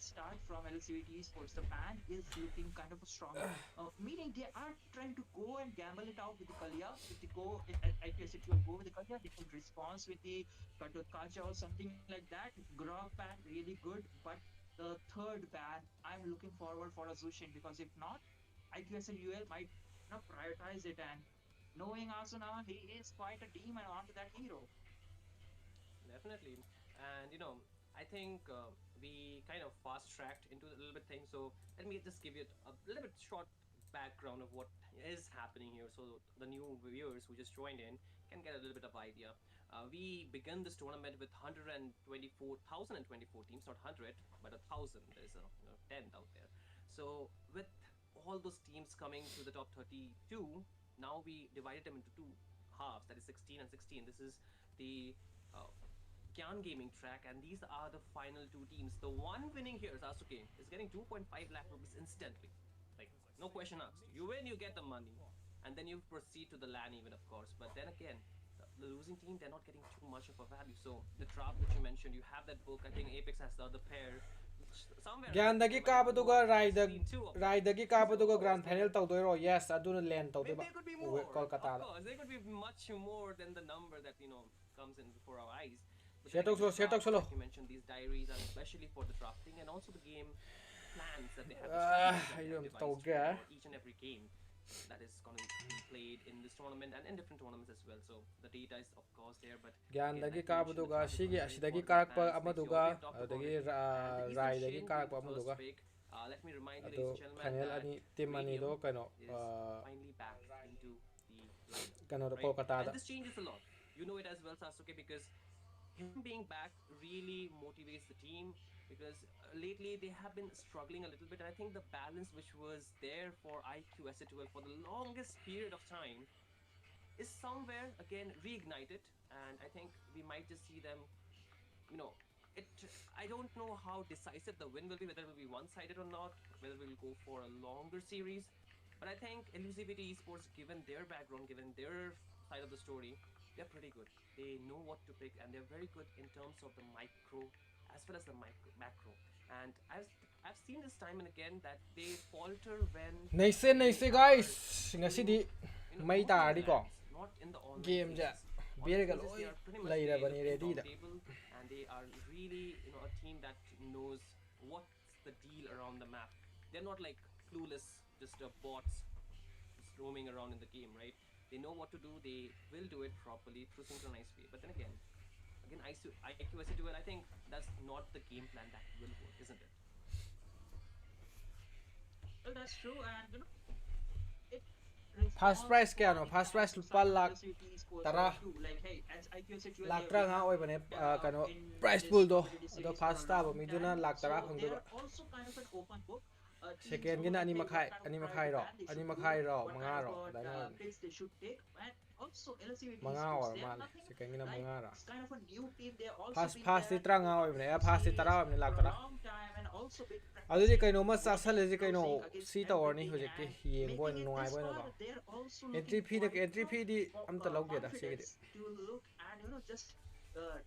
Raistar from LCVT Sports. The ban is looking kind of strong, meaning they are trying to go and gamble it out with the Kalia. If they go, IQS it will go with the Kalia, they could respond with the Kacha or something like that. Grog ban really good, but the third ban, I'm looking forward for a Zushin because if not, IQS and UL might not prioritize it. And knowing Asuna, he is quite a demon onto that hero. Definitely. And I think we kind of fast tracked into a little bit thing. So let me just give you a little bit short background of what is happening here, so the new viewers who just joined in can get a little bit of idea. We began this tournament with 124,024 teams, not 100, but 1,000. There's a 10th out there. So with all those teams coming to the top 32, now we divided them into two halves. That is 16 and 16. This is the uh, Gyan gaming track, and these are the final two teams. The one winning here, Sasuke, is getting 2.5 lakh rupees instantly. Like, no question asked. You win, you get the money. And then you proceed to the LAN even, of course. But then again, the losing team, they're not getting too much of a value. So the draft that you mentioned, you have that book. I think Apex has the other pair, which somewhere I think Gyandagi they might go up. kabaduga I've seen two of them. Raidagi So of kabaduga course, grand final tawdoiro. Yes, aduna land maybe tawdiba. there could be more. Of Kolkata. course, there could be much more than the number that comes in before our eyes. But then again, Setok the solo, setok drafts, solo. like you mentioned, these diaries are especially for the drafting and also the game plans that they have, the strategies that they have Ayun devised tawga. for each and every game that is going to be played in this tournament and in different tournaments as well. So the data is of course there, but again, Gyandagi like you mentioned, the kabaduga draft is going sigi to be very asidagi important. The karakpa fans picks, you already amaduga talked about it, adagi and the reason raidagi Shane being the karakpa first amaduga. pick, let me remind you, ladies and Ado gentlemen, final that ani team ani Radium do kano is finally back into the lineup, kano right? Kolkata And da. this changes a lot. You know it as well, Sasuke, because him being back really motivates the team because lately they have been struggling a little bit. And I think the balance which was there for IQ S8UL for the longest period of time is somewhere again reignited. And I think we might just see them, you know, it. I don't know how decisive the win will be, whether it will be one-sided or not, whether we'll go for a longer series. But I think Elusivity Esports, given their background, given their side of the story, they're pretty good. They know what to pick, and they're very good in terms of the micro as well as the macro. And I've seen this time and again that they falter when Nice they nice are guys. into Ngasidi not may in the tari ko. lands, not in the online Game ja. phases. Online Biraga phases, they loy are pretty much they look lairabani in ready top da. table, and they are really a team that knows what's the deal around the map. They're not like clueless, just bots just roaming around in the game, right? They know what to do. They will do it properly through synchronized way. But then again, IQ SE2L, I think that's not the game plan that will work, isn't it? Well, that's true, and it Fast responds price kaya for no? the Fast fans price to lupa start on lak LCT Sports tara. too. Like, hey, as IQ Situate, they Lak have tara been nga oy bane kano in price this pool do. competitive Ado series for a fast tab long miduna time, lak tara so they fangduga. are also kind of an open book. Teams Second know gina like, hey, what kind of ani priority makai ro. ban they Ani should go, makai ro what kind mga of ro. Dano picks they should take, and also LCT mga Sports, or they are mal. nothing Second gina like mga ra. it's kind of a new team. They have also Fast been fast di there tra in the nga oy top bane. 2 Fast di series tara ni lak for a tara. long time and also been Adudi practicing, kaino mas winning, asal kaino losing against si tawar ni everything, hojek ti and yeng making boy it nungai this boy na far. ko. They're also looking Entry fee de quite entry fee di am ta log da sige di. confidence to look and just uh,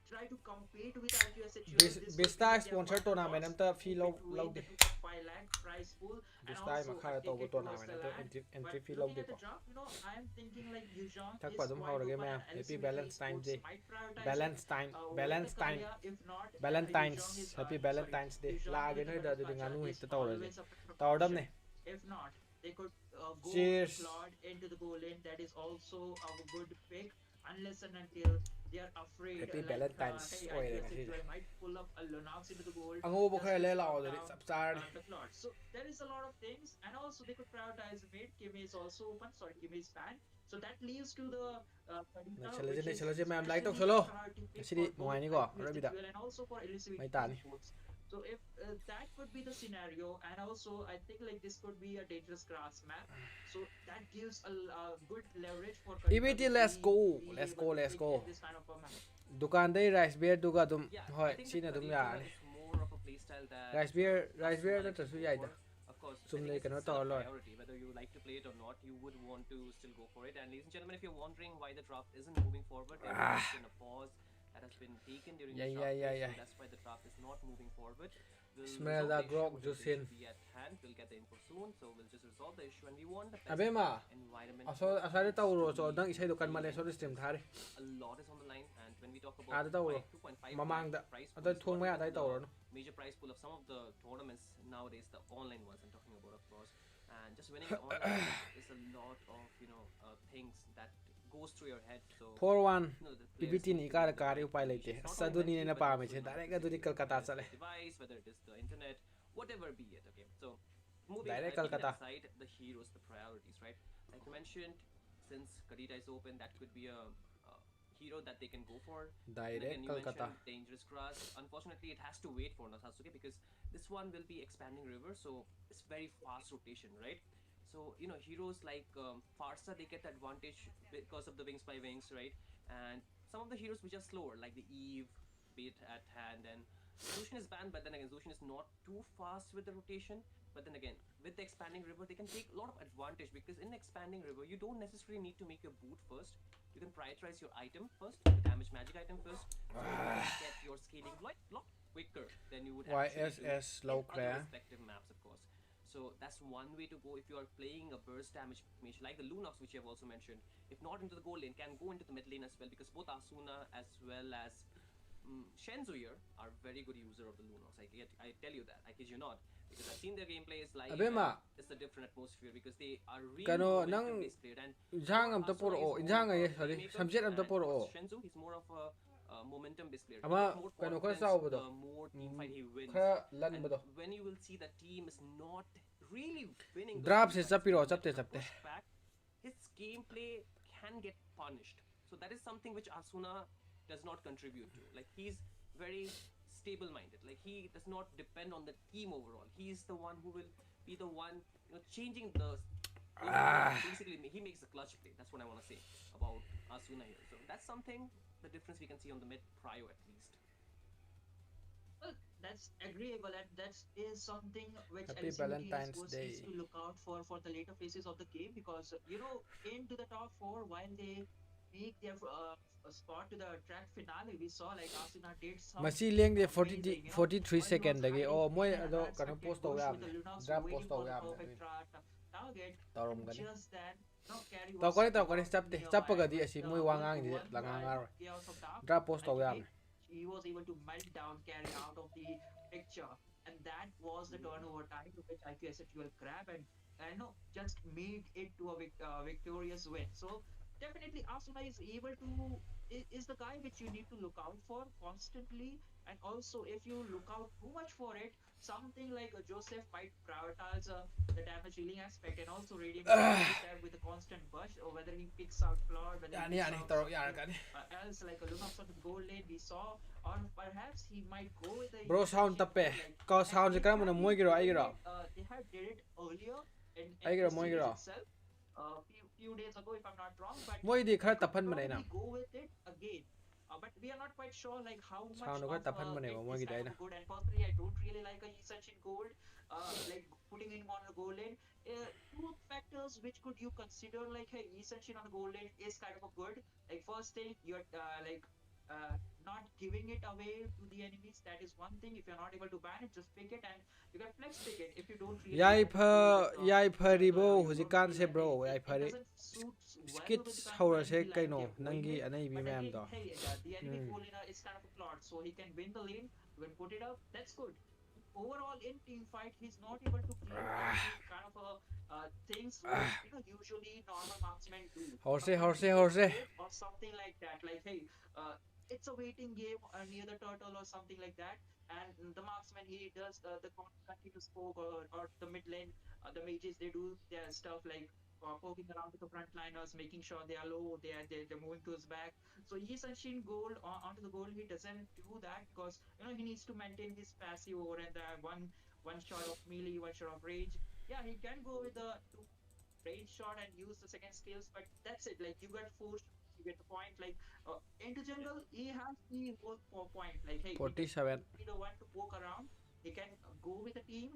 try to compete with IQSHUL. This could Vista be their sponsor final tournament boss am ta fee to log win log the di. 2.5 lakh prize pool and Vista also a makara tawbo ticket towards tournament the am ta land. entry But fee log looking di at the ko. draft, I am thinking like Yuzhong Takpa is dum quite haurage open ma'am. and Happy LCVT Valentine's Sports Day. might prioritize it Valentine, with the Valentine, Kalia. If not, Yuzhong Valentine's. is Happy sorry, Valentine's Day. Yuzhong Laage with the no da du Kacha nganu is hekta tawraje. always a Tawdam precaution. ne. If not, they could go with the Cheers. Claude into the goal lane. That is also a good pick, unless and until they are afraid. Happy Like, Valentine's hey, oire ngasi. IQSHUL might pull up a Lunox into the goal Ang ubo just khara to le shut lao dali down sap char. the Claude. So there is a lot of things, and also they could prioritize mid. Kimi is also open. Sorry, Kimi is banned. So that leaves to the Kadita, which is Nagsalaje ma'am like tok especially a solo. priority pick Ngasi di for both nungai ni ko. Arabida. IQSHUL and also for May LCVT tani. Esports. So if that could be the scenario, and also I think like this could be a dangerous grass map, so that gives a good leverage for Kadita EBT to let's go. be Let's able go. to Let's pick go. in this kind of a map. Dukan day rice beer duga dum. Yeah, I Hoy, think the sina dum Kadita ya ni. is more of a playstyle that Rice beer Asuna na likes to tasu go yai da. for. Of course, I Sum think le it's kano still a tawlor. priority. Whether you like to play it or not, you would want to still go for it. And ladies and gentlemen, if you're wondering why the draft isn't moving forward, there has been a pause that has been taken during Yeah this yeah draft yeah phase, yeah. so that's why the draft is not moving forward. We'll resolve Smelda the issue. Grok The day Jusin. should be at hand. We'll get the info soon, so we'll just resolve the issue. And we want the best Abema. environment Aso for asari fans to tawro so be nang isay dukan playing male in. so stream thari. A lot is on the line, and when we talk about Ada tawro. 2.5 Mamang da. price pool, Ada it's thung not maya even dai the tawro no. major prize pool of some of the tournaments nowadays, the online ones I'm talking about, of course. And just winning it online is a lot of things that goes through your head. So 4-1 the players PBT need ni to kara win the kari right upay conditions, lete. not Asa only duni mentally na but pa also me in che other direct physical aduni ways, Kolkata whether it's sale. the device, whether it is the internet, whatever be it. Okay, so moving Direct taking that Kolkata. aside, the heroes, the priorities, right? Like you mentioned, since Kadita is open, that could be a hero that they can go for. And again, Direct you Kolkata. mentioned dangerous grass. Unfortunately, it has to wait for Sasuke because this one will be expanding river, so it's very fast rotation, right? So heroes like Farsa, they get the advantage because of the wings by wings, right? And some of the heroes which are slower, like the Eve, be it at hand, and Zushin is banned, but then again, Zushin is not too fast with the rotation. But then again, with the expanding river, they can take a lot of advantage because in expanding river, you don't necessarily need to make your boot first. You can prioritize your item first, the damage magic item first, so you can get your scaling lot quicker than you would actually do YSS in low other clear. respective maps, of course. So that's one way to go if you are playing a burst damage mage like the Lunox, which you have also mentioned. If not into the gold lane, can go into the mid lane as well, because both Asuna as well as Shenzo here are very good user of the Lunox. I tell you that. I kid you not, because I've seen their gameplays live. Abema. It's a different atmosphere because they are really Kano momentum nang based player. And Injang am to Asuna puro is o. more Injang of ay a sorry. playmaker, Samjet am to and puro of o. course Shenzo, he's more of a momentum based player. Ama The more kano ko confidence, sa ubo the do. more team fight he wins. Kara lan And ba do. when you will see the team is not really winning those Drop team se fights, sapiro when chapte it's chapte. pushed back, his gameplay can get punished. So that is something which Asuna does not contribute to. Like, he's very stable minded. Like, he does not depend on the team overall. He's the one who will be the one changing the basically he makes the clutch play. That's what I want to say about Asuna here. So that's something, the difference we can see on the mid prio at least. Well, that's agreeable, and that is something which Happy LCBT Valentine's Esports needs Day. to look out for the later phases of the game, because into the top four, while they make their spot to the track finale, we saw like Asuna did some Masi leng de amazing. 43 While he was second dagi hiding o moi in an ado kano unexpected post to bush yam with the ne. Lunox Drop waiting post to for the yam perfect ne. target, Tarom and gani. just then, carry Taw was ko ni chap de. Chap nearby, pa di but asi moi wangang di one langangar. chaos of dark, Drop post I to yam think ne. he was able to melt down carry out of the picture, and that was the turnover time to which IQSHUL grab and just made it to a victorious win. So definitely Asuna is able to is the guy which you need to look out for constantly, and also if you look out too much for it, something like Joseph might prioritize the damage dealing aspect, and also Radiant might use that with a constant bush, or whether he picks out Floor, whether he Yani picks yani out taro something yan kan. else like a Lunox on the goal lane we saw, or perhaps he might go with the Bro sound Essential tappe. goal, like, Ka and sound se they kram na have moi been giro ai doing giro. it, they have did it earlier in Ai giro this moi series giro. itself, few days ago if I'm not wrong, but Moi di they khar could tapan mane na. probably go with it again. But we are not quite sure like how much Sound ko of tapan mane it mo moi is kind gidai of na. a good. And personally, I don't really like a Essential Gold, like putting him on the goal lane. Two factors which could you consider like, hey, Essential on the goal lane is kind of a good. Like, first thing, you're not giving it away to the enemies. That is one thing. If you're not able to ban it, just pick it, and you can flex pick it if you don't really Yai want to go with phari jungle, or bo you don't hujikan feel se like bro yai it phari. doesn't suit well with the Skits kind of hora se enemy line kaino they're going nangi with. anai bi But ma'am again, to. hey, the enemy pool is kind of a plot, so he can win the lane. You can put it up. That's good. Overall, in team fight, he's not able to give any kind of a things which usually normal marksmen do. Horse Sometimes horse he gets horse. scope or something like that. Like, hey, it's a waiting game near the turtle or something like that. And the marksman, he does the continuous poke, or the mid lane, the mages, they do their stuff like poking around with the frontliners, making sure they are low, they're moving to his back. So he's Sachin gold onto the goal. He doesn't do that because he needs to maintain his passive over and the one shot of melee, one shot of rage. Yeah, he can go with the two range shot and use the second skills, but that's it. Like, you get four shots, you get the point. Like, into jungle, he has the whole point. Like, hey, he can 47. be the one to poke around. He can go with the team.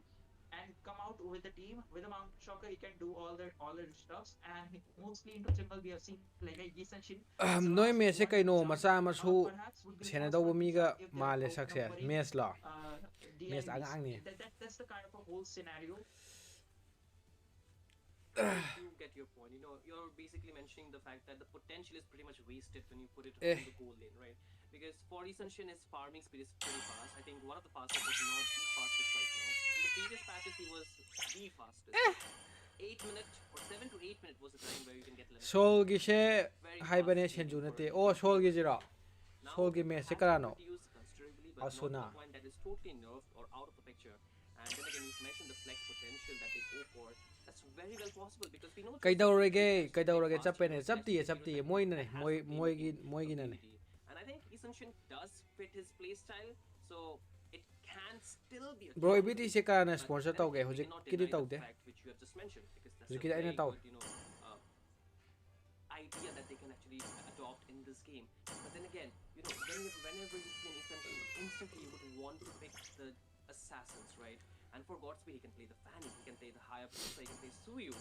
and come out with the team with a mountain shocker. He can do all the stuffs, and mostly into jungle we have seen like a Yisan Shin as the Noi last mese one kaino jump, macha masu perhaps would be responsible senador to miga jump if they are male success worrying mes la uh, the mes enemies. angang ni That's the kind of a whole scenario. I do get your point. You're basically mentioning the fact that the potential is pretty much wasted when you put it eh on the goal lane, right? Because for Shin, his farming speed is pretty fast. I think one of the fastest, if not the fastest right now. In the previous patches, he was the fastest. 8 minute or 7 to 8 minute was the time where you can get limit sol control. gi se Very fast haibane gaming senju for a nate o DPS sol player. gi jira Now sol gi it mes se has been karano reduced considerably, but not to asuna the point that is totally nerfed or out of the picture. And then again, you mentioned the flex potential that they go for. That's very well possible because we know kaidawrege playing kaidawrege fast chapene heroes, chapti aggressive heroes chapti that moi can nane that has moi the moi gi nane ability. And I think Essential does fit his playstyle, so it can still be a bro game ibiti se changer. kana But sponsor then tauge again, we hojik cannot kidi deny the taude fact which you have just mentioned because that's a hojik aina very tau good, uh, idea that they can actually adopt in this game. But then again, whenever you see an Essential, instantly you would want to pick the assassins, right? And for Godspeed, he can play the Fanny, he can play the Higher Pulsar, he can play Suyu,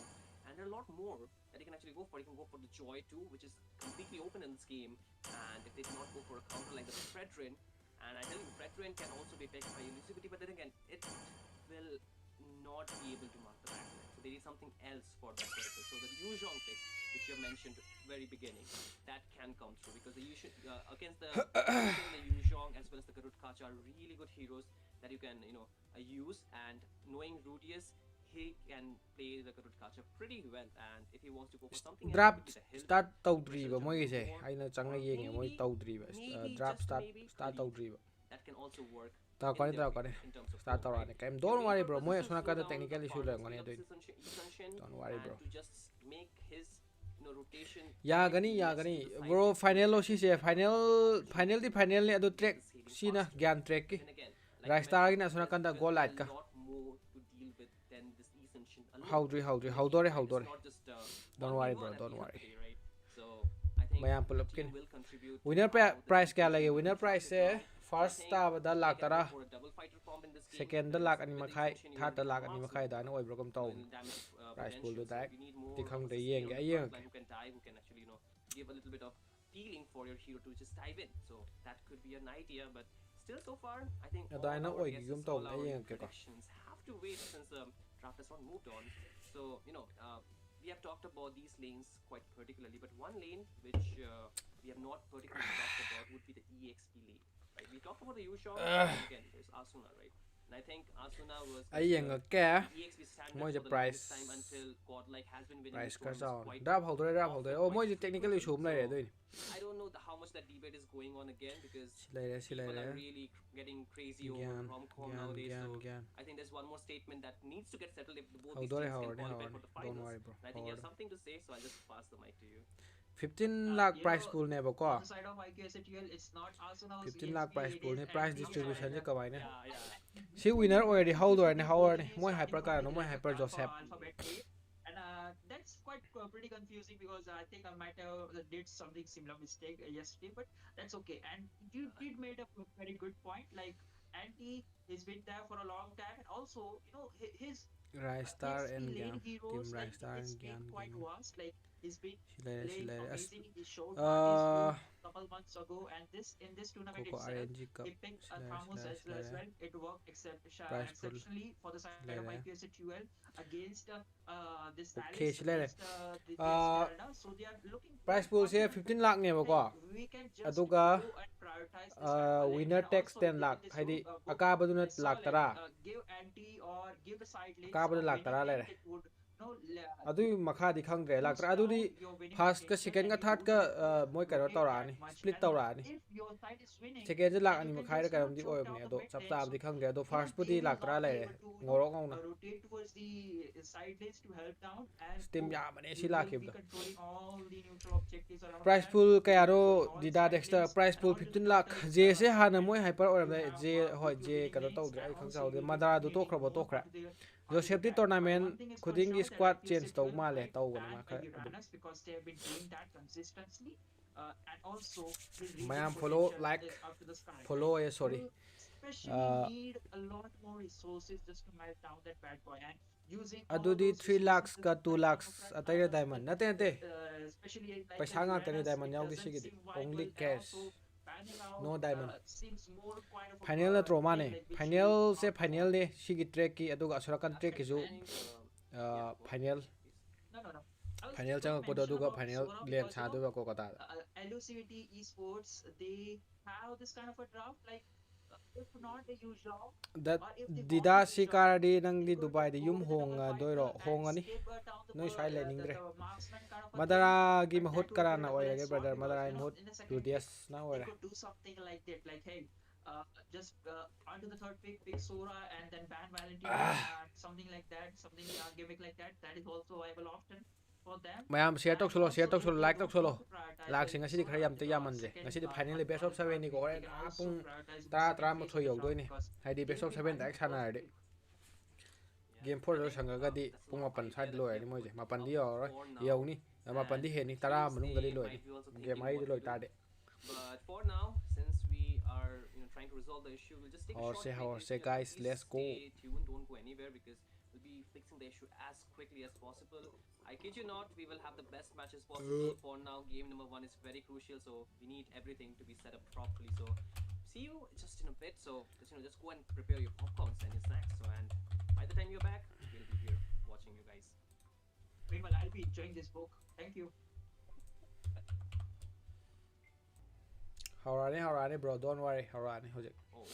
and there are a lot more that he can actually go for. He can go for the Joy too, which is completely open in this game. And if they do not go for a counter like the Fredrin, and I tell you, Fredrin can also be picked by Elusivity, but then again, it will not be able to mark the backline. So they need something else for that purpose. So the Yuzhong pick, which you mentioned very beginning, that can come through because the against the Yuzhong as well as the Garud Kacha are really good heroes that you can use. And knowing Rudius, he can play the Garud Kacha pretty well. And if he wants to go for something else, it draft could be the Hill, start which tawdriba will moi jump gi se more, aina changa or yenge moi tawdriba maybe draft just maybe start League. tawdriba That can also work ta in kani their ta favor kani in terms of start goal, right? tawrani kaim Your don't main worry bro purpose moi is to asuna slow kada down the technical issue la farming ngani speed of doin this Essential don't worry and bro to just make his rotation yagani less yagani to the side bro lanes so final lo that si way se you have more final di opportunity final ni to ado get track the saving sina faster. gyan track ki But then again, like you Raistar mentioned, gi na asuna kanda there go will be light a ka lot more to deal with than this Essential alone. howdri In the game, howdore right? It's howdore not just don't worry 1v1 bro at the don't end of worry the day, right? So I think mayam the pull up team kin will contribute to winner how this price kya Essential lage will be winner price drafted se now. And I first think tab da they lakh can go tara for a double fighter form in this game second da because lakh ani with the makhai Essential you third already da have lakh ani Matsu, makhai da no oi bro kam taw in damage price pool potential. do So direct you need more ti of khang a de sustainer yeng on ga the yeng front line who can die, who can actually give a little bit of healing for your hero to just dive in. So that could be an idea, but still so far I think all da na our oi gi guesses, gum taw all na our yeng ke ka predictions have to wait since the draft has not moved on. So we have talked about these lanes quite particularly, but one lane which we have not particularly talked about would be the EXP lane, right? We talked about the Yushong, and again there's Asuna, right? And I think Asuna was ai yeng considered ke the EXP standard moi je for the price longest time until Godlike has been winning price these ka tournaments down quite drop howdore often, oh quite moi je technical frequently. issue um lai re So doin I don't know how much that debate is going on again because si people lai are re really getting crazy over Gyan, rom-com Gyan, nowadays. Gyan, So Gyan. I think there's one more statement that needs to get settled if both these Howdore, teams can howdore, qualify for howdore. the Don't finals. worry, bro. And I think you have Howdore. something to say, so I'll just pass the mic to you. 15 lakh You price know, pool ne ba ko on the side of IQ S8UL, it's not Arsenal's 15 lakh EXP, price it pool is ne price anti distribution je and kamai ne Yeah, yeah. si winner already howdore ne howdore ne is moi starting hyper from ka the no moi hyper joseph alphabet A, and that's quite pretty confusing because I think I might have did something similar mistake yesterday, but that's okay. And you did made a very good point. Like Anti has been there for a long time, and also his Raistar EXP and lane Gyan team heroes, like Raistar it's and been Gyan quite gaming vast. Like he's been playing silare as amazing. He showed his uh skill couple months ago, and this in this tournament koko itself, RNG cup he picked Thamus as silare well. It worked price pool exceptionally for the side of silare IQSHUL against this okay Alice, silare against the Esmeralda. So they are looking price quite pool se confident that 15 lakh ne ba ko like we can just aduga go and prioritize this kind of a lane. winner And tax also 10 in lakh this haidi book, akabaduna I saw lakh like tara give anti or give the side lanes a akabada lakh winning tara lane lere that would adu makha di khangre lakh boost tara adu di down your winning first ka potential second and ka you third don't ka need to moi ka rotate tawra that ani much. split And tawra ani if your side is winning, second je lakh then you ani can makhai ra just ka di choke oy down ne the do mid chap lane. chap So di khangre do even first put they di will lakh tara not be lere able to ngorok ngona rotate towards the side lanes to help down, and steam boom, ya mane you si will lakh be da controlling all the neutral objectives around price there. pool You kaya will be controlling ro all the dida side dexter lanes price and pool not just 15 the lakh middle je se segment. hana moi hyper oram You da have je hoi both your je winning ka lanes, tawdre ai and khang also saw you de will be madara du contributing tokra ba more tokra onto the Joseph di attack. But tournament one thing is for khudingi sure that squad IPS change taw Situal male might taw gani ban a makhai Uranus because they have been doing that consistently. And also his regen mayam follow potential like is up to the sky. Like follow sorry full especially need a lot more resources just to melt down that bad boy. And using all adudi those 3 resources lakhs just ka to 2 that kind lakhs of run, atay diamond nate nate especially like paisa ngak Uranus, diamond it yaudi doesn't sigidi seem only viable, and cash also panning out no diamond seems more kind of a final na trauma thing ne like which final you se not final want. ne sigi track ki aduga asurakan track ki Absolutely. ju I think, yeah, go ahead, final please. No, no, no. I was final just going chang to ko mention aduga about final Sora len because sa do ko kata LOCVT esports, they have this kind of a draft. Like, if not a huge draft, that or if they want dida a huge draft, sikaradi nang they di could dubai di go yum with the hong double doiro fighter and hongani skip down noi sai leningdre the marksman kind of a thing. madara gi But mahut that will be karana a double-edged oirage sword brother because madara ai mahut in the second pick rudias na they oire could do something like that. Like, hey, just onto the third pick, pick Sora and then ban Valentino and something like that, something gimmick like that. That is also a viable option for them. mayam share tok And solo share also, tok if solo they like tok don't solo want to prioritize lak like sing asidi khara Sora yam at the te yamanze second ngasidi final best or of the 7 third ni pick, ko they ren can apung also prioritize in the ta second tra mo phase of thoi the yog draft doini because haidi they best will of be 7 buying direct the sana first ade pick. Yeah, game I 4 lo think sangagadi that's a pung lot of mapan idea side that lo we ai have moje put mapan up di yor for now, yawni mapan and di heni tara manung gali Tuesday lo ni might be also game thinking of ai di what lo to do. tade But for now, since we are trying to resolve the issue, we'll just take a short break. horse At guys least let's go stay tuned, don't go anywhere because we'll be fixing the issue as quickly as possible. I kid you not, we will have the best matches possible. For now, game number one is very crucial, so we need everything to be set up properly. So see you just in a bit. So just go and prepare your popcorns and your snacks. So and by the time you're back, we'll be here watching you guys. Meanwhile, I'll be enjoying this book. Thank you. haurani bro don't worry haurani hojik Oh,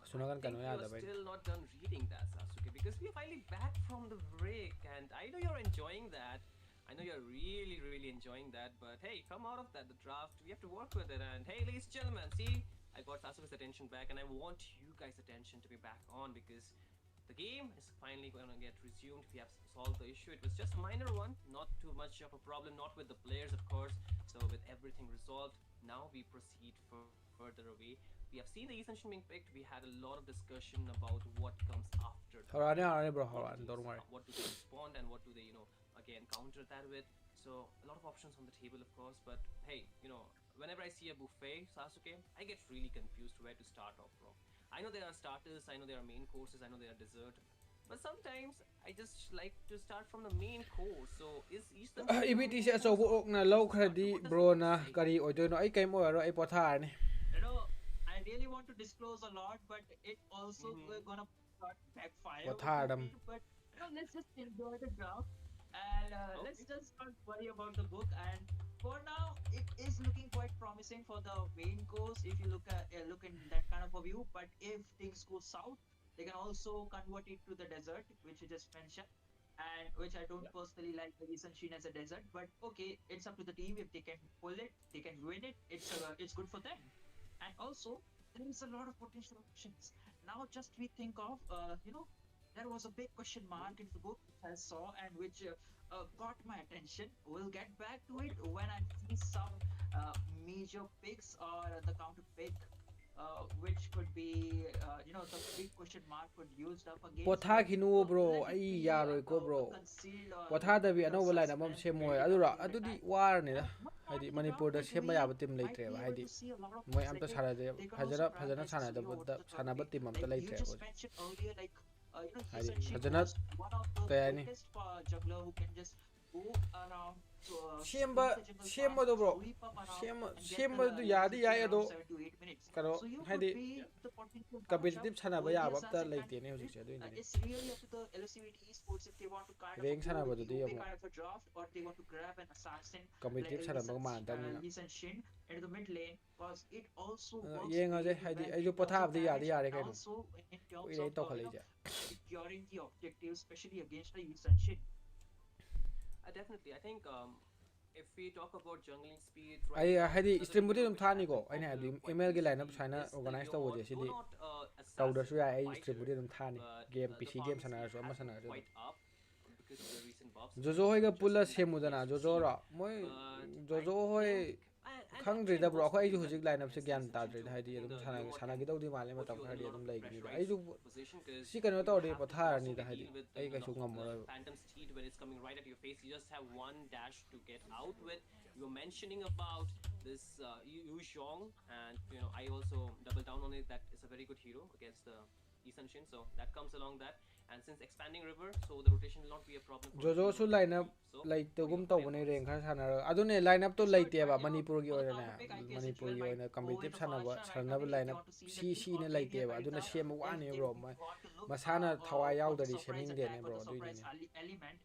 I sunagan kanu think you are yada bai still not done reading that, Sasuke, because we are finally back from the break, and I know you're enjoying that. I know you're really, really enjoying that, but hey, come out of that, the draft, we have to work with it. And hey, ladies and gentlemen, see, I got Sasuke's attention back, and I want you guys' attention to be back on because the game is finally going to get resumed. We have solved the issue. It was just a minor one, not too much of a problem, not with the players, of course. So, with everything resolved, now we proceed further away. We have seen the Essential being picked. We had a lot of discussion about what comes after the pick. haurani bro What do haurani don't worry what do they respond and what do they again counter that with? So a lot of options on the table, of course. But hey, whenever I see a buffet, Sasuke, I get really confused where to start off from. I know there are starters, I know there are main courses, I know there are dessert, but sometimes I just like to start from the main course. So is the main EBT se course achoubo or okna is low the starter? khradi What does the bro book na say? kari oidoino ai kaim oiro ai potharni You know, I really want to disclose a lot, but it also Mm-hmm. gonna backfire with my pothardam pick. But let's just enjoy the draft and let's Okay. just not worry about the book. And for now, it is looking quite promising for the main course if you look in that kind of a view. But if things go south, they can also convert it to the desert, which you just mentioned. And which I don't Yeah. personally like the recent Sheen as a desert, but okay, it's up to the team. If they can pull it, they can win it. It's good for them. And also there is a lot of potential options. Now just we think of there was a big question Mm-hmm. mark in the book which I saw and which got my attention. We'll get back to it Okay. when I see some major picks or the counter pick which could be the big question mark could used up against. But pothakinu bro let it ai be yaroi ko bro concealed or a pothadabi bit of anova line amam suspense semoy building up adura till the adudi time. warni da And one part haidi of the manipur draft da is semba we yaba team might be leitreba able haidi to see a lot of moy picks. Like, amta hey, sarade they can also fajana prioritize sanada Cleo over budda the third sanaba pick. team amta Like you leitreba just mentioned earlier, like haidi Yisun fajana was one of the kayani quickest juggler who can just go around to semba sweep the jungle path, semba do bro sweep up around and get the semba du levels yadi of kill yai around ado 7 to 8 minutes. karo So you could haidi be Yeah. the potential matchup competitive sanaba with the yaba ta assassin kind leite of ne unit. hojik se adu indine It's really up to the LCVT esports if they want to kind of rank go with sanaba du UP yamo kind of a draft or they want to grab an assassin like competitive a sanaba ma damina Lee Sin Shin into the mid lane because it also works yengaje really haidi well aiju in terms of pothabdi yadi damage yare and kaino also in terms kuire of to khaleje securing the objective, especially against the Lee Sin Shin. Definitely. I think if we talk about jungling speed right ai now, haidi another stream budi hero dum which thani has go been aina adu popular quite email gi lineup recently saina is the organize to woje Leomord. Though sidi not tawda assassin su ya or ai stream fighter, budi dum thani but game the pc game farming sana speed so ama has been sana so quite up because of the recent buffs, jojo which hoi ga have just pulla been semu dana nice to jojo see. ra moi But I jojo hoi think, and khangdri actually da it bro works khoi pretty ju well hojik lineup se against gyan Lee ta Sin dre too. haidi I think dum the sana Leomord sana can gi dawdi male put matam you in a khadi lot dum of lai gi ai pressurized ju position because si kano you tawdi have to pothar ni constantly da haidi deal with ai ga the su ngam the mo phantom steed when it's coming right at your face. You just have one dash to get out with. You were mentioning about this Yu Xiong, and I also double down on it. That is a very good hero against the Eastern Shin, so that comes along that. And since expanding river, so the rotation will not be a problem for Jojo su Blue line up So like what do gum your tau bane thoughts? reng kha sanara adune line up to That's like good, te but ba Manipur gi for the oina counter na pick, IPS Manipur HUL gi might oina go competitive into sanaba Fasha right sanaba away if line they up want to seal the si kill, si or ne like maybe te a ba adune Raistar shame wa if ne they bro want to look masana thawa yaw for the dari surprise sheming de ne attack or bro the dui surprise ne element.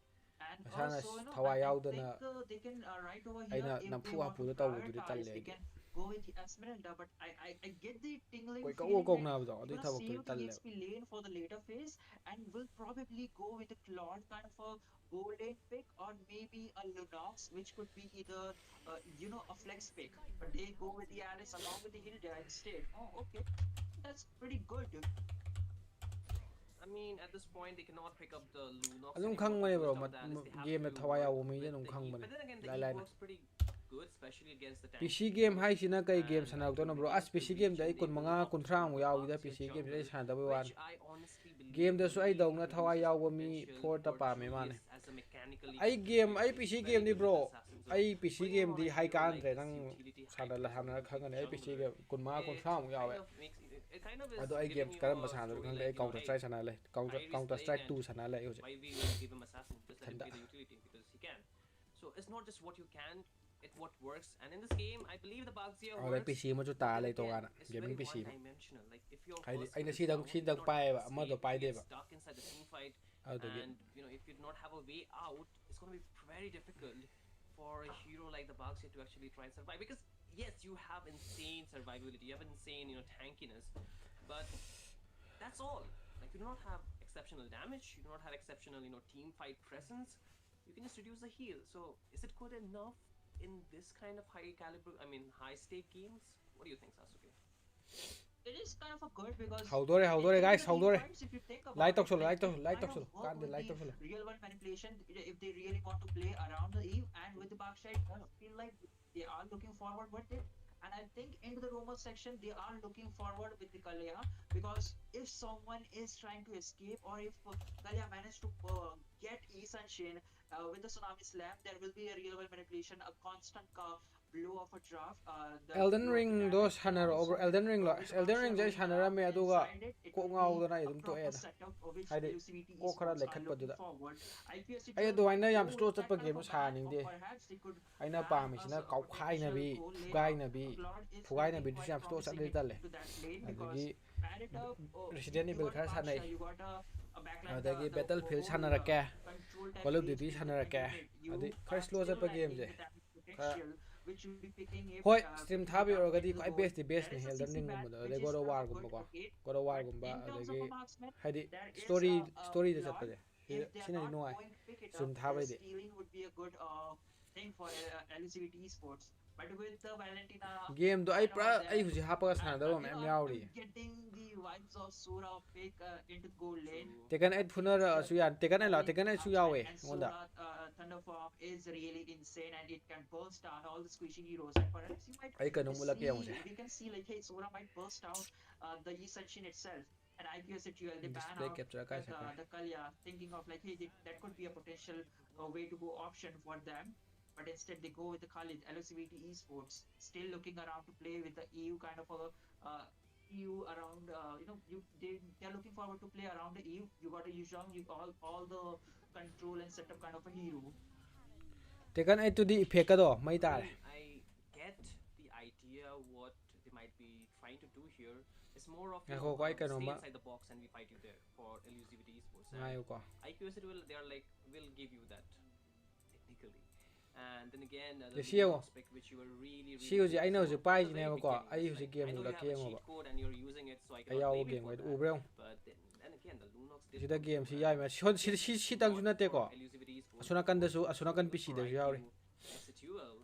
And masana also, thawa I yaw think dana they can right over here aina if they nampu want to hapu da taw du prioritize, talle they aidi can go with the Esmeralda. But I get the tingling koi ka feeling ko that na ba they're adui gonna thabak tu save the talle EXP lane for the later phase and will probably go with a Claude kind of a gold lane pick, or maybe a Lunox, which could be either a flex pick. But they go with the Alice along with the Hilda instead. Oh, okay, that's pretty good. I mean, at this point, they cannot pick up the Lunox adum anymore khang to bane bro burst out the Alice. They have game to thawa yaw work mi with adum the khang Eve. bane But then again, the lai Eve lai na works pretty good, especially against the PC tanky game heroes. haisina kai game And sanak to na to bro begin as up the PC game da region, ai they kun will manga opt kun thang for mu the yaw da Baxia PC game da jungle, sana da wan which I honestly believe game da su ai really dong na thawa reduces yaw the ba mi potential 4 ta for pa me mane Julius as a mechanically ai game ai very, PC game very ni good bro assassin. So ai PC bringing a game di nice high hero like country this nang utility high sana la pressure sana utility khang ai PC jungler, game kun manga kun it thang mu yaw kind of makes it kind of is ado ai giving game you karam ba a sana story khang like ai counter hey, strike sana le Kyrie is counter playing strike and 2 sana le ho why we will give him assassin, just let him thanda play the utility because he can. So it's not just what you can, it what works. And in this game, I believe the Baxia au da works, PC ma chu but ta then le to again, gana it's very gaming PC one ma dimensional. Like if your ai first ai skill na is down, you sidang cannot pai ba ma do escape, pai you de get ba stuck inside the team fight. au da And if you do not have a way out, it's going to be very difficult for a hero like the Baxia to actually try and survive. Because yes, you have insane survivability, you have insane tankiness, but that's all. Like you do not have exceptional damage, you do not have exceptional team fight presence. You can just reduce the heal. So is it good enough in this kind of high caliber, I mean high stake games? What do you think, Sasuke? It is kind of a good because how do into guys the how team do fights, if you think light about talk it, solo like it light kind talk of solo work kan de with light the talk solo real world manipulation if they really want to play around the Eve and with the backside. I feel like they are looking forward with it. And I think into the Roma section, they are looking forward with the Kalia, because if someone is trying to escape, or if Kalia managed to get Isan Shin with the Tsunami Slam, there will be a real world manipulation, a constant blow of a draft, the Elden blow of the Ring do damage, and sanar over also Elden Ring lo with the Elden Baxia Ring jai roaming sanara around me aduga inside it, it ko will ngau be do na a idum to proper eda setup of which haide LUCVT ko khara esports are lekhat looking paduda forward. ai IPSHUL adu might aina yam go slow with chat that pa kind of game a sa ban, ning or de perhaps they could aina ban pa mi us sina a kau khai na potential bi goal gai laner. na bi Claude is phugai na looking bi du quite yam slow chat promising le dale into that lane, because adagi add it up. Resident You Evil got a khara sanai Baksha, you got a backline, adagi the Battlefield whole sanarake control type Call of base Duty build in the sanarake mid. adi You khara are slow chat still pa game lacking je the damage khara potential, which will be picking it, hoi stream picking it thabi up oragadi into the kwai goal. best There ni is a Elden CC Ring ban, gumba do which de is God of kind of War a good gumba ko update. God of War But gumba in terms of a adagi marksman, haidi there is story a de chat pa Claude. de If they are sina ni not nuai going to pick it up, stream thabai de stealing would be a good thing for LCVT esports. But with the Valentina, game do ai ban over pra ai there, huji hapa ka sana da and ma yauri I'm getting the vibes of Sura pick into goal lane. True. Tekan I 8 think phuna ra su yan Tekan 8 la going Tekan 8 su outside, yawe and ngonda Sura Thunder Form is really insane, and it can burst down all the squishy heroes. And perhaps you might ai kanu mula ke yamse we can see like, hey, Sura might burst out the Yisanshin itself. And IPSHUL, they ban display out capture ka sakar the Kalya, thinking of like, hey, that could be a potential way to go option for them. But instead, they go with the Khalid, LOCVT Esports, still looking around to play with the EU kind of a EU around. They're looking forward to play around the EU. You got a Yuzhong, you all the control and setup kind of a hero. Tekan 8 to di effect ka do mai I tare mean, I get the idea what they might be trying to do here. It's more of Ako ko ai kanu stay ma inside the box and we fight you there for elusivity esports. And ngayo ko IQSD they are like will give you that technically. And then again, the Le siyo Lunox pick which you were really si uji ai no focusing ju on pai from ji the ne very ko beginning. ai It's uji like, game I know la you have ke a ngo cheat ba code and you're using it, so I ai cannot yawo blame you game for ga that. ubreo But then again, the Lunox did sida come game through si yai ma si tang ju na te ko elusivity esports. asuna kan da su It was asuna very kan good PC for da ju yauri IQ S8UL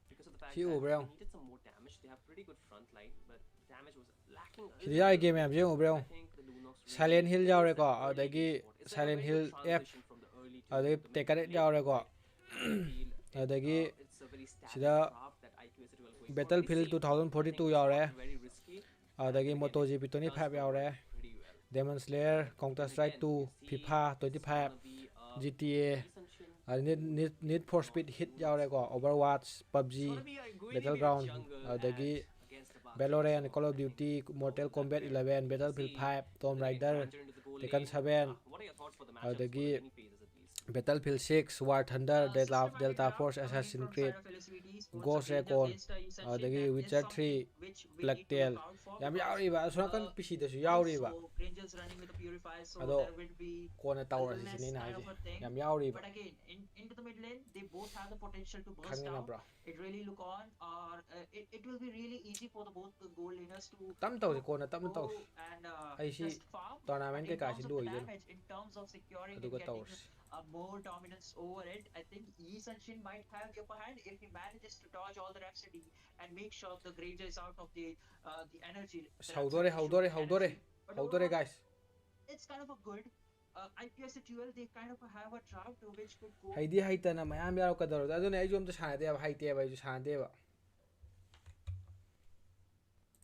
because of the fact si that ubreo they needed some more damage. They have pretty good front line, but damage was lacking a si yai little. game am je I ubreo think the Lunox Silent really Hill is yaure that ko early adagi game spot. It's like a Silent very Hill good F transition from the early to adagi the mid Tekan to 8 late. yaure ko But I feel adagi it's a very static sida craft that IQ S8UL going for. Very Battlefield safe. I think 2042 it's yaure not very risky. adagi Then again, it MotoGP does 25 the yaure work pretty well. Demon Slayer But Counter then Strike again, 2 if you see FIFA this is 25 gonna be a GTA East Sunshine Need for Speed Hit ยาวเลยก็ Overwatch PUBG It's gonna be going to be a Battleground jungle เอาแต่กี้ against the Bucks. Valorant Call of Duty Mortal Kombat 11 Battlefield 5 Tomb Raider Tekken 7 What are your thoughts for the matchups for theเอาแต่กี้ beginning phases at least? Battlefield 6 War Thunder Delta Force Systematic Assassin's from Creed side of LSVT sports Ghost against Recon Essential,เอาแต่กี้that is Witcher something 3 which we Black need to Tail look out for ยามยาวอีกว่ะ because,ส่วนนั้น uh, PC ตัวอยู่ยาวอีกว่ะ also Rangers running with the purifier, so เอา there will be โกนในเตาอะ less สินี่นาย kind สิ of a thing. ยามยาวอีก But again, into the mid lane, they both have the potential to burst ครั้งนี้นะ down. bro It really look on, or it will be really easy for the both the goal laners to ตั้มเตาสิโกนนะตั้มเตา go and ไอ้สิ just farm. But in tournament terms ใกล้ๆสิ of ดู the อีกอยู่ damage, in terms of securing and ก็ดูก็เตา getting more dominance over it, I think Shin might have the upper hand if he manages to dodge all the Rhapsody and make sure the Granger is out of the energy. the How do they- Rhapsody how do they- shoot how do they- energy. But How do they overall, guys it's kind of a good IPS2L. They kind of have a draft which could go ให้ดีให้แต่นะมายามยาวกระโดด ꯑꯗꯨꯅꯦ ꯑꯩꯁꯨ ꯑꯝꯇ ꯁꯥꯟꯅꯗꯦꯕ ꯍꯩꯇꯦꯕ ꯑꯩꯁꯨ ꯁꯥꯟꯅꯗꯦꯕ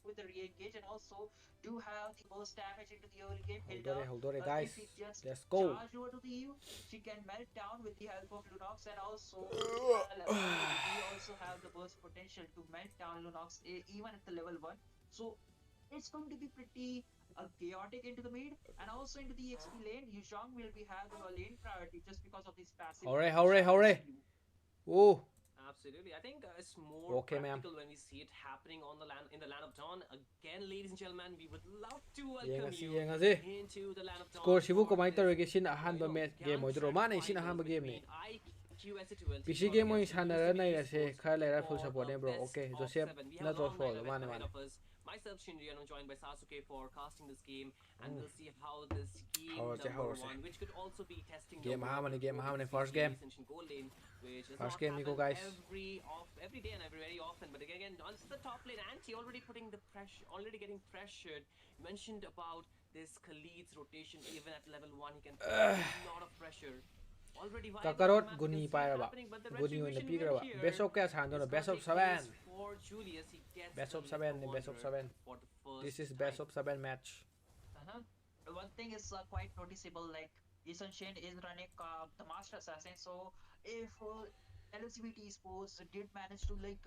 'With the re-engage and also do have the burst damage into the early game. How do they Hilda, guys if he just let's go charge over to the EU, she can melt down with the help of Lunox, and also we also have the burst potential to melt down Lunox even at the level 1. So it's going to be pretty chaotic into the mid, and also into the XP lane. Yuzhong will be having a lane priority just because of this passive. Hurry. Oh Absolutely. I think it's more Okay, ma'am. practical when we see it happening on the land in the land of Dawn. Again, ladies and gentlemen, we would love to welcome you ꯌꯦꯡꯉꯁꯤ into the land of Dawn. ꯁ꯭ꯀꯣꯔꯁꯤꯕꯨ for ꯀꯃꯥꯏꯅ this, ꯇꯧꯔꯤꯒꯦ ꯁꯤꯅ ꯑꯍꯥꯟꯕ you know, game Gyan ꯑꯣꯏꯗꯣꯏꯔꯣ track ꯃꯥꯅꯦ fight ꯁꯤꯅ ꯑꯍꯥꯟꯕ between ꯒꯦꯝꯅꯤ IQS2L PC taking on game against ꯑꯣꯏꯅ Elizabeth ꯁꯥꯟꯅꯔ Esports ꯈꯔ ꯂꯩꯔ full for support ꯅꯦ a bro best okay of Joseph 7. We have a nutro long fall night mane ahead mane of us. Myself, Shinriano, joined by Sasuke for casting this game, and we'll see how this game How number was it? 1, which could also be testing Game the harmony, work game of harmony, the first CCA game. Ascension goal lane, which does First not game, Nico, happen guys. every day and very often. But again, onto the top lane, Anti already putting the pressure, already getting pressured. You mentioned about this Khalid's rotation, even at level 1, he can put a lot of pressure. Already viable Kakarot on the map, Guni you can see it pairaba. happening, but the Guni retribution on the win pigraba. here Best of kaya sandon is best gonna of take 7. place for Julius. He gets Best the of 7 Mythical best of Wanderer 7. for the first This is time. best of 7 match. Uh-huh. One thing is quite noticeable, like Shin is running the Master Assassin, so if LCBT Sports did manage to leave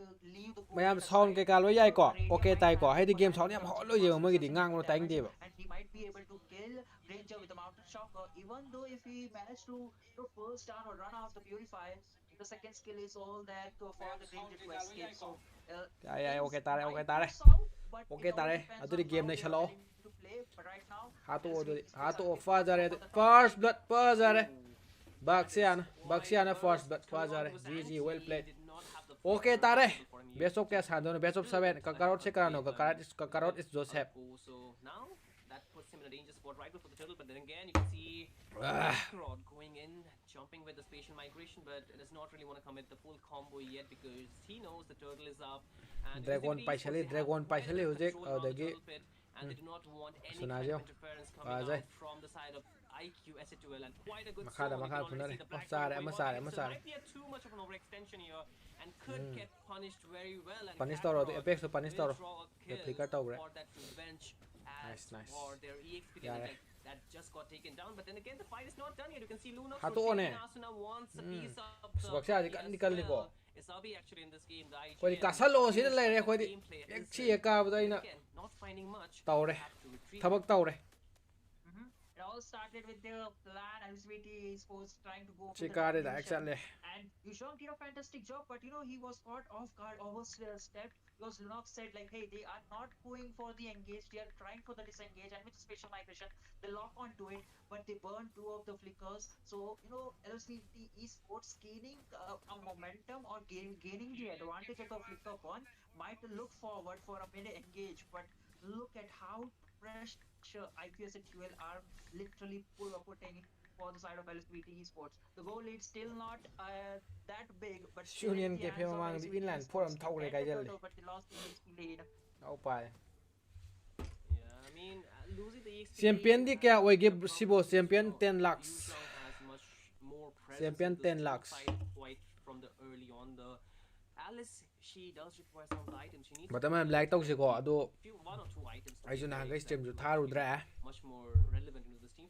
the goal มายาม aside, ซาวน์ไกลๆลอยใหญ่ก่อ Rainier โอเค might ตายก่อ have ให้ที่เกม upper ซาวน์ hand เนี่ย in พอ terms ลอย of เยอะ burst เมื่อกี้ดิ percentage ง้างมันตาย damage, เดียว and he might be able to kill Ranger with the Mountain Shock, even though if he managed to first down or run out the Purifier, the second skill is all there for the Ranger to escape. So ใหญ่ๆโอเคตายเลยโอเคตายเลย but Okay, it all tare. depends Ado di on game how na they siya are lo. willing to play. But right now, Hato LCBT Sports hato are fazare for the top first lane. blood fazare Baxiana first blood fazare GG well played Okay tare best of kaya sandon best of 7 Kakarot se karano Kakarot is Joseph So now that puts him in a danger spot right before the turtle, but then again you can see Kakarot going in, jumping with the spatial migration, but it does not really want to commit the full combo yet because he knows the turtle is up. And Dragon Paisali, Dragon Paisali hujik dagi and they do not want any kind Sunajyo. of interference coming Ajay. out from the side of IQS2L, and quite a good Makada, zone. You can makada, already see punare. the black Masare, going on masare, here, so masare. might be a too much of an overextension here and could get punished very well. And Panis toro Kakarot Apex panis will toro draw a kill Replica togre for that revenge as Nice. for their EXP Yeah, that just got taken down. But then again, the fight is not done yet. You can see Lunox Hato rotating. one. Asuna wants a piece of the Subaksya, party di ka- as di ka liko. well. Isabi actually in this game, the IGN คอยkasalo sila finished lere theคอย gameplay as เชียกาบได้นะ again, not finding much. เต่าเลย Have to retreat. ทบักเต่าเลย It all started with the plan LCBT Sports trying to go for ชิ the กาได้แต่ domination. action เลย And Yuzhong did a fantastic job, but he was caught off guard, overstepped, because Lunox said hey, they are not going for the engage, they are trying for the disengage, and with the spatial migration, they lock onto it, but they burn 2 of the flickers. So LCBT Esports gaining a momentum or gaining the advantage of the flicker burn might look forward for a minute engage, but look at how pressure IPS2L are literally putting for the side of LSBT Esports. The goal is still not that big, but still Union in the ke hands phema of mang di LSBT Finland Esports. forum They thau le get kai the jal turtle, but they lost the XP lead. เอาไป Yeah, I mean, losing the EXP เซียมเปียนที่แกไว้เก็บสิบเซียมเปียน10 lakhs Yuzhong has much more presence Champion in this 10 lakhs. fight quite from the early on. The Alice, she does require some of the items. She needs บัดมันแบล็กต้องสิก่อดู one or two items. To ไอ้ be จุนหาง very ก็สเต็ม effective จุด to ท่ารุดแร่ much more relevant into this team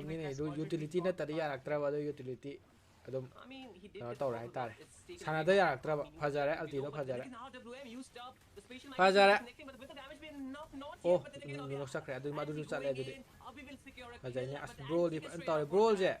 ꯇꯧꯔꯝꯅꯤꯅꯦ ꯑꯗꯨ utility ꯅꯠꯇꯗꯤ ꯌꯥꯔꯛꯇ꯭ꯔꯕ ꯑꯗꯨ utility ꯑꯗꯨꯝ I mean, he did ꯀꯩꯅꯣ get ꯇꯧꯔꯦ proper, but ꯍꯥꯏꯇꯥꯔꯦ it's taken away ꯁꯥꯟꯅꯗ by ꯌꯥꯔꯛꯇ꯭ꯔꯕ Ming ꯐꯖꯔꯦ below. ꯑꯜꯇꯤꯗꯣ But then ꯐꯖꯔꯦ again, how WM used up the spatial items ꯐꯖꯔꯦ connecting, but with the damage being not oh here. But then again, ꯃꯤꯅꯣꯛ ꯆꯠꯈ꯭ꯔꯦ ꯑꯗꯨ as ꯑꯗꯨꯁꯨ he ꯆꯠꯂꯦ going ꯑꯗꯨꯗꯤ in, we will secure a kill. ꯐꯖꯩꯅꯦ But as as he ꯕ꯭ꯔꯣꯜꯗꯤ gets ꯐꯖꯅ straight ꯇꯧꯔꯦ up for ꯕ꯭ꯔꯣꯜꯁꯦ that,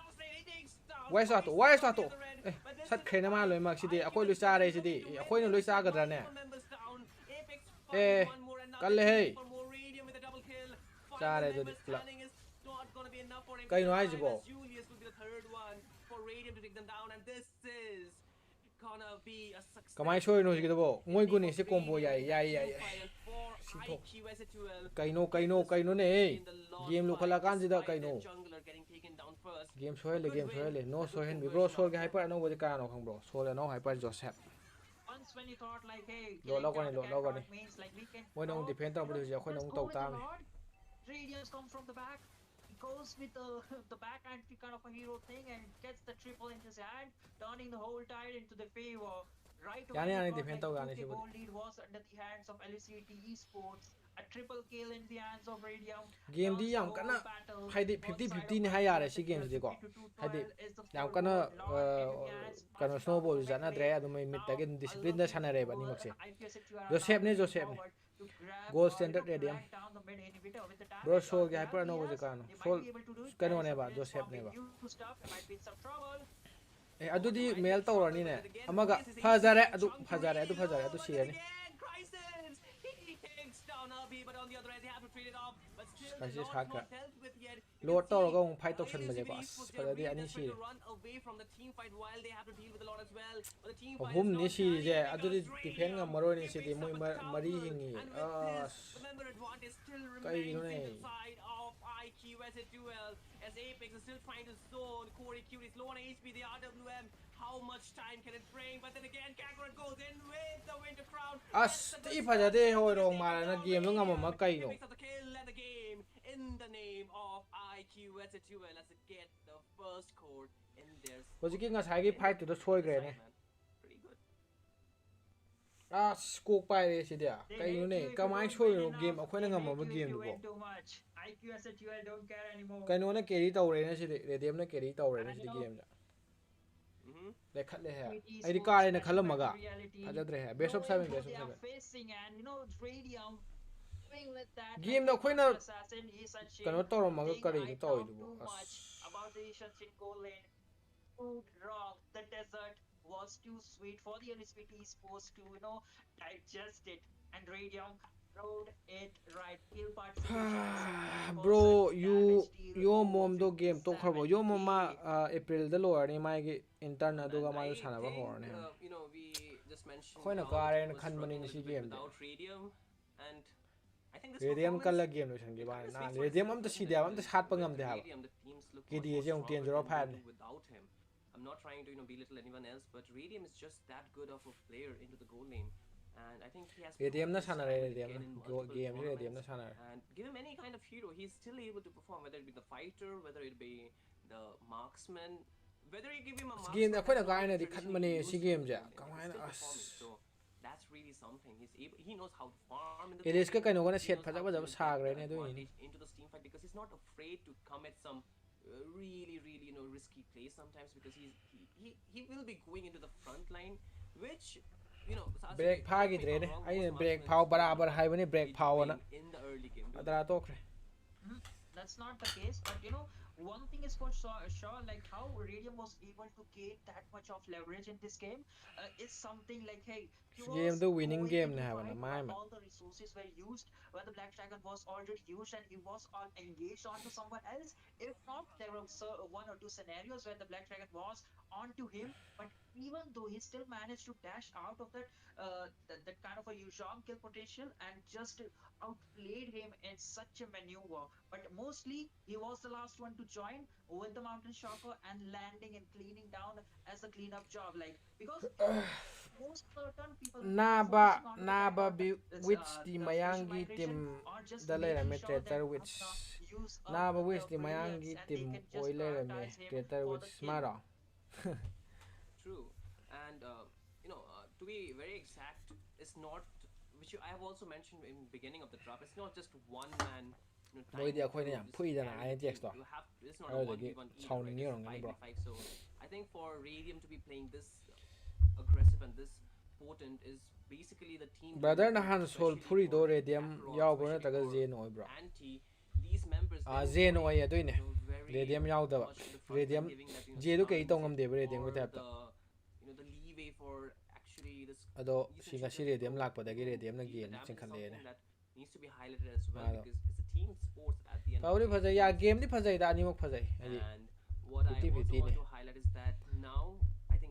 Why start to? Why start to? Eh, sat khena ma loi mak sidi akoi lui sa re sidi akoi no lui sa gadra ne. Eh, kalle hey. Sa re do club. Kai no ai jibo. Julius will be the third one for Radiant to take them down, and this is gonna be a success. ก็ไม่ช่วยหนูสิครับมวยกูนี่สิคอมโบใหญ่ใหญ่ใหญ่สิทกไกโนไกโนไกโนเนี่ยเกมลูกพลังกันสิดาไกโนเกมช่วยเลยเกมช่วยเลยโน้ช่วยเห็นบิโบโซลกับไฮเปอร์น้องวัดการเอาข้างบนโซลแล้วน้องไฮเปอร์โจเซฟ Once when you thought like, hey, โหลดแล้วก่อนนี่โหลดแล้วก่อนนี่ means like we can มวยน้องดิเพนต้องไปดูเจ้าคนน้องตกตาม Radiance come from the back. He goes with the the back anti kind of a hero thing and gets the triple in his hand, turning the whole tide into the favor. Right away, Yani we got, defend like, tao gani 2K si gold lead was under the hands of LCT Esports. A triple kill in the hands of Radium. เกมที่ยังกันนะให้ดิ50-50นี่ให้ยาเลยสิเกมสิก็ให้ดิยังกันนะกันนะสโนว์บอลจะน่าเดรย์ดูไม่มิดแต่กันดิสซิปลินได้ชนะเรย์แบบนี้มักสิโจเซฟนี่โกลด์สแตนดาร์ดเรเดียมบรอโซลกับไฮเปอร์โนวัดการโซลกันวันนี้บ้าโจเซฟนี่บ้าอะดูดิเมลตัวนี้เนี่ยอามาก็พาจาระอะดูพาจาระอะดูเชียร์นี่ใครจะชักกะโหลดตัวเราก็คงไพ่ตกชั้นมาเยอะกว่าเพราะดีอันนี้ชีผมนี่ชีเจ้อะดูดิดิเพนกับมาโรนี่ชีดิมวยมารีหิงงี้ก็อีนู่นนี่ As Apex is still trying to zone, Corey Q is low on HP, the RWM, how much time can it bring? But then again, Kakarot goes in with the Winter Crown. ที่พาจาระโหยลงมาแล้วนะเกมต้องงำมาไกลหนู Picks up the kill and the game in the name of S8UL as it get the first core in their ว่าจะกินกับใช้กี่ไพ่ตัวจะช่วยกันเนี่ย pretty good. สกูไปเลยสิเดียไกลนู่นนี่ก็ไม่ช่วยเกมเอาคนนั้นงำมาเกมดูบ่ IQ S8UL don't care anymore. ไกลนู่นน่ะเกลี่ตัวเลยนะสิเรเดียมน่ะเกลี่ตัวเลยนะสิเกมจ้ะเล็กขัดเลยฮะไอ้ที่การเลยนะขัดลมากะอาจจะเดรย์เบสออฟเซเว่นเกมเราคุยนะกันว่าตัวเรามันก็กระดิ่งตัวอยู่บ่ about the Asians in goal lane. Food wrong. The desert was too sweet for the LSPT Esports to digest it. And Radium rode it right. Kill participation. Bro, you mom do game to khabo yo mama April the lower ni mai gi intern adu ga mai sana ba hor ne We just mentioned khoi na ka ren khan mani ni si game without Radium and I think this Radium kal la game lo chan gi ba na Radium am ta si dia am ta sat pa ngam de ha ki di je ong 10-0 without him. I'm not trying to belittle anyone else, but Radium is just that good of a player into the goal lane. And I think he has Radium na sana Radium game Radium na sana and give him any kind of hero, he's still able to perform, whether it be the fighter, whether it be the marksman, whether you give him a marksman, game na khoi na ka na di khat mani si game ja ka mai na so that's really something. He knows how to farm in the It is ka kai no ga na set pha ja sa gre ne do ni into the team fight because he's not afraid to commit some really risky plays sometimes because he will be going into the front line, which break pha gi dre ne ai break phao barabar hai bani break phao na in the early game. adara to kre That's not the case, but one thing is for sure, like how Radium was able to gain that much of leverage in this game is something like, hey, game the winning game na ha na mai ma all the resources were used when the Black Dragon was already used and he was all engaged onto someone else. If not, there were one or two scenarios where the Black Dragon was onto him, but even though he still managed to dash out of that kind of a Yuzhong kill potential and just outplayed him in such a maneuver. But mostly he was the last one to join with the Mountain Shocker and landing and cleaning down as a cleanup job, like because most certain people naba bi which the mayangi team dalera me treater which naba which the mayangi team oiler me treater which smara True, and to be very exact, it's not, which I have also mentioned in the beginning of the draft, it's not just one man. Boy dia khoi ne phui dana ai text to It's not a 1v1 either, right? It's 5v5. So I think for Radium to be playing this aggressive and this potent is basically the team. brother na han sol phuri do Radium yaw bo na ta ga zen oi bro These members zen oi ya doi ne Radium yaw da Radium je du kai tong am de Radium ko ta the leeway for actually this ado singa si Radium lak pa da gi Radium na game chin khan le ne that needs to be highlighted as well because it's a team sports at the end. Pauri phajai ya game ni phajai da ni mok phajai And what I also want to highlight is that now I think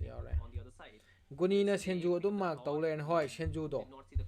ꯁꯤ ꯌꯥꯎꯔꯦ on the other side. ꯒꯨꯅꯤꯅ Today, ꯁꯦꯟꯖꯨ we ꯑꯗꯨꯝ the mark ꯇꯧ thought ꯂꯩꯔꯦ ꯍꯣꯏ ꯁꯦꯟꯖꯨꯗꯣ did not see the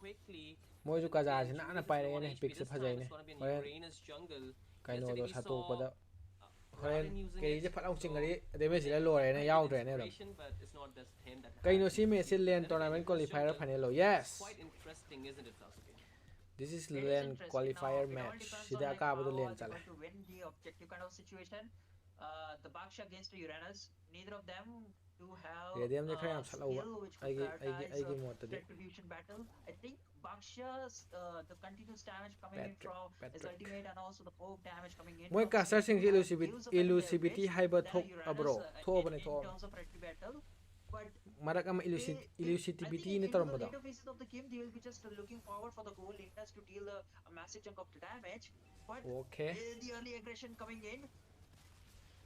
quickly ꯃꯣꯏꯁꯨ within the ꯀꯖꯥꯁꯤ plane. ꯅꯥꯟꯅ Julius with the 1 ꯄꯥꯏꯔꯛꯑꯦꯅꯦ HP. ꯄꯤꯛꯁꯦ This time ꯐꯖꯩꯅꯦ it's gonna be an ꯍꯣꯔꯦꯟ Uranus jungle. Yesterday ꯀꯩꯅꯣꯗꯣ we saw ꯁꯥꯠꯇꯣꯛꯄꯗ Horen Rather than using kay it, je phalang ching so gari damage sila lo re na might yaw be dre ne ram desperation, but it's not this him that kay has no to si me succeed. sil But len then again, tournament this qualifier jungle final lo is yes quite interesting, isn't it, Sasuke? this is It is len interesting. qualifier Now, it all match depends on sida like ka how bu len are they chale going to win the objective kind of situation. The Baksha against the Uranus, neither of them do have radium je khara a yam chalo ba skill which could prioritize ai gi mot de retribution battle. I think Baksha's the continuous damage coming in Patrick from his Patrick ultimate and also the poke damage coming in moi from caster sing skill 2 have gives a very fair elusivity edge haiba than a thok abro Uranus tho bane in tho terms of retri battle. But marak am they I think elusivity ni into torom the bada later phases of the game they will be just looking forward for the goal leaders to deal a massive chunk of the damage. But okay the early aggression coming in,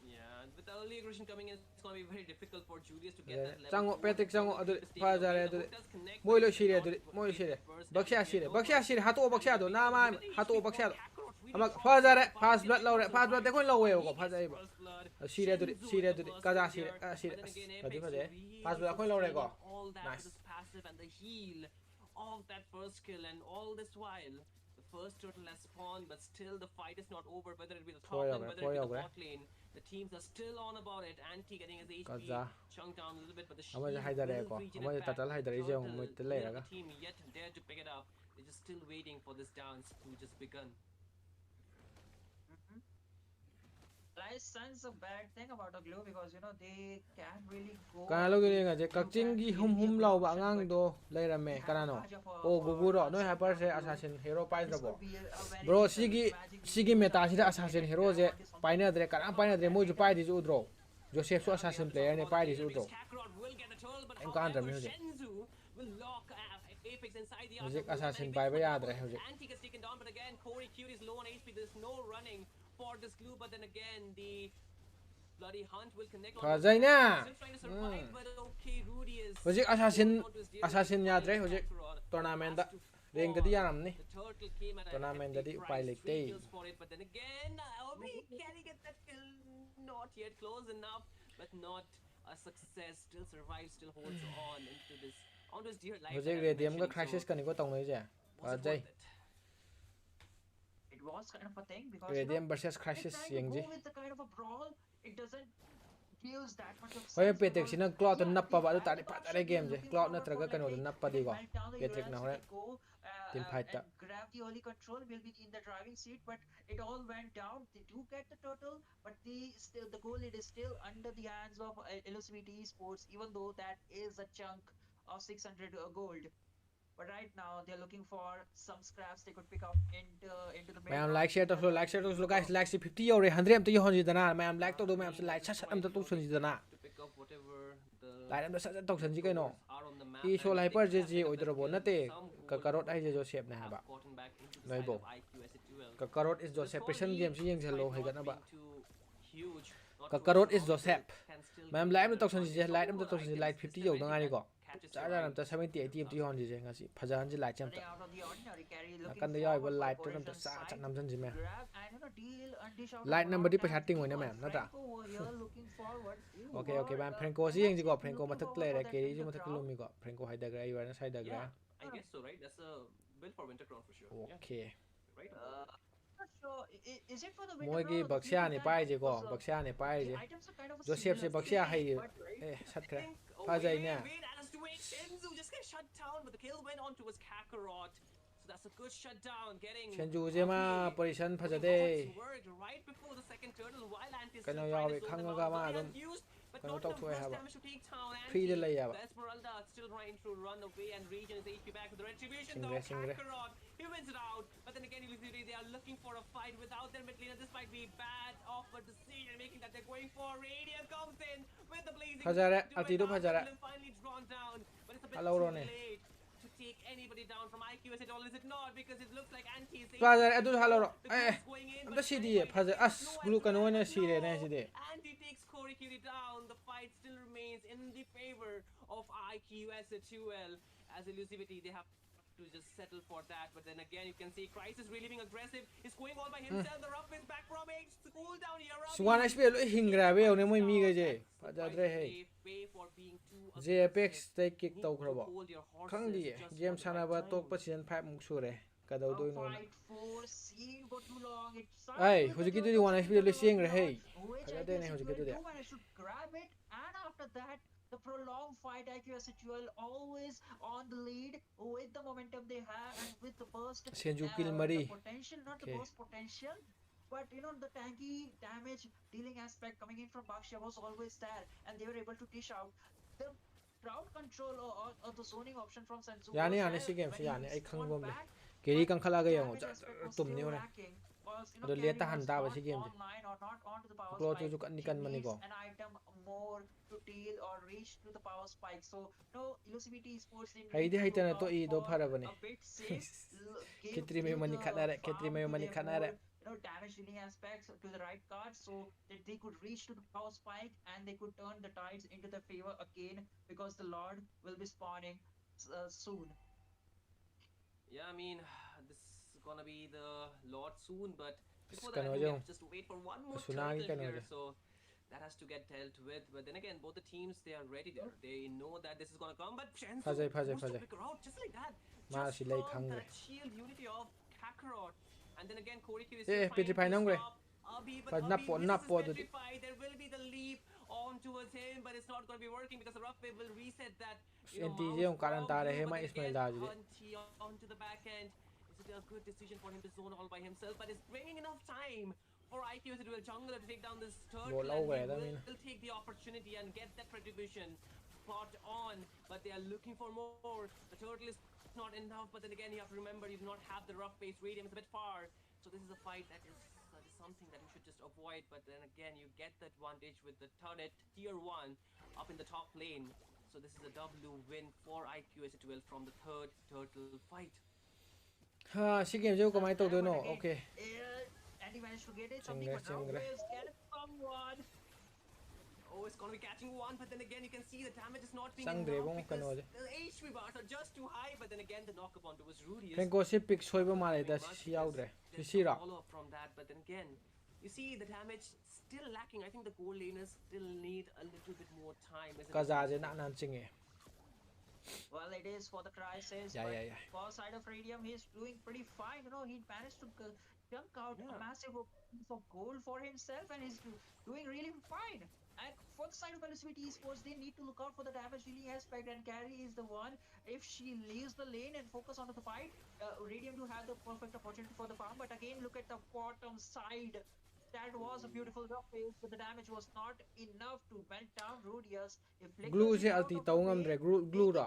Yeah, with the early aggression coming in, it's going to be very difficult for Julius to get that level chango 4. Patrick The chango jungle adu creep is taken phazare away. The adu hook does connect, moi but lo it shire cannot adu moi create shire the first baksha damage shire here. No baksha burst. shire hatu baksha do And na ma with the hatu HP baksha from Kakarot really ama drops phazare the phaz Bastion blood laure icon phaz blood survives. dekon lawe He ko gets phazai ba first blood. shire adu Shenzu shire with the adu burst kaza in shire here. shire But then again, kadi Apex phazai really phaz blood kon laure ko sustaining all that nice with his passive and the heal of that first kill. And all this while, the first turtle has spawned, but still the fight is not over. Whether it be the top lane, whether it be the bot lane, the teams are still on about it. Anti getting his HP kaza chunked down a little bit, but the shield ama will haidare ko regen ama it back. tatal haidare je Turtle, mo the tele leader of raga the team, yet dare to pick it up. They're just still waiting for this dance to just begun. mhm, I sense a bad thing about the glue because they can really go kana and lo the gi nga je glue kakching can gi create hum any hum good law ba option, ngang but do leirame we have kana a no Kaja o for guguro no dancing hyper down se glue. assassin hero pais This rabo could be a very bro magic sigi used meta sida to assassin get hero grab je on this on the paina dre on karam top paina of dre that mo ju later. pai di ju udro joseph so Yeah, we have assassin to talk player ne about the pai di later ju because udro Kakarot will get the turtle, but en kan dram however, mi hoje Shenzu will lock Apex inside the music outer assassin and pai waits ba for yaad rahe double. hoje Anti gets taken down, but again, Corey Cute is low on HP. There's no running for this glue, but then again, the bloody hunt will connect on fazai na still trying to survive, but okay, Rudy is hoje holding on to his dear assassin life yaad while rahe hoje Kakarot tournament has da to ring fall. da yaram ni The turtle came at a tournament hefty da di upai price, 3 lekte kills for it, but then again, Obi, can he get that kill? Not yet close enough, but not a success. Still survives, still holds on to his dear life. hoje That I'm radium ga mentioning. crisis So kani ko tong nei je was it fazai worth it? It was kind of a thing because radium versus they're crisis trying to yeng je go with the kind of a brawl. It doesn't gives that much of hoye sense petek because sina cloud to yeah, nappa they ba have tari the pa Baksha. tare They're game je looking cloud na forward for traga like, kano hey, nappa we di can go melt down the petek na Uranus, we hore can go team fight ta and grab the early control. We'll be in the driving seat, but it all went down. They do get the turtle, but the goal it is still under the hands of Elusivity Esports, even though that is a chunk of 600 gold. But right now they're looking for some scraps they could pick up into the mid. mayam like share to so guys like 50 yore 100 am to yo honji dana mayam like to do mayam like sat am to sonji dana To pick up whatever the like am sat to sonji kai no are on the map. I so And hyper they could je have je picked up oidro bo that na te kill. Some ka goal karot ai je jo shape na have ba gotten back into the Noi side bo. of IQ S8UL. ka karot is jo This shape whole patient lead game si yeng might hello not hai gana ba being too huge, not ka too karot is jo astronomical, shape can still mayam give like you am an to sonji je advantage like am over to sonji items. like This 50 time yo I danga think ni that ko catches cha your ja eye am to 70 80 am to yo honji je ngasi phajan ji like cham Running ta out of the ordinary carry, na looking kan de yo forward ba for the light to nam ta Persian sa cha side nam jan ji to me grab and deal and dish out light a number lot di of pa damage. ting mo ne Meanwhile, ma'am na ta Franco over here looking forward okay okay for ban franco si yeng ji go perhaps franco looking mathak forward play for ra that ke ri ju winter mathak crown. lu mi go franco hai da gra you na side da gra Yeah, I guess so, right? That's a build for Winter Crown for sure. Yeah, okay right about it. Not sure. Is it for the winter moi gi crown or the baksha fleeting ni time pai crown? je go Because baksha ni pai the je items are kind of joseph se similar. baksha hai But sat I kra think. Oh, pa jai wait, na wait, Alice, wait. Shenzu just got shut down, but the kill went on to his Kakarot. So that's a good shutdown, getting chenju je ma Obi. position Putting phajade God's word right before the second turtle while Anti is Kano still trying yawe to zone them khanga out. ma Bloody adum unused, but kano not tok enough thoi burst haba damage to take down free de Anti. lai yaba The Esmeralda still trying to run away and regen his HP back with the retribution Singre, though. singre. Kakarot, he wins it out. But then again, Illusory, they are looking for a fight without their mid laner. This might be bad off a decision making that they're going for. Radiant comes in with the blazing. Phajare, duet Atido now, phajare. Willem finally drawn down, but it's a bit Hello, too Rone. late to take anybody down from IQ as it all, is it not? Because it looks like Anti is phajare adu halo ro the glue is going in, am but ta it's cd very phajare wide. as No glue kano Esmeralda, na sire na no. cd And he takes Corey Curie down. The fight still remains in the favor of IQ S8UL. As Elusivity, they have to just settle for that. But then again, you can see Crisis really being aggressive. He's going all by himself. The rough is back from H. Cool down here. suwana spell hingra be one moi mi ge je phajadre he They pay for being too jpx aggressive. tay kick You taw need to khrobo hold your horses khang di just game for the sana right ba time. tok pa season 5 muk sure ꯀꯗꯧꯗꯣꯏꯅꯣꯅ fight for scene go too long. It I started with the ꯍꯧꯖꯤꯛꯀꯤꯗꯨꯗꯤ turtle 1 sitting HP on the ꯂꯣꯏ rocky ꯆꯦꯡꯈ꯭ꯔꯦ ꯍꯦ lord, which ꯐꯖꯗꯦꯅꯦ IQSHUL ꯍꯧꯖꯤꯛꯀꯤꯗꯨꯗꯤ do manage to grab it, and after that, the prolonged fight, IQSHUL always on the lead with the momentum they have and with the burst, ꯁꯦꯟꯖꯨ ꯀꯤꯜ ꯃꯔꯤ the potential, not the okay burst potential, but the tanky damage dealing aspect coming in from Bakshia was always there, and they were able to dish out the crowd control or the zoning option from Senzu ꯌꯥꯅꯤ was ꯌꯥꯅꯤ there see ꯒꯦꯝꯁꯤ when he ꯌꯥꯅꯤ ꯑꯩ ꯈꯪꯕ respawned ꯑꯃ ꯂꯩ back, carry but ꯀꯟꯈꯠꯂꯛꯑꯒ the ꯌꯦꯡꯉꯣ damage ꯖꯔ aspect ꯖꯔ was ꯇꯨꯝꯅꯤ still ꯍꯣꯔꯦꯟ lacking because ꯑꯗꯣ ꯂꯦꯠ carry ꯇꯥꯍꯟ was ꯇꯥꯕ not ꯁꯤ ꯒꯦꯝꯁꯦ online or not onto the power spike. ꯀ꯭ꯂꯣꯆꯁꯨ ꯀꯟꯗꯤ He needs ꯀꯟꯕꯅꯤꯀꯣ an item more to deal or reach to the power spike. So no elusivity sports they need ꯍꯩꯗꯤ to look ꯍꯩꯇꯅ out ꯇꯣꯛꯏꯗꯣ for ꯐꯔꯕꯅꯤ a bit safe. Khetri Give ꯃꯌꯨꯝ ꯑꯅꯤ the ꯈꯠꯅꯔꯦ Khetri farm ꯃꯌꯨꯝ to ꯑꯅꯤ their ꯈꯠꯅꯔꯦ more damage dealing aspects to the right card so that they could reach to the power spike and they could turn the tides into their favor again because the Lord will be spawning soon. Yeah, I mean, this is gonna be the Lord soon, but as before that, I think ꯀꯩꯅꯣꯁꯦ we have ꯌꯦꯡꯉꯣ to just wait for one more ꯑꯁꯨꯅꯥꯒꯤ turtle here, ꯀꯩꯅꯣꯁꯦ so that has to get dealt with. But then again, both the teams they are ready there. They know that this is gonna come. But Shensu ꯐꯖꯩ ꯐꯖꯩ goes to ꯐꯖꯩ pick her out just like that, ꯃꯥ just ꯁꯤ ꯂꯩ from ꯈꯪꯈ꯭ꯔꯦ that shield unity of Kakarot. And then again, Cody Q is eh still trying ꯄꯦꯇ꯭ꯔꯤꯐꯥꯏ to ꯅꯝꯈ꯭ꯔꯦ stop Abhi, but Abhi ꯅꯞꯄꯣ misses his ꯅꯞꯄꯣ ꯑꯗꯨꯗꯤ petrify. There will be the leap on towards him, but it's not gonna be working because the rough wave will reset that as ꯑꯦꯟꯇꯤꯁꯦ mouse ꯑꯃꯨꯛ ꯀꯥꯔꯟ from blue. ꯇꯥꯔꯦꯍꯦ But ꯃꯥ then smile again, ꯗꯥꯁꯤꯗꯤ Hunty onto the back end. Is it a good decision for him to zone all by himself? But it's bringing enough time for IQ to do a jungler to take down this ꯂꯣꯠ turtle, and he ꯂꯧꯈ꯭ꯔꯦꯗ will ꯃꯤꯅ take the opportunity and get that retribution spot on. But they are looking for more. The turtle is not enough, but then again, you have to remember you do not have the rough base. Radium is a bit far, so this is a fight that is something that you should just avoid. But then again, you get the advantage with the turret tier 1 up in the top lane. So this is a W win for IQ S8UL from the third turtle fight. ꯁꯤ ꯒꯦꯝꯁꯤꯕꯨ ꯀꯃꯥꯏꯅ But ꯇꯧꯗꯣꯏꯅꯣ again, okay and he managed to get it something, ꯆꯤꯡꯈ꯭ꯔꯦ but now ꯆꯤꯡꯈ꯭ꯔꯦ waves get someone. Oh, it's gonna be catching one, but then again, you can see the damage is not being ꯆꯪꯗ꯭ꯔꯦꯕꯣ enough because ꯀꯩꯅꯣꯁꯦ the HP bars are just too high. But then again, the knock upon towards Rudius ꯐ꯭ꯔꯦꯡꯀꯣꯁꯤ ꯄꯤꯛ ꯁꯣꯏꯕ not ꯃꯥꯜꯂꯦꯗ doing much see because ꯌꯥꯎꯗ꯭ꯔꯦ there's no ꯁꯤꯔꯣ follow up from that. But then again, you see the damage still lacking. I think the goal laners still need a little bit more time, isn't it, ꯀꯖꯥꯁꯦ Sansu? ꯅꯥꯟ ꯅꯥꯟ ꯆꯤꯡꯉꯦ Well, it is for the crisis, ꯌꯥꯏ but ꯌꯥꯏ ꯌꯥꯏ for side of Radium, he's doing pretty fine. He managed to chunk out a Yeah. massive piece of gold for himself, and he's doing really fine. And for the side of LSVT Esports, they need to look out for the damage dealing aspect, and Carry is the one. If she leaves the lane and focus on the fight, Radium do have the perfect opportunity for the farm. But again, look at the bottom side. That was a beautiful rough phase, but the damage was not enough to melt down Rudius. He flickers ꯒ꯭ꯂꯨꯁꯦ it out ꯑꯜꯇꯤ of the ꯇꯧ way, ꯉꯝꯗ꯭ꯔꯦ ꯒ꯭ꯂꯨꯔꯣ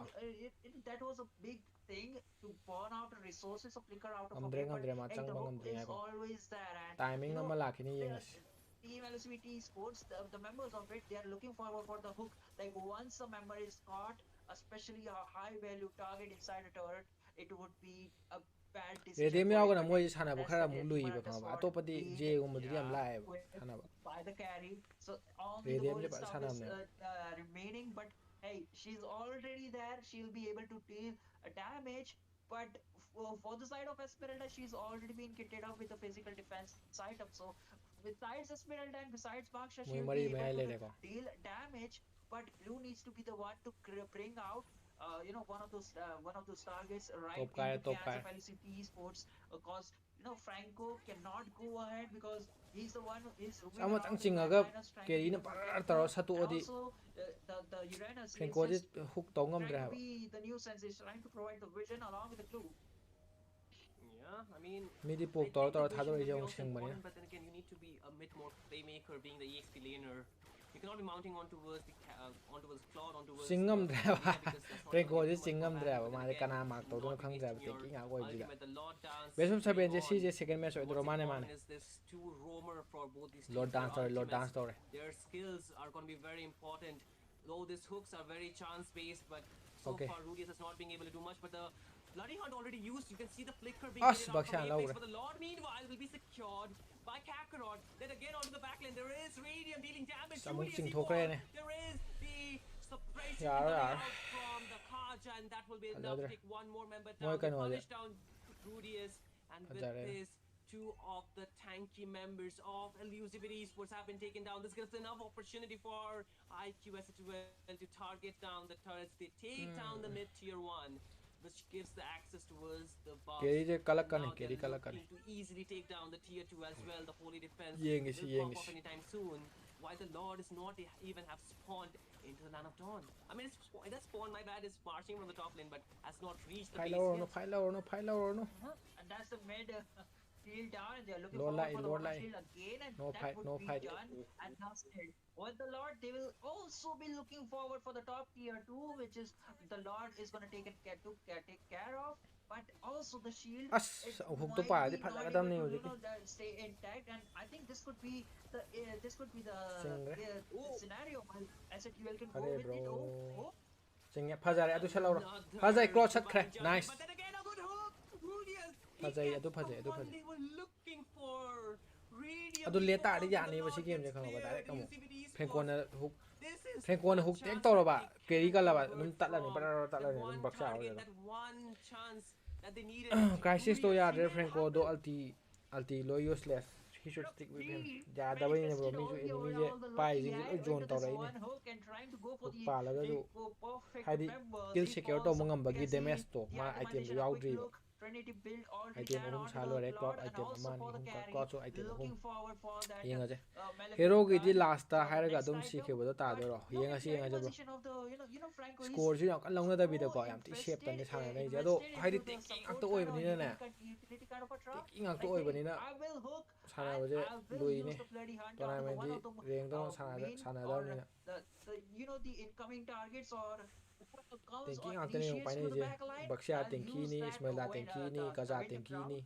taking that was a big thing to burn out the resources of flicker out of a ꯉꯝꯗ꯭ꯔꯦ way, but ꯉꯝꯗ꯭ꯔꯦ ꯃꯥ hey, the ꯆꯪꯕ hook ꯉꯝꯗ꯭ꯔꯦ is ꯉꯥꯏꯈꯣ always there, and timing ꯑꯃ ꯂꯥꯛꯈꯤꯅꯤ the ꯌꯦꯡꯉꯁꯤ Team LSVT Sports, the members of it, they are looking forward for the hook. Like once a member is caught, especially a high value target inside a turret, it would be a bad decision ꯔꯦꯗꯤꯌꯝ for it. ꯌꯥꯎꯒꯅ But ꯃꯣꯏꯁꯦ hey, ꯁꯥꯟꯅꯕ that's ꯈꯔ the ꯑꯃꯨꯛ ꯂꯨꯏꯕ Timberhunter ꯈꯪꯉꯕ sword ꯑꯇꯣꯞꯄꯗꯤ being ꯖꯦꯒꯨꯝꯕꯗꯨꯗꯤ ꯌꯥꯝ Yeah. ꯂꯥꯛꯑꯦꯕ equipped ꯁꯥꯟꯅꯕ by the carry. So only the ꯔꯦꯗꯤꯌꯝꯁꯦ golden ꯐꯖꯅ stuff is ꯁꯥꯟꯅꯕꯅꯦꯕ remaining, but hey, she's already there. She'll be able to deal damage. But for the side of Esmeralda, she's already been kitted up with the physical defense item. So besides Esmeralda and besides Baksha, ꯃꯣꯏ she'll ꯃꯔꯤ be able ꯃꯌꯥꯏ to ꯂꯩꯔꯦꯀꯣ deal damage. But Blue needs to be the one to bring out one of those targets right ꯇꯣꯞ ꯀꯥꯏꯔꯦ into top hands of ꯀꯥꯏꯔꯦ LCT Esports because Franco cannot go ahead because he's the one who is roaming ꯑꯃꯇꯪ around the ꯆꯤꯡꯉꯒ Uranus trying to ꯀꯦꯔꯤꯅ either per protect ꯇꯧꯔ her, and ꯁꯠꯇꯣꯛꯑꯗꯤ also the Uranus is ꯐ꯭ꯔꯦꯡꯀꯣꯁꯦ just hook ꯇꯧ ꯉꯝꯗ꯭ꯔꯦ trying to ꯍꯥꯏꯕ be the nuisance, is trying to provide the vision along with the glue. Yeah, I mean, ꯃꯤꯗꯤ I ꯄꯣꯛ ꯇꯧꯔ think the ꯇꯧꯔ vision will ꯊꯥꯗꯣꯔꯛꯏꯁꯦ be ꯑꯃꯨꯛ also ꯁꯤꯡꯕꯅꯤꯅ important, but then again, you need to be a bit more playmaker, being the EXP laner. You cannot be mounting onto onto Claude, onto ꯆꯤꯡ Lina ꯉꯝꯗ꯭ꯔꯦꯕ because that's not going to ꯐ꯭ꯔꯦꯡꯀꯣꯁꯦ give too much ꯆꯤꯡ combat. ꯉꯝꯗ꯭ꯔꯦꯕ But then ꯃꯥꯗꯤ again, ꯀꯅꯥ you mark should ꯇꯧꯗꯣꯏꯅꯣ not be ꯈꯪꯗ꯭ꯔꯦꯕ wasting ꯇꯦꯡꯀꯤ your ꯉꯥꯛ ꯑꯣꯏꯕꯁꯤꯗ ultimate. The Lord dance ꯕꯦꯁ ꯑꯣꯐ going 7ꯁꯦ on. ꯁꯤꯁꯦ ꯁꯦꯀꯦꯟ ꯃꯦꯠꯆ What's ꯑꯣꯏꯗꯣꯏꯔꯣ ꯃꯥꯅꯦ ꯃꯥꯅꯦ important is this two roamer for both these teams. ꯂꯣꯔꯗ Their dance ꯇꯧꯔꯦ ꯂꯣꯔꯗ ultimates, ꯗꯥꯟꯁ ꯇꯧꯔꯦ their skills are going to be very important. Though these hooks are very chance based, but so Okay. far Rudius has not been able to do much. But the Bloody Hunt already used. You can see the flicker being as hit out from ꯕꯛꯁꯥꯅ Apex, ꯂꯧꯈ꯭ꯔꯦ but the Lord meanwhile will be secured by Kakarot. Then again onto the backlane, there is Radium dealing damage. ꯑꯁ ꯑꯃꯨꯛ Rudius he falls. ꯆꯤꯡꯊꯣꯛꯈ꯭ꯔꯦꯅꯦ There is the suppression ꯌꯥꯔꯣꯏ coming ꯌꯥꯔꯣꯏ out from the Kaja, and that will be enough to ꯐꯖꯗ꯭ꯔꯦ take one more member ꯃꯣꯏ down. They ꯀꯩꯅꯣꯁꯦ punish down Rudius, and with ꯐꯖꯔꯦ this, two of the tanky members of Elusivity Esports have been taken down. This gives enough opportunity for IQS to target down the turrets. They take down the mid tier 1. which gives the access towards the buffs. Carry je And kalakkan now carry they're kalakkan looking to easily take down the tier 2 as well. The holy defense Yengish will pop off yengish anytime soon. Why the Lord is not even have spawned into the land of Dawn. I mean, it has spawned, my bad, is marching from the top lane, but has not reached the Fight base lower no yet. fight lower no fight lower no And that's the mid shield down, and they're looking Lord forward light for the Lord water light shield again, and no that fight would no be fight done. And now still, with the Lord, they will also be looking forward for the top tier 2, which is the Lord is going to take care of. But also the shield, as it hook to might pa di be not able phajagatamni to hojiki stay intact, and I think this could be the Singre Oh, scenario where S8UL can go Are with bro it. Oh, Singya phajare adu shalawro phajai another cross divine sakre judgment, nice but then again a good hook. Rudius, he phajai gets adu the phajai adu one phajai they were looking for. Radium adu le ta di falls, and yani the ba si Lord game je gets khangba cleared. direct amu UCBD Esports, Frenkona hook this is Frenkona a hook tek chance that tawraba they Kerry can kalaba dum convert tatlani from. badar That tatlani dum one baksa target, awjala that one chance that they needed to Crisis to truly yadre achieve, and it Frenko do happened. alti lo useless he should stick with him he yadabani bro manifested mi ju all enemy the je all the luck pai he jing had lo zone into this tawrai ne one hook and trying to go for hook the palaga ju perfect haidi members. kill He secure to falls. mangam We bagi can see damage to the ma item do itemization. A quick yaudri ba look. Trinity build already item done ahum onto salo the record Lord, and item also amani for the hum carry. cloud so item ahum Looking forward for that yengaje melee hero gi di gun last ta for the hairaga next dum si item. khebo ta But do ro no, in the yengaje bro position of the Franco, he's score ju yam kan launa da bi da so ko yam ti shape tan invested ne sana nei je do invested haidi into the taking ak support to oi kind or bani na ne utility kind of a trap. taking ak to Like oi saying, bani na I will hook sana and baje I will lui use ne the bloody hunt onto the tournament one di of the reng do main sana da or ni na the incoming targets or whoever comes or thinking ak tane initiates paine to the je back line. baksia I'll tenki use ni that ismaila when tenki ni the kaza win the tenki crown. ni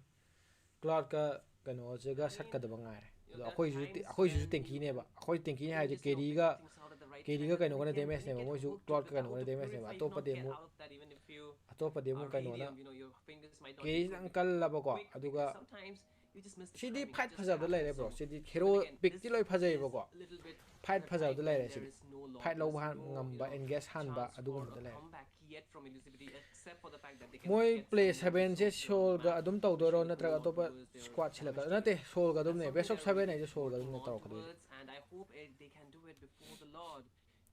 cloud ka kano I jega sat mean, ka da bangai there are akoi ju times akoi ju when tenki you ne can ba akoi tenki ne ha je just figure things out at the right keri time, ga but kano then ga again damage when ne you ba get mo ju hooked cloud ka kano without ga a damage ne ba purify, you to pa cannot get demo out of that even if you atopa demo are kano na helium. Your fingers might not be keri ang kal la ba ko quick, aduga because sometimes you just miss the sidi timing. It fight just phajab da lai happens. bro So, sidi but hero then again, pick this ti loi phajai is ba ko a little bit fight the phajab da time lai when re there sidi is no fight longer lo ba no ngam ba engage han ba chance adugum for da a lai comeback yet from Elusivity, except for the fact that they can moi get play some 7 je resources around sol the ga map, adum taw do ro pushing the natra whole on atopa towards their squad chila ka damage nate dealing. sol ga dum That's ne something best of they're 7 really ne je sol ga dum working ne on taw ka towards, and I hope they can do it before the Lord.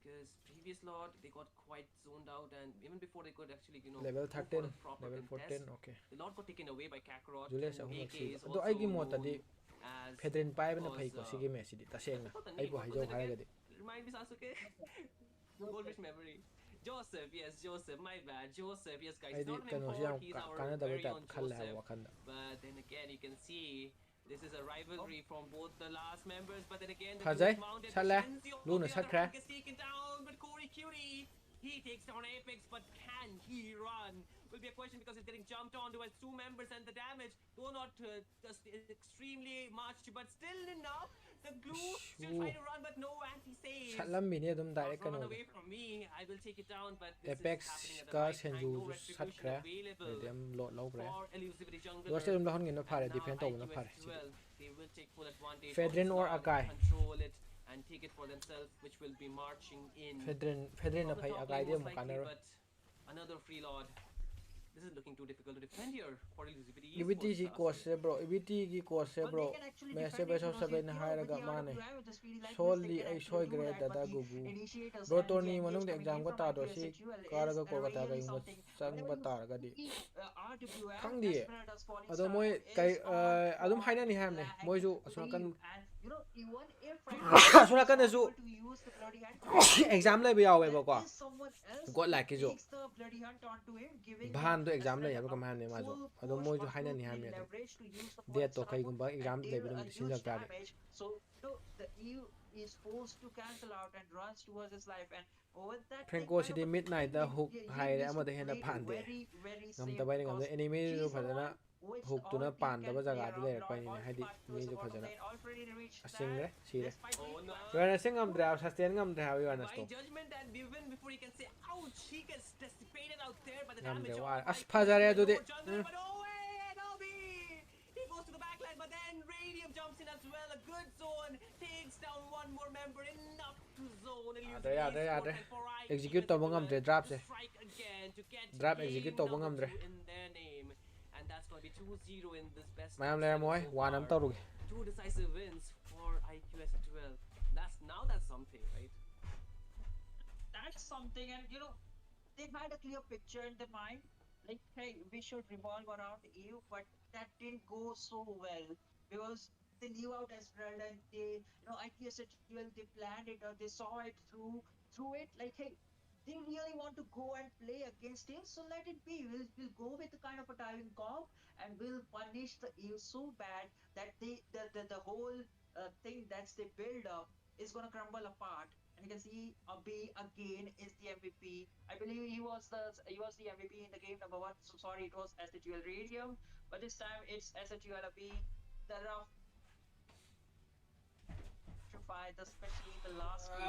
Because previous Lord, they got quite zoned out, and even before they could actually, level go for 13 a proper level contest, 14 okay the Lord got taken away by Kakarot, Julius who ahum AK ak siba is ado ai gi also mota di known as, Fedrin pai of bana phai course, ko sigi me sidi I tasengna forgot the ai name. bo What hai was jo it haraga again? di Remind me, Sasuke. Goldfish memory. Joseph, yes, Joseph. My bad, Joseph. Yes, guys, ai he's di not an kano import. siam He's our kana da very beta own khal ha Joseph. wakanda But then again, you can see this is a Oh, rivalry from both the last members. But then again, the phajai blues mounted. But sale Shenzi, on the luna other sakra hand, gets taken down. But Corey Cutie, he takes down Apex. But can he run? Will be a question because he's getting jumped onto as two members, and the damage, though not just extremely much, but still enough. The glue still trying to run, but no anti-save. salam bini dum Not direct run kano away from me. I will take it down, but this is apex happening at the ka right time. senju No ju retribution sakra available medium low bre for Elusivity do se Jungler. dum lahon ngin And phare now defend to na phare sidi IQS12, they will take full advantage of this Fedrin or Lord, Akai control it, and take it for themselves, which will be marching in Fedrin from na the phai top Akai lane dia most mo likely, kanaro but another free Lord. This is looking too difficult to defend here for Elusivity EBT Esports, ki course Sasuke. se bro EBT ki course se well, they bro can actually me se defend it, best of 7 na with hairaga the mane RWI, with the speedy lightness, they solely can ai actually soy do grade that. But dada the gugu initiators bro and the Tony manung engage de coming exam in ko from ta do si IQS8UL is karaga kolkata ga really yung something. sang Whenever ba you tar ga di see RWM, khang di Esmeralda's Falling ado Star moy kai is on adum haina point, ni ham ne like moy ju asuna kan leave. And even if Franco is not asuna kan not ju able to use the bloody hand completely, exam lai ba yawe there ba ko is someone else got who like jo takes the bloody hunt onto him, giving bahan do exam lai Esmeralda ba a kam ham ne ma jo full ado push moy ju or haina full ni ham clean ne leverage to use the de falling to star kai hook gumba and exam lai deal ba a dum huge sinjak tare damage. So the EU is forced to cancel out and runs towards his life. And with that Franco kind of City a midnight thing, da hook he haire needs to amada hena play it phande very ngam safe, tabai ngam because enemy she's ju the phadana one which hook tu all na team pan da can ba play jaga du around. le Lord pai ni all hadi path mi towards the ju bottom phajana lane, already reached that. asingre sire Despite Oh being no! fast, yo na singam dra sustain ngam dra wi wana Divine stop judgment, and even before he can say ouch, he gets dissipated out there by the ngam damage dra wa of as IQS phajare with the du de lower jungler. But oh wait, Obi! He goes to the backline, but then Radium jumps in as well. A good zone takes down one more member, enough to zone Elusivity Esports, and for execute to ngam IQS12 dra drop to se strike again to get drop execute game to number ngam dra 2 in their name. And that's going to be 2-0 in this best of mayam le 7 moy so wanam far. taru Two decisive wins for IQS12. That's something, right? that's something. And they had a clear picture in their mind. like, hey, we should revolve around you, but that didn't go so well because they knew out as well, and they, ITSHUL, they planned it or they saw it through it. Like, hey, they really want to go and play against him, so let it be. We'll go with the kind of a diving comp, and we'll punish the eel so bad that the whole thing that's they build up is gonna crumble apart. And you can see Abi again is the MVP. I believe he was the MVP in the game number one. So sorry, it was S8UL Radium, but this time it's S8UL Abi. The rough fight, especially the last game.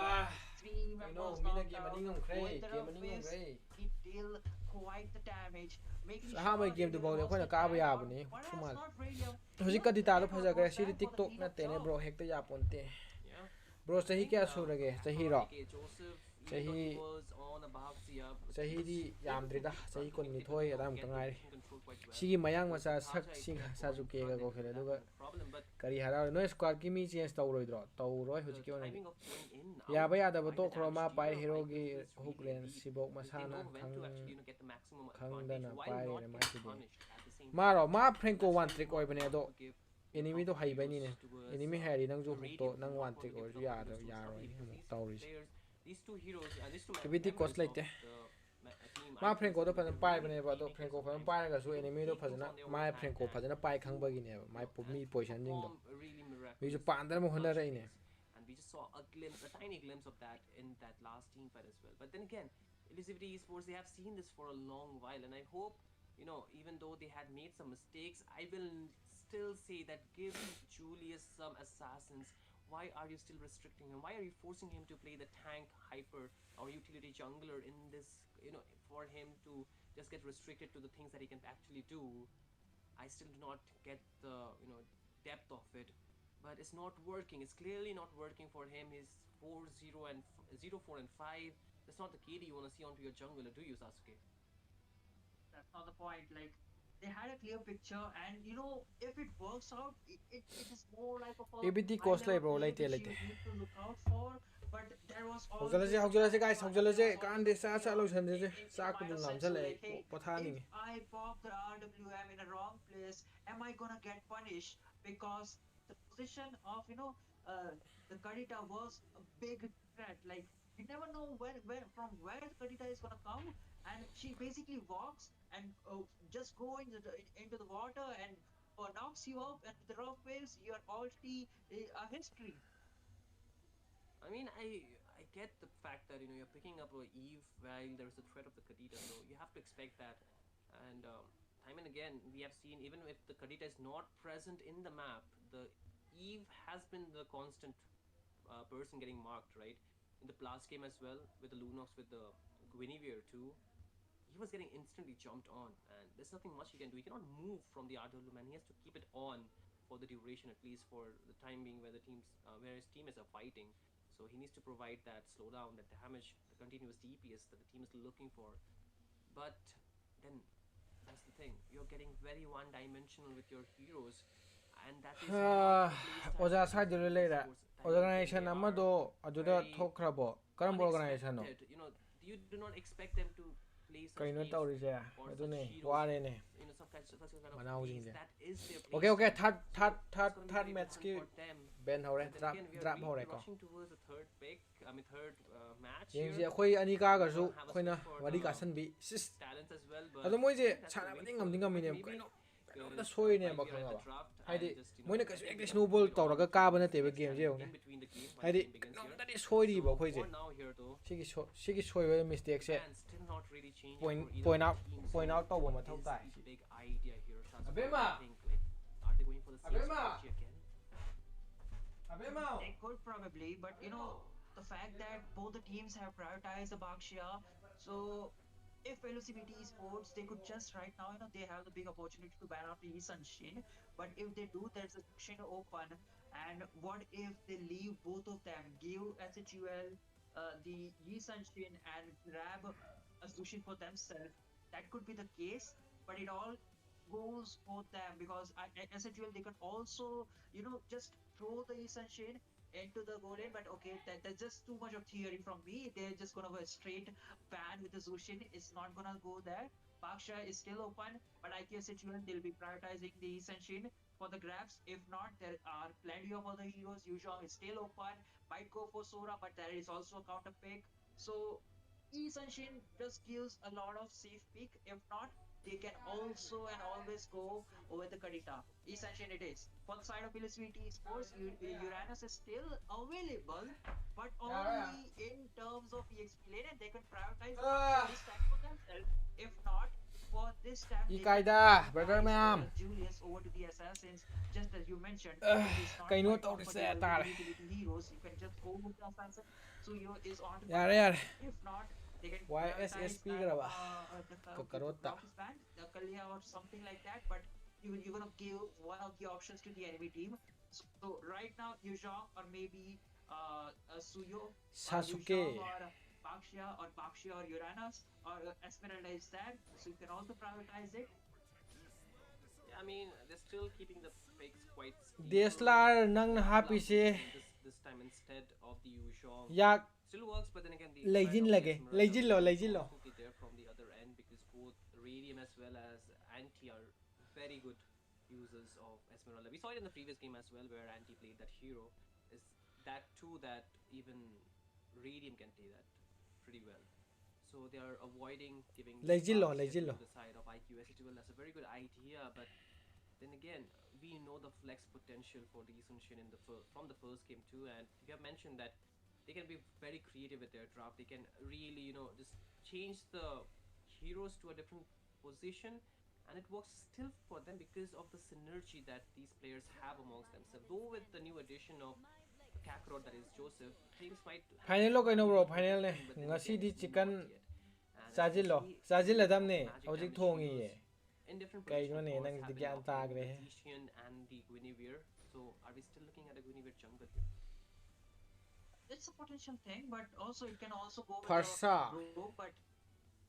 Three I know members mina knocked game out ani with ngomkhre the game rough ani waves. ngomkhre It deal quite the damage, making ha mai sure they game tu will bawle reverse akhona the kaaba tank, or yabani perhaps chumal not Radium. hojik Even ka dita do Gyan or phajagre sidi BO7 for the tiktok na cleanup tene job. bro hekta ya ponte Yeah. bro I sahi mean, kya surage sahi from ro AK Joseph, even though he sahi was on above Zia, but he sahi was di able to yamdrida sahi I kun mean, ni able to thoi adam get the tangai vision control quite well. sigi mayang Versus macha sak Thaja, if sing you had gone in sajuke ga front, go then khele that duga been a problem. But kari hara no squad ki mi change tawroidro tawroi the hojik ki onani timing of going in and ya out, ba ya da quite to the damage chroma pai dealer of hero gi ITSUL is hook really lane elite sibok because they masana know when khang to actually get the maximum khang advantage dana while pai not ne mai getting sidi punished at the same time. maro ma And prank ko that's one really trick what oi we bane want do to give enemy out do of hai bani kudos ne towards enemy hari nang ju hook to Radium, nang not one want to trick give or it ju up ya to kudos do to ya ro Safi because ni these two tawris players, these two heroes, these two kibiti members cost of like the team ma ITSUL, franco do they're fazana pai really bane ba do playmakers franco fazana sometimes. pai ga su They can enemy do keep things fazana on their own ma hand franco and fazana pai khang do ba gi ne you mai know mi and positioning do perform really mi ju miraculous pandar mo honda clutch rai ne plays. And we just saw a glimpse, a tiny glimpse of that in that last team fight as well. But then again, Elusivity Esports, they have seen this for a long while, and I hope, even though they had made some mistakes, I will still say that give Julius some assassins. Why are you still restricting him? Why are you forcing him to play the tank hyper or utility jungler in this, for him to just get restricted to the things that he can actually do? I still do not get the depth of it, but it's not working. It's clearly not working for him. He's 4-0 and 0-4 and 5. That's not the KD you want to see onto your jungler, do you, Sasuke? That's not the point. Like, they had a clear picture, and if it works out, it is more like of a abit high cost lai level bro play lai te which lai te you need to look out for. But there was always a haujalase kind of guys a, there haujalase was always kan a de sa fear lo san de in sa the ku dun minor lam sense. So chale like, hey, pothani if ngi I pop the RWM in a wrong place, am I gonna get punished? Because the position of the Kadita was a big threat. Like, you never know where the Kadita is gonna come, and she basically walks and just go into the water and knocks you up, and with the rough waves you're already a history. I mean, I get the fact that you're picking up a Eve while there's a threat of the Kadita, so you have to expect that. And time and again, we have seen even if the Kadita is not present in the map, the Eve has been the constant person getting marked, right? In the last game as well, with the Lunox, with the Guinevere too, he was getting instantly jumped on, and there's nothing much he can do. He cannot move from the RW man. He has to keep it on for the duration, at least for the time being, where his teammates are fighting. So he needs to provide that slowdown, that damage, the continuous DPS that the team is looking for. But then that's the thing. You're getting very one-dimensional with your heroes, and that is not the play style oja of sa de Elusivity lai ra Esports. Time and again, they organization are amado ajuda very thokrabo karam organization no unexpected. You do not expect them to play such kaino games tawrise or such adune heroes, ware ne such a kind of manau plays. jingje That is their play okay okay style. third third So third it's going to be third very match different ki for them. ben hore But then drop again, we are drop really hore ko rushing towards the third pick. I mean, third match yengsi here. akhoi ani ka ga We're su going to have a khoina switch for wadi ka the san bi sis talents as well. ado But moise I think that's a chana bani wait for a ngam little dingam bit. mine Maybe kaino da because soi ne while ba we are at khanga the ba draft, haidi I'll just moina I kasu think ek we don't snowball move it on tawraga to ka the bana te ba next game je challenge ne in between the game while the haidi game begins nam here. da soi ri ba So khoi je for now here though, sigi soi ba mistake se plan still not really changed point for either point of the out teams. point So out tawba what mathau is tai the big idea here, Sasuke? What do abema you think? Like, are they going for the same abema strategy again? abema They could probably, but the fact that both the teams have prioritized the Bakshia, so if Velocity Sports, they could just right now, they have the big opportunity to ban out the Esun Shin. But if they do, there's a Shin open. And what if they leave both of them, give SHUL the Esun Shin and grab a Sushin for themselves? That could be the case, but it all goes for them because SHUL, they can also, just throw the Esun Shin into the goal lane, but okay, that's just too much of theory from me. They're just gonna go a straight ban with the Zushin. It's not gonna go there. Baksha is still open, but IQSHUL, they'll be prioritizing the Senshin for the grabs. If not, there are plenty of other heroes. Yuzhong is still open. Might go for Sora, but there is also a counter pick. So Senshin just gives a lot of safe pick. If not, they can also and always go over the Kadita. Essentially, it is. For the side of Illustrated Esports, Uranus is still available, but only in terms of EXP lane, and they can prioritize this time for themselves. If not, for this time, they can Ikaida, brother prioritize ma'am. Julius over to the assassins. Just as you mentioned, it is not Kaino quite tawri se comfortable with the tare. utility heroes. You can just go with the assassin. Suyo is on to Yare Kalia. yare. If not, they can prioritize YSSP graba. the Kakarota. Cloud band, the Kalia or something like that. But you're gonna give one of the options to the enemy team. So right now, Yuzhong or maybe Suyo or Yuzhong Sasuke. or Bakshia or Uranus or Esmeralda is there. So you can also prioritize it. Yeah, I mean, they're still keeping the picks quite steep. DSLR nang Lap happy is si coming this time instead of the Yuzhong. yak Still works, but then again, the threat legend of the lage. Esmeralda Legend lo, will legend lo. also be there from the other end because both Radium as well as Anti are very good users of Esmeralda. We saw it in the previous game as well, where Anti played that hero. Is that too that even Radium can play that pretty well. So they are avoiding giving Legend lo, buffs legend to lo. the side of IQSHL. That's a very good idea, but then again, we know the flex potential for the Isunshin in the from the first game too, and you have mentioned that they can be very creative with their draft. They can really, just change the heroes to a different position, and it works still for them because of the synergy that these players have amongst themselves. Though with the new addition of Kakarot, that is Joseph, things might Final lo have kaino a bro, unique final ne. positioning, but then Ngasi again, di it's chicken not yet. And sajil lo. especially Sajil with ladam ne. Magic Hojik Damage thongi heroes ye. in different Kaino positional ne course nang have di been gyan locked in tag with re. the Zishian and the Guinevere. So are we still looking at a Guinevere jungle here? It's a potential thing, but also it can also go with the Parsa. roam. But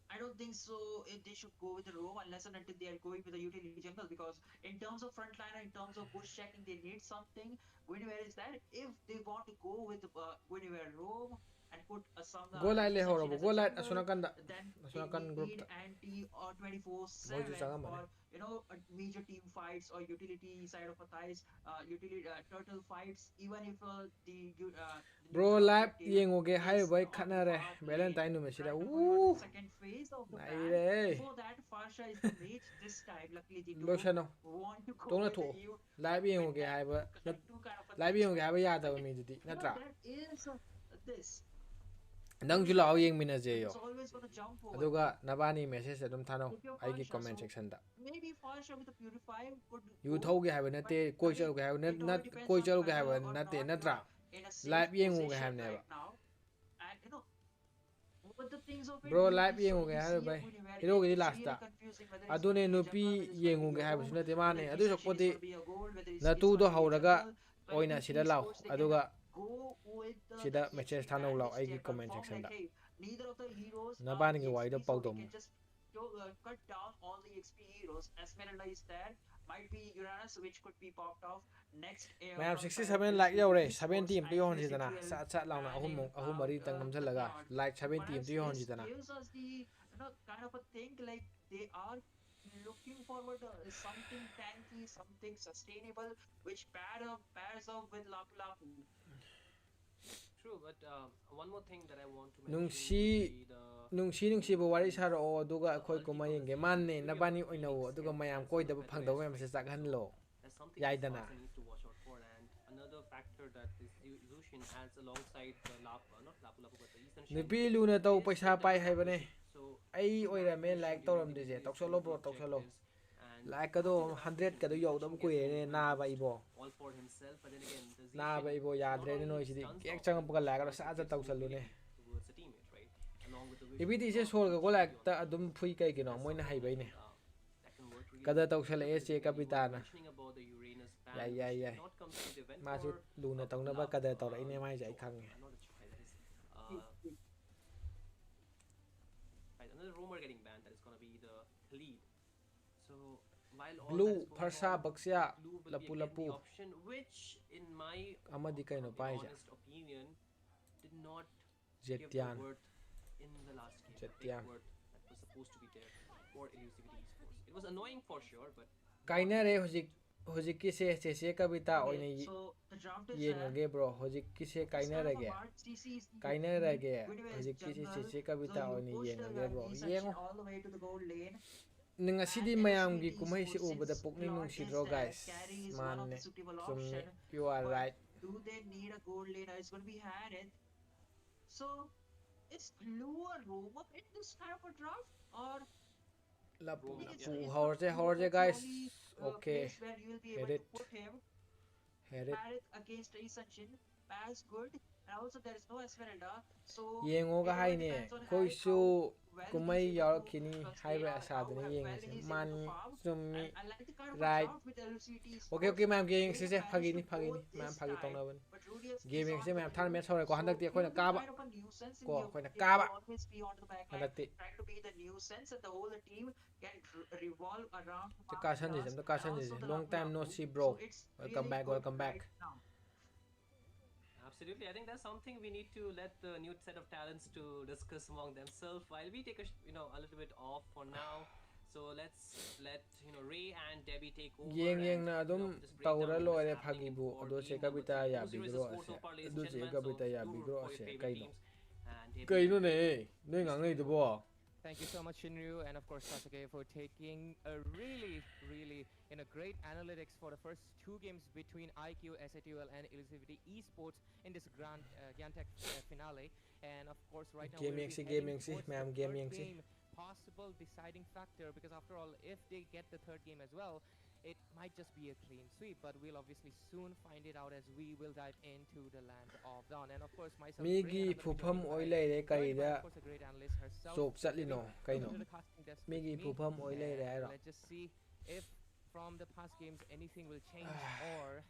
I don't think so. If they should go with the roam unless and until they are going with the utility jungle, because in terms of frontliner, in terms of bush checking, they need something. Guinevere is there. If they want to go with Guinevere roam and put some Go light le Senshin horo as a go light jungle, asuna kanda. then they Asuna kan group need ta. anti or Moju 24/7 changa mane. for major team fights or utility side of a ties, utility turtle fights. Even if the Bro neutral live objective yengoge hai is boy on the khatnare. path lane, Valentine nu mesida. trying to go on to the Woo. second phase of the Nai ban. re. Before that, Farsha is the mage. This time, luckily, they Lo don't shano. want to go Tongna with the tho. EU Live with yengoge that hai ba. two kind of a Live things. yengoge hai ba ya da But ba mi didi. you know Natra. there is this. Nang ju lao yeng mina je yo. It's always gonna jump over Aduga there. nabani message adum thano. If you're Ai gi Farsha, comment so section da. maybe Farsha with the purify could You go. thoge hai ba But nate koi again, chalu ge hai it all nat depends koi on chalu ge hai whether ba or nate not you natra. are in a safe Live yengoge hai position ne ba. right now. And but the things of it, Bro you live you so yengoge you hai see a ba. Guinevere, Hero ge it's last really da. confusing whether it's going to Adune be a nupi jungle, whether it's going to be yengoge a hai ba roam, sunate whether mane. Adu Essentially is sokpoti going to be a gold, whether it's natu going do to be a hauraga jungle. So I oina think sida lao. esports, they can Aduga go with the sida message EXP thano ban lao which ai they gi have comment confirmed, section like da. hey, neither of the heroes are Nabani ge wai do EXP, so pau we dom. can just cut down all the EXP heroes. Esmeralda is there, might be Uranus which could be popped off next Mayam from the side of 67 like Illustrated yaure Esports. 70 amti hon jidana IQSHUL sat sat launa banning ahum mari tang namjal the laga card. like So 70 perhaps amti hon this jidana. gives us the kind of a thing like they are looking forward something tanky, something sustainable, which pairs up with Lapu Lapu. True, but one more thing that I want to mention would Nungsi be the nungsi bo wari Guin's saro aduga akhoi ko ulti mayenge conversation. manne To be honest, nabani the oina Phoenix aduga can mayam cancel koi the da feather phangdaw rest mayam se right sakhan now. lo That's something that yaidana. Farsha needs to watch out for. And another factor that this Zushin adds alongside the not Lapu Lapu, but the Eastern Shin Nupi luna taw is paisa the pai double hai bane. acquisition. So Ai you oira had me mentioned like during the tawram dije previous toksolo bro weekly toksolo. objectives, and Like one kado thing that I want to 100 kado mention, yaw dam Zushin ko gets ere movement na ba boost ibo. all for himself, but then again, the Na ba Zishin ibo not yadre ne no only sidi stuns kek off, chang but pa la also ga sa it sa gives tawsalu ne. mobility towards the teammate, right? Along with the vision Ibidi se of sol ga the go GP like on the ta side. adum phui kai kino That's moina hai something bai ne. that can work really Kada well. tawsala But then che again, you were kapitana. mentioning about the Uranus ban, Yai which yai did yai. not come to the event Masu for luna tawna ba Love, kada tawra ine mai jai khang. not the Chai, that is right, another rumor getting banned that is going to be the lead. So while all that blue is going farsa on, baksia blue will be lapu again the lapu option, which in my amadi kaino paisa honest opinion did not give the Jetian worth in the last game, the big Jetian worth that was supposed to be there for Elusivity Esports. It was annoying for sure, but not kainare hojik se kabita Okay, oina so the draft is there. yengage bro hojik kise This kind of a kainarage March CC is the opening. kainarage Good ways hojik jungle. se So kabita you oina push the yengage bro Ascension yengo all the way to the gold lane. ningasidi And mayamgi LCVT kumai se Esports, ubada since pukning Lord is nungsidro there, guys carry is one of the manne suitable chummi option. you are But right do they need a gold laner? It's going to be Harith. So is Blue a roam up in this kind of a draft? Or lapu I think roaming up. it's Yeah, lapu it's the horje Blue horje that's the guys only okay place where you will be able to herit put him. herit Harith against Ascension as good. And also there is no Esmeralda. So yengoga it all haine depends on Harith how koisu well he's kumai able to yarakini sustain haiba or how asadani well yengase he's able to mani farm. And chummi I like the kind of a right draft with LCT okay Sports. okay ma'am game They se managed to phagini go phagini ma'am this phagi time, tongnaban but Rudius is gaming on se the ma'am thar move, match hore ko so handak ti he akoina will be kaba kind of a nuisance in the ko opening akoina game. He kaba will always be on the back line, handakti trying to be the nuisance, and the whole team can revolve around se Mark kasan Class the and kasan also the long Lapu time no Lapu. see So bro it's really good welcome back right now. absolutely. I think that's something we need to let the new set of talents to discuss among themselves while we take a little bit off for now. So let's let Ray and Debbie take over yeng and na adum just break down tawra what is lore happening in phagibu for ado se game number three. kabita ya 2-0 is the bigro score so ase far, ladies and ado se gentlemen. So kabita ya do root bigro for your ase favorite kaino teams. And Debbie kaino and Ray, ne noi please ngangai take de over. bo Thank you so much, Shinryu, and of course Sasuke for taking a really great analytics for the first two games between IQ, S8UL, and Elusivity Esports in this Grand Gyan finale. And of course, right now we'll be heading gaming si towards the ma'am third gaming si game, possible deciding factor. Because after all, if they get the third game as well, it might just be a clean sweep. But we'll obviously soon find it out as we will dive into the land of dawn. And of course, myself, Ray, and migi I'm gonna be phupam joined oi by leire joined by, kaida of course, a great analyst herself. chok chatlino Debbie, kaino welcome to the casting desk with migi me. phupam oi leire And airo let's just see if from the past games anything will change or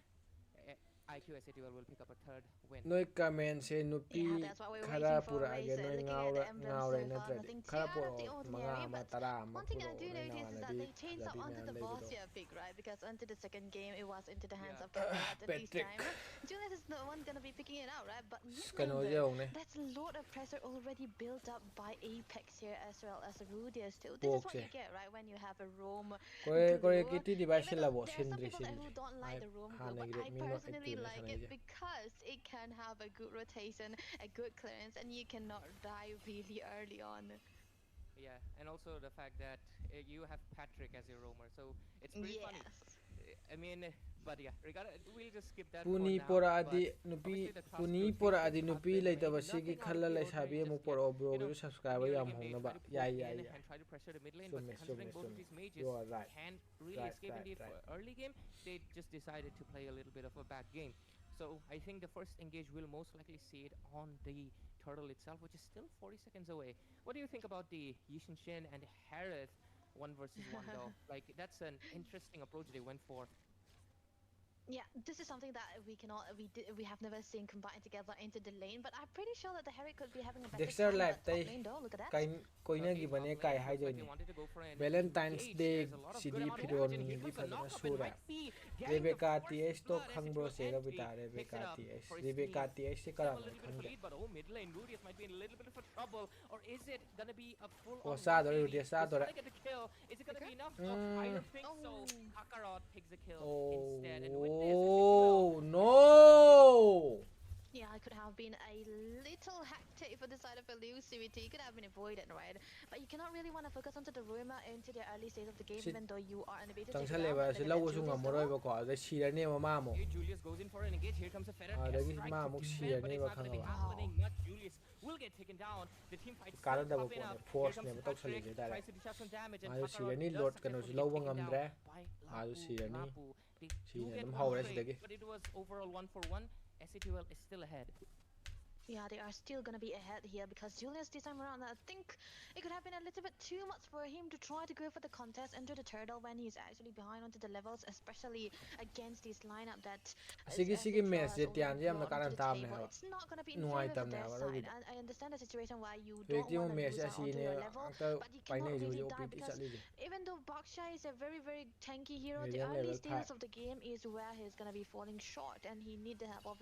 IQ S8UL will pick up a third win. noi comment se nupi Yeah, that's what we're khara waiting for, pura age Raistar. noi Looking at the emblems ngaure so na far, trade nothing too khara out of puro the manga ordinary. ma But tara ma one thing puro I do noi notice is nawana that di they changed up jadi onto ma'am the lebido boss here pick, right? Because onto the second game, it was into the hands Yeah. of Camelot this Patrick time. Julius is the one gonna be picking it out, right? But mid kano laner, jeo ne that's a lot of pressure already built up by Apex here as well as Rudius too. This is what boxe you get, right? When you have a roam kore glue. kiti Even device though labo there are some sindri people that who don't like the roam glue, hana but gre I mi no personally active like sana it because it can have a good rotation, a good clearance, and you cannot die really early on. Yeah, and also the fact that you have Patrick as your roamer, so it's pretty funny. Yes. I mean, but yeah, we'll just skip that for puni now. pora But adi nupi obviously the classic puni pora adi rotations have nupi been leita made. basigi Nothing out of khalla the lai ordinary sabi mu just poro yet. bro You know, gi in subscriber the early yam game they hongna try ba to ya push ya in ya and try to pressure the mid lane, but summe considering both of summe these mages you are right can really escape in the right early game, they just decided to play a little bit of a back game. So I think the first engage will most likely see it on the turtle itself, which is still 40 seconds away. What do you think about the Yishin Shin and Harith 1 versus 1 though? Like that's an interesting approach they went for. Yeah, this is something that we have never seen combined together into the lane, but I'm pretty sure that the Harry could be having a better Dexter time. live But top tai lane though, look at that. kain koina Okay, gi top bane lane, kai looks hai like joi they ni wanted to go for an Valentine's engage. Day There's a lot of good CD amount of Pidon damage, and here di comes a fadana knockup, and sura might be getting the Rebecca first TS to blood as khang bro S8UL se ga entry bita picks it Rebecca up TS for his Rebecca team. TS se Still kara a little bit of a lead, but oh, mid lane Rudius might be in a little bit of a trouble, or is it gonna be a full-on Sadore 180? Rudius He's trying Sadore to get the kill. Is it gonna be enough? I don't think so. Kakarot takes the kill instead, and with this, oh S8UL no Yeah, it could have been a little hectic for the side of elusivity. It could have been avoided, right? But you cannot really want to focus onto the rumor into the early stage of the game, even though you are in a bit to take it changchale down. ba But se look at lawo that su Julius ngamoroi though. ba ko da shirane ma mo Okay, Julius goes in for an engage. Here comes a feather Ah, test dagi strike ma to muk defend, but shirane it's ba not going to be khanga happening. Not Julius will get taken down. The team fight still Kara da ba popping ko up. ne Here force comes ne ba tok sale Patrick, je dare tries to dish out some damage, and Mayu Kakarot shirani does lot kanu successfully lawo get taken ngamdre down by Mayu Lapu. shirani Lapu. They do Shirani get dum one hawra trade, sidagi but it was overall 1-for-1. S8UL is still ahead. Yeah, they are still gonna be ahead here because Julius this time around, I think it could have been a little bit too much for him to try to go for the contest into the turtle when he's actually behind onto the levels, especially against this lineup that Asigi sigi S8UL match has je already tian je amna brought onto karan the tam ne table. ba It's not gonna be in nuai favor tam for ne their ba side. robi I understand the situation why you don't victim want to match lose out asi onto ne your level, akta but you paine cannot ju really je die opt because chatli je even though Baksha is a very, very tanky hero, the medium early level 5 stages of the game is where he's gonna be falling short, and he need the help of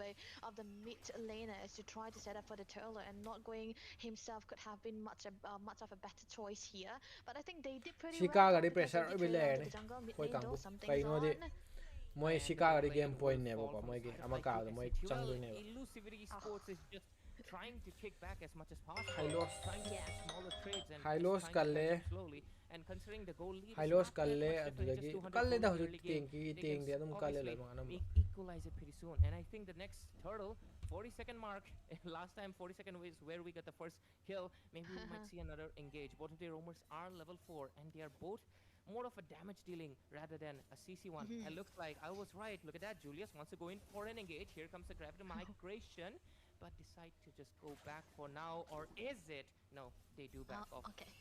the mid laners to try to set up for the turtle, and not going himself could have been much of a better choice here. But I think they did pretty well Chicago though di because they pressure did obi trade le onto ne the jungle mid koi lane though kambu something's kaino di on. moi And the Chicago mid di lane game will point ne fall ba from moi the ge side of amaka da moi S8UL. changdu ne ba Elusivity Oh, Sports is just trying to kick back as much as high possible, loss trying to yeah. make smaller trades and high just loss trying to kalle catch up slowly. And considering the goal lead high is loss not that kalle much different, it's just adudagi 200 kalle gold da in the hoju early game, tenki they can de adum kalle la obviously ma anam equalize it pretty soon. And I think the next turtle, 40-second mark, last time 40-second was where we got the first kill. Maybe we might see another engage. Both of the roamers are level 4, and they are both more of a damage dealing rather than a CC one. Mhm. It looks like I was right. Look at that. Julius wants to go in for an engage. Here comes the gravity migration, but decide to just go back for now. Or is it? No, they do back off. Okay.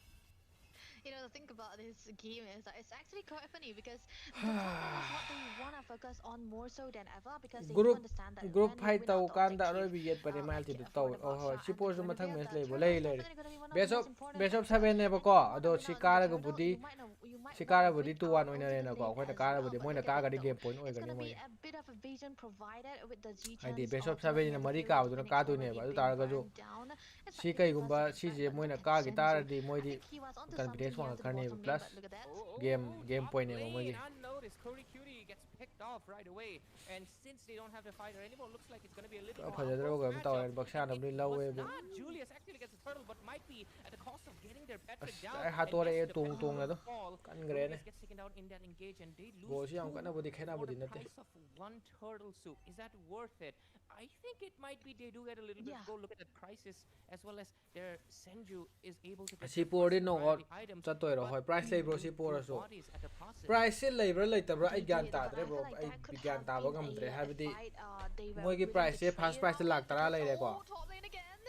You know, the thing about this game is that it's actually quite funny because the top lane is what they wanna focus on more so than ever because they do group understand that group when they fight win tau out the kan da roi objective, bi yet pare mal like ti for tau the oh Baksha si and por the zo mathang Guinevere, match the lei bo turtle lei is lei definitely gonna be one of the most important best of factor. 7 ne ba And ko if you wanna ado win si out into the kara ga turtle, budi you might si wanna kara budi break 2-1 out oina onto ne the na ko lane khoi na as kara well. budi But moi na look at ka that ga di though. game point oi It's ga ni gonna moi be a bit of a vision provided with the G ai di chance best of ultimate 7 here ne with mari the ka Lord du na Phoenix ka du ne already ba du being tar ga jo burned down. It's si slightly kai because gumba of the si fact je that moi look na at ka guitar Senju. di moi I di think he was onto something confidence here wa to the karne bottom lane, plus but look at that. game Top point ne ba moi lane ge unnoticed. Curry Cutie gets picked off right away, and since they don't have the fighter anymore, looks like it's gonna be a little more phajadra close ga am taw matchup. baksha And na it bni was lawe bu not Julius actually gets a turtle, but might be at the cost of getting their Patrick as down. ai And hatore yes, e the tung Patrick tung na will do fall. kan gre ne Julius gets taken down in that engage, and they lose bo si am two kana budi khena for budi the nate price of one turtle soup. Is that worth it? I think it might be. They do get a little bit Yeah. of gold. Look at that crisis, as well as their Senju is able to get si their por first di no priority items. chatoi ro But hoi price lei they bro si lose por two so bodies at the process. price se lei bro lei ta bro ai They gyan did, ta but dre I feel bro like ai that could gyan have ta ba been gam dre a habidi fight they were moi gi willing price to se first trade price out lak with tara because lei re ko top lane again.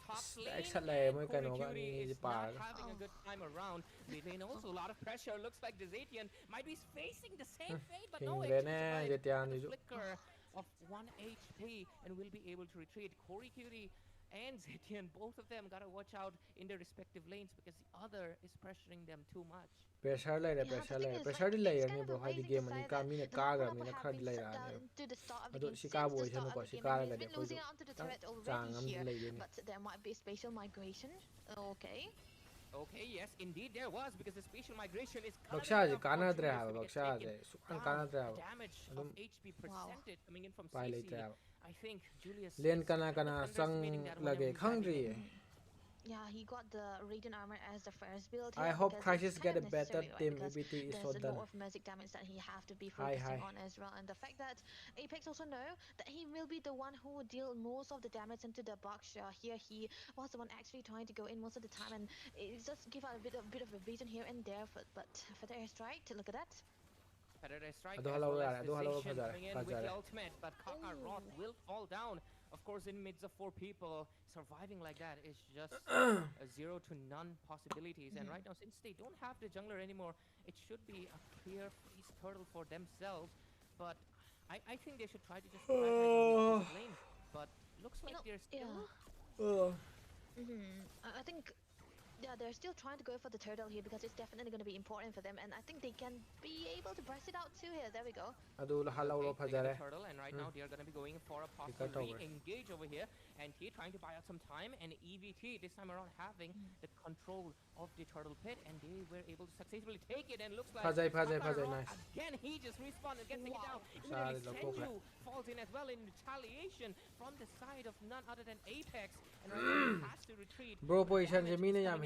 Top lane exat lei and moi Corey kan ga Cutie ni is ji not par having a good time around. Mid lane also a lot of pressure. Looks like the Zetian might be facing the same fate, but no, king le actually ne survived je tian with a ju flicker of 1 HP and will be able to retreat. Corey Cutie and Zetian, both of them gotta watch out in their respective lanes because the other is pressuring them too much. pressure lei re Yeah, the pressure thing lei is, pressure like, di lei it's ni kind of bro hai di amazing to game ni say ka that mi ne the ka level ga up mi na have khar been di lei set ra down ne into the start of the ado game si ka since bo the se start no of ko the si game, ka and ga he's de been ko ju losing out onto the tang turret chang already am here. lei de ni But there might be spatial migration. Okay. Okay, yes, indeed there was, because the spatial migration is gonna be baksha ji enough for kana dre Julius ha to get baksha taken ji su an down. kana dre The ha damage of adum HP Wow. percentage coming in from pai lei CC. ta I think Julius len is kana kind kana of sang underestimating that whenever lage he's khang diving ri in. Yeah, he got the radiant armor as the first build I here hope because it's Crisis kind get of a better necessary, right? team Because EBT is so there's a done lot of magic damage that he have to be hi focusing hi on as well, and the fact that Apex also know that he will be the one who will deal most of the damage into the box. Here he was the one actually trying to go in most of the time, and it just give out a bit of a vision here and there. For the airstrike, look at that. Predator strike ado as halo well as yare the ado halo Zacian fajare coming in with the fajare ultimate, but Kakarot Oh. will fall down. Of course, in midst of 4 people, surviving like that is just a 0 to none possibilities. And right now, since they don't have the jungler anymore, it should be a clear face turtle for themselves. But I think they should try to just prioritize on the opposite lane. But looks You like know, they're yeah. still I think yeah, they're still trying to go for the turtle here because it's definitely going to be important for them, and I think they can be able to burst it out too here. There we go. ado halo okay, they got fajare a turtle, and right now they are going to be going for a possible cut over. re-engage over here. And he trying to buy out some time, and EVT this time around having the control of the turtle pit, and they were able to successfully take it. And looks like Fajai, Kakarot, nice. again he just respawned and gets taken down. Sorry, Immediately look, Senju falls in as well in retaliation from the side of none other than Apex, and right now he has to retreat. bro but the position je damage mi is ne coming yam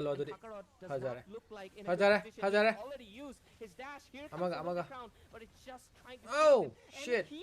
ꯆꯠꯂꯣ ꯑꯗꯨꯗꯤ Kakarot does ꯐꯖꯔꯦ not look like in a ꯐꯖꯔꯦ good position. ꯐꯖꯔꯦ He's already used his dash here comes ꯑꯃꯒ over ꯑꯃꯒ the ground, but it's just trying to Oh, save him. shit. And he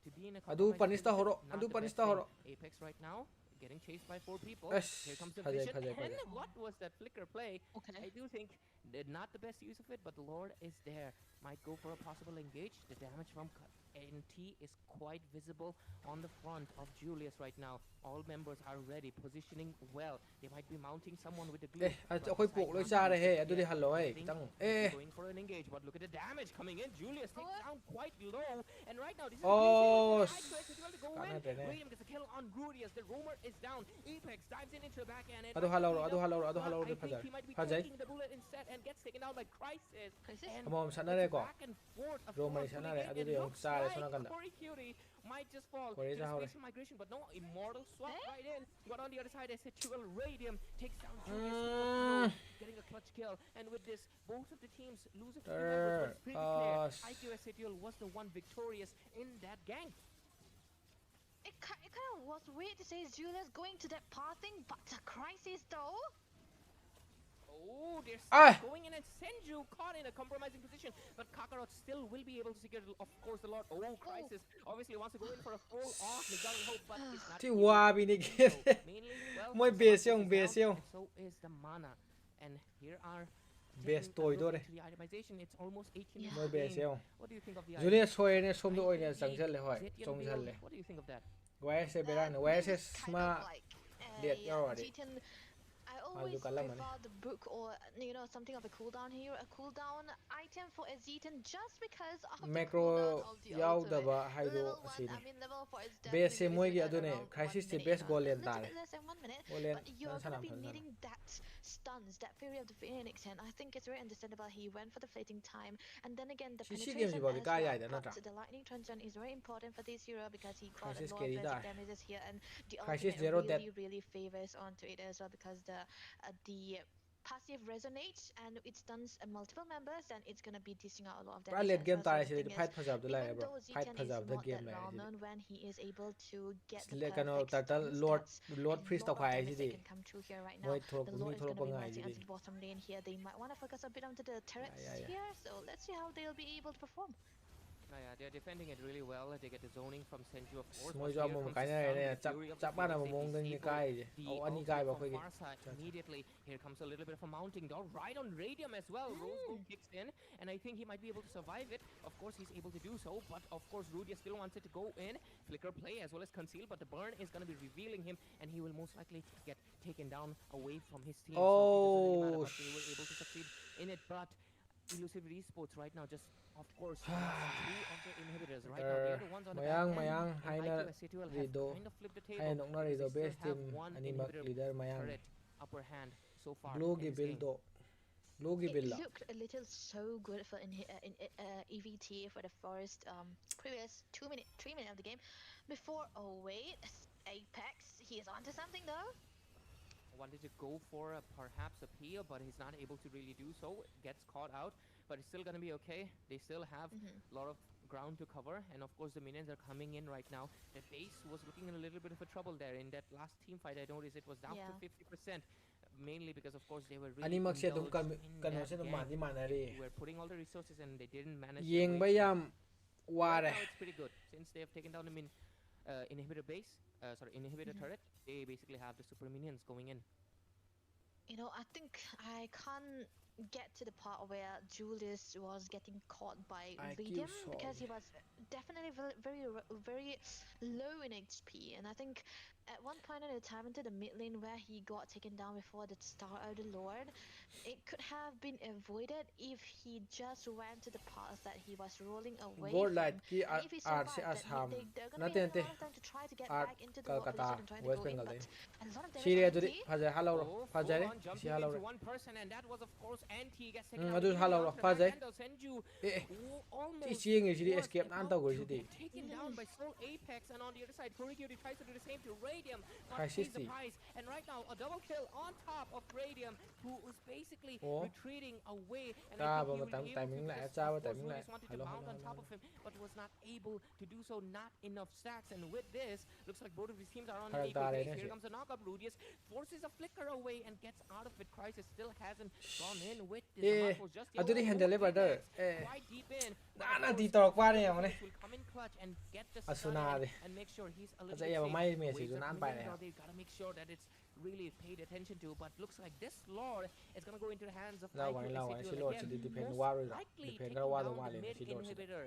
to be in a Adu compromised punish ta position, horo, not adu the punish best ta thing. horo. Apex right now, getting chased by 4 people. เอ้ย Here comes the พอใจ vision. พอใจพอใจ And what was that flicker play? Okay. I do think not the best use of it, but the Lord is there. Might go for a possible engage. The damage from NT is quite visible on the front of Julius right now. All members are ready, positioning well. They might be mounting someone with the glue. เอ๊ะอาจจะค่อยปลุกเลยจ้าเลยเฮ้ยดูดิฮัลโหลเฮ้ยตั้งเอ๊ะ Going for an engage, but look at the damage coming in. Julius takes down quite low, and right now this is Oh, to go can't in. happen, eh? William gets a kill on Rudius. The roamer is down. Apex dives in into the back end. เอาดูฮัลโหลเอาดูฮัลโหลเอาดูฮัลโหล I ดิพอใจ think he might be พอใจ taking the bullet instead and gets taken down by Crisis. Crisis? And มองฉันน่าได้ก่อน back and forth, of โรมัน course, ฉันน่า pulling ได้ in. เอาดู It ดิ looks ซ่าเลย like ชนะกัน Corey Cutie might just fall Corey to the Zhao space of migration, but no, Immortal swap Eh? right in. But on the other side, S8UL Radium takes down Mm. Julius, getting a clutch kill. And with this, both of the teams lose a few members, but it's pretty clear IQ S8UL was the one victorious in that gang. It kind of was weird to say Julius going to that pathing, but the Crisis though. Oh, they're Ah! still going in, and Senju caught in a compromising position, but Kakarot still will be able to secure, of course, the Lord. Oh, Crisis obviously wants to go in for a full off McDonald Hope, but it's not ที่ able วา to บีนี่ do เกม so. Mainly, well, มวย so เบส much ยง is เบส down, ยง and so is the mana. And here are Best taking a toy look door. into the itemization. It's almost 18 Yeah. มวยเบส game. ยง What do you think of the จูเลีย item? ช่วยเนี่ยชมด้วยเนี่ยสังเกตเลยห้อย Zetian จงชัน build, เลย what do you think of that? ไว้เซเบรันไว้เซ This ส is kind มา of like, Liệt yeah, nhau rồi đi. G10, I always Azuka lắm rồi. prefer the book or something of a cooldown here, a cooldown item for a Z10 just because of the Macro cooldown of the ยาวแต่ ultimate. ว่าให้ดู Level 1, สิ I mean level 4 is เบส definitely มวย within กี่ตัวเนี่ย around ใคร 1 ที่สิ minute, เบสโกเลียน a ตาย little bit less than 1 minute, โกเลียน but you're สนาม gonna be สนาม needing that stuns, that Fury of the Phoenix, and I think it's very understandable he went for the fleeting time, and then again the ชิชิ penetration เกมสิบอก as ดิกล้าใหญ่ well, แต่น่าจะ but the lightning transition is very important for this hero because he got a Crisis lot of carry basic ได้ damages here, and the Crisis ultimate zero death. really favors onto it as well because the passive resonates and it stuns multiple members and it's gonna be dishing out a lot of ปลา damage เลด as เกม well. ตาย So สิ the ได้ thing พัด is, พะจับตัวไร even บรอ though พัด Z10 พะ is จับตัว not เกม that ไหน well สิ known when he is able to get the เล่นกันเอา perfect แต่แต่ stun ลอด stats ลอด and พรีส lot ต์ of ควายสิ damage ดิ that can come through here right มวย now. โทร The มี Lord โท is ร gonna ปัง be ไง mighty สิดิ onto the bottom lane here. They might want to focus a bit onto the turrets yeah. here, so let's see how they'll be able to perform. Yeah, they're defending it really well. They get the zoning from Senju, of course. มวย but จอ here มุม comes ไกล the แน่ stun, เนี่ย the จับ Fury of the จับบ้าน Phoenix. มามอง They นึง disable ใกล้ดิ the เอาอันนี้ ultimate ใกล้บ่ from ค่อยกิ far side Cha- cha. immediately. Here comes a little bit of a mounting down right on Radium as well. Rose Gold kicks in, and I think he might be able to survive it. Of course, he's able to do so, but of course, Rudia still wants it to go in. Flicker play as well as conceal, but the burn is going to be revealing him, and he will most likely get taken down away from his team. So it doesn't really matter, Oh, but they were able to succeed in it. But Elusive Esports right now just, of course, lost two of their inhibitors right now. They are the ones on the มา back ยัง end. มายัง And ให้นะ IQ S8UL have รีโด kind of flipped the ให้ table นกนารีโด because เบ they ส still ทีม have one อันนี้มัก inhibitor ลีเดอร์มายัง turret upper hand so far บลู in กี่ this บิล game. โตบลูกี่บิล It ล่ะ looked a little so good for EVT for the first previous 3 minutes of the game before. Oh wait, Apex, he is onto something though. Wanted to go for perhaps a peel, but he's not able to really do so. Gets caught out, but it's still gonna be okay. They still have a lot of ground to cover, and of course the minions are coming in right now. The base was looking in a little bit of a trouble there. In that last team fight, I noticed it was down to Yeah. 50%, mainly because of course they were อัน really นี้มักเสียตรงกัน indulged in กัน that เสียตรงมา gang. ที่มานารี Were putting all the resources and they didn't manage ยิง their ไป way ย่ำว่า Right เลย now it's pretty good since they have taken down the inhibitor base. Inhibitor turret. They basically have the super minions going in. I think I can't get to the part where Julius was getting caught by IQ Radium solve. because he was definitely very low in HP, and I think at one point in the time into the mid lane where he got taken down before the Star of the Lord, it could have been avoided if he just went to the path that he was rolling away โกลไล from. ท์กี่ And if he อาร์ survived, ซีอาร์ then ทาม they're นั่ gonna น be เต็ a น lot of time to try to get Art back into the กัล lower กาตา position and try to เวส go เบง in, กาล but เลย a lot of ซีเรีย damage ตัว on นี้ T. พาใจฮัลโหล พาใจดิ Full on ซี jumping ฮัลโหล into one person, and that was of course Anti gets taken Mm, out. adu Even hello, onto the Pazai. back end of Senju, เอ๊ะ who ที่ almost ชิงอยู่ที่ was escape นั่น about ตัวกู to สิ be taken down by Soul Apex, and on the other side, Kurikuri tries to do the same to Radium, but Crisis pays the D. price. And right now, a double kill on top of Radium, who is basically Oh. retreating away. And Cha, I bà think mà he will be time able mình to, lại, because cha, of bà course time mình Rudius lại. wanted to Hello, mount hello, on top hello. of him, but was not able to do so. Not enough stacks, and with this, looks like both of these teams are on an Harap equal dali pace. na Here siya. comes the knockup. Rudius forces a flicker away and gets out of it. Crisis still hasn't gone in. in with the Yeah, Samar force just I do the yet. handle, brother. Quite deep in. But Nah, of nah, course, di talk pa the niya, Phoenix mane. will come in clutch and get the Asuna stun in di. and make sure he's a little Asa bit iya safe. may The message waves of unan pa minions niya. out there, gotta make sure that it's really paid attention to. But looks like this Lord is gonna go into the hands of Lawan IQ lawan si S8UL Lord again. si defend Most waru da. likely Defend taking ka wadu down the mali mid si Lord si. inhibitor.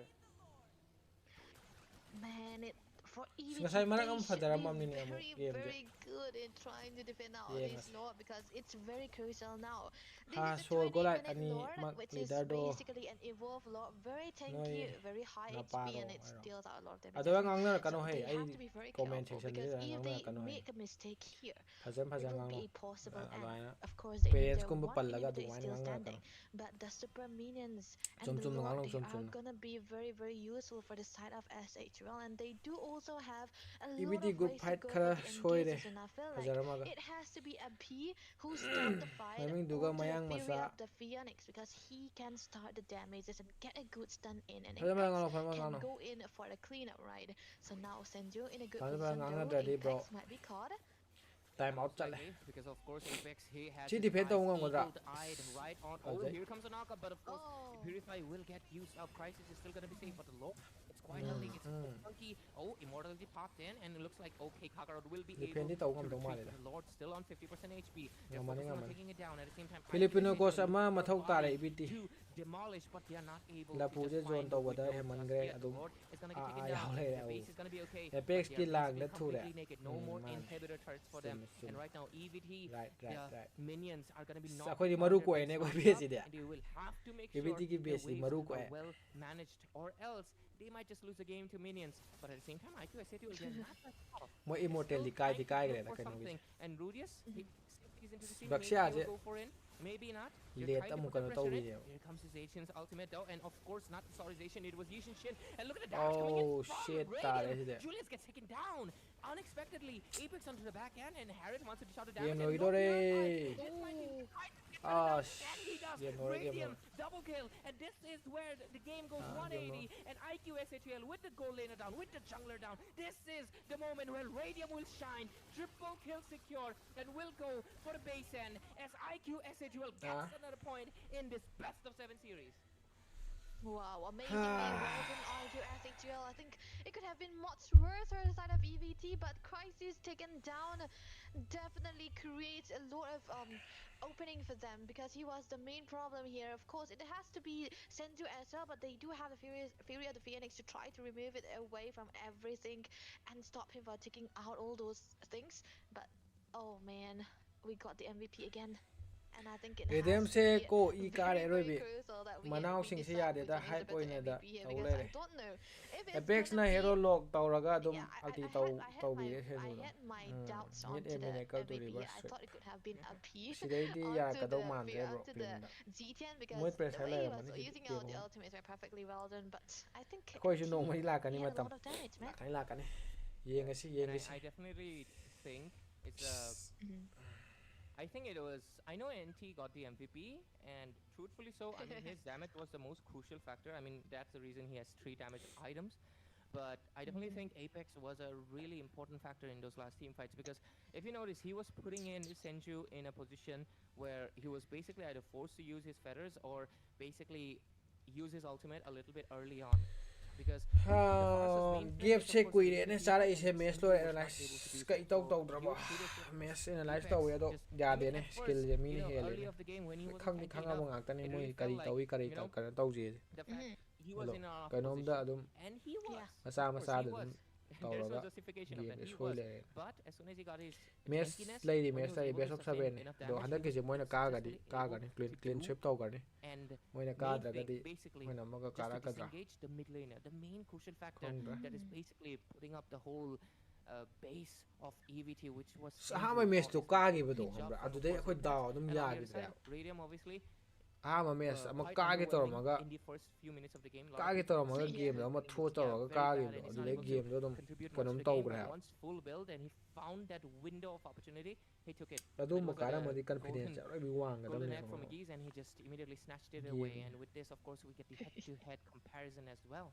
Man, it for Ngasay EVT manak they ang should fadara be mam ni mo very game je. very good in trying to defend out Yeah, this ngas. lord because it's very crucial now. This Ha is a so go like 20-minute ani lord mag which is leader do basically an evolved lord, very tanky, noi very high na HP, paro and it aro. deals out a lot of Ado damages. ang ang na So kano they hey have ay to be very comment careful section because ni if ang they na kano hey. make a mistake here, Phazam it will ang be no. impossible. And Alay na. of course the Parents inhibitor, kung one pallaga inhibitor du is wan still ang na standing, kano. but the super minions and Zum the zum lord, ngang they zum are zum. gonna be very very useful for the side of S8UL, and they do also have a lot EBT of group ways to fight go kara for the soire. engages, and I feel like Phazara maga. it has to be a P who start the fight Naming duga onto the mayang Fury masa. of the Phoenix, because he can start the damages and get a good stun in, and Phazara Apex maga can no. go in for the cleanup, right? So now Senju in a good Phazara position, ngang though na ready bro. Apex might be caught. Time out Most chale. likely, because of course Apex he has Chi his defend eyes tong ngang modra. eagle-eyed right on. Oh, Ajay. here comes a knockup, but of course Oh, Purify will get used up. Crisis is still gonna be safe, but the low, it's quite healthy. It's funky. Oh, Immortality popped in, and it looks like okay, Kakarot will be able Defend to di tong ngam tong retreat. mali da. The Lord still on 50% HP. They're Ngamani focusing on ngamani. taking it down. At the same time, Filipino IQ coach is ama looking for a mathau tare body EBT. to demolish, but they are not able La to puje just zone find to the wada window heman just gre yet. The adum. Lord is gonna get taken Yaw down. le Their au. base is gonna be okay, Apex but they ki are lang basically da thu le. completely naked. No more Man. inhibitor turrets for them. And right now, EVT, Right. the minions are going to be Sa knocked ko di on maru their ko base ene ko non-stop, besi dia. and they will have to make EBT sure ki their besi waves maru ko are e. well managed, or else they might just lose the game to minions. But at the same time, IQ S8 will get not that far. Mo They're immortal still di kai di trying to kai look gre da for kanu something. gi. And Rudius, he's into the scene. Bakshi Maybe he aje. will go for in, maybe not. They're Late trying to amu put the kanu tau pressure in. video. Here comes his Asian's ultimate though, and of course not the Solarization, it was Yishin Shin. And look at the damage coming in Oh from shit tare Radiant. si de. Julius gets taken down unexpectedly. Apex onto the back end, and Harris wants to shout a Game damage. no And idore. this might be the fight to get rid Ah of it, and he does. game no game no. Radiant double kill, and this is where the game goes Ah, game 180. And IQ S8UL with the gold laner down, with the jungler down. This is the moment where Radiant will shine. Triple kill secure, and will go for the base end as IQ S8UL gets another point in this best of 7 series. wow, amazingly well done, IQ S8UL. I think it could have been much worse for the side of EVT, but Crisis taken down definitely creates a lot of opening for them, because he was the main problem here. Of course, it has to be Senju as well, but they do have the Fury of the Phoenix to try to remove it away from everything and stop him from taking out all those things. But oh man, we got the MVP again. And I think it Redem has to se be ko I kare very, roi very bi. crucial that Manau we sing se decide ya de which da one is the hype better oina da MVP here, tau because le I re. don't know if it's Apex gonna na be. hero log tauraga dum Yeah, alti I tau had tau my bi se I no. had my doubts Mid onto the mechanical to MVP here. reverse I sweep. thought it could have been a P Sidai di ya onto ka the dau man re bro onto the pin da. G10, Moi because press the way hala he man was ni using game out the mo. ultimates were perfectly well done. But I think Ko ju no mai la ka he ni had a matam. lot of damage, man. La ka ni. Yengasi And yengasi. I definitely think it's a. Mhm. I think it was. I know NT got the MVP, and truthfully so, I mean, his damage was the most crucial factor. I mean, that's the reason he has 3 damage items. But I definitely think Apex was a really important factor in those last team fights, because if you notice, he was putting in Senju in a position where he was basically either forced to use his feathers or basically use his ultimate a little bit early on. Because Game check kuire ne sara ise mes lo analyze ka itau tau drama mes analyze tau ya do ya de ne skill je mi ni hele ne khang ni khang amo ngak tani moi kari tau I kari ta kar tau je the fact he was Hello. in a Kainom da position, adum and he was. Yeah. masa Of course, masa he da was. dum There's tauraga no justification of game that. is He hoi was. le But as soon as he got his mes tankiness, lady when he mes was lady able best to of sustain 7 enough do damage, handa he ke je was moi na ka ga di successfully able to clean do. sweep tau ga ni And moi na ka main da ga thing, di basically, moi na ma ga just kara to ka dra disengage the mid laner, the main crucial factor Kong dra. that is basically putting up the whole base of EVT, which was sa ha mai mes to obviously. ka gi ba do Great job hambra from, adu of de course, khoi Apex. daw dum And ya on the gi other side, da Radium obviously ha ma mes ama quite ka gi to underwhelming ma ga in the first few minutes of the game. ka gi to ma ga Yeah. game da ma Winning thu was, to yeah, ga very ka bad, gi and do he's adu not de able to game do dum contribute much kanum to the tau game. gra But once full build and he found that window of opportunity, he took it. adu It ma was kara like ma a di confidence golden, ra bi wang ga dam golden ne egg from no McGee's, and he just immediately snatched it away. Game. And with this, of course, we get the head-to-head comparison as well.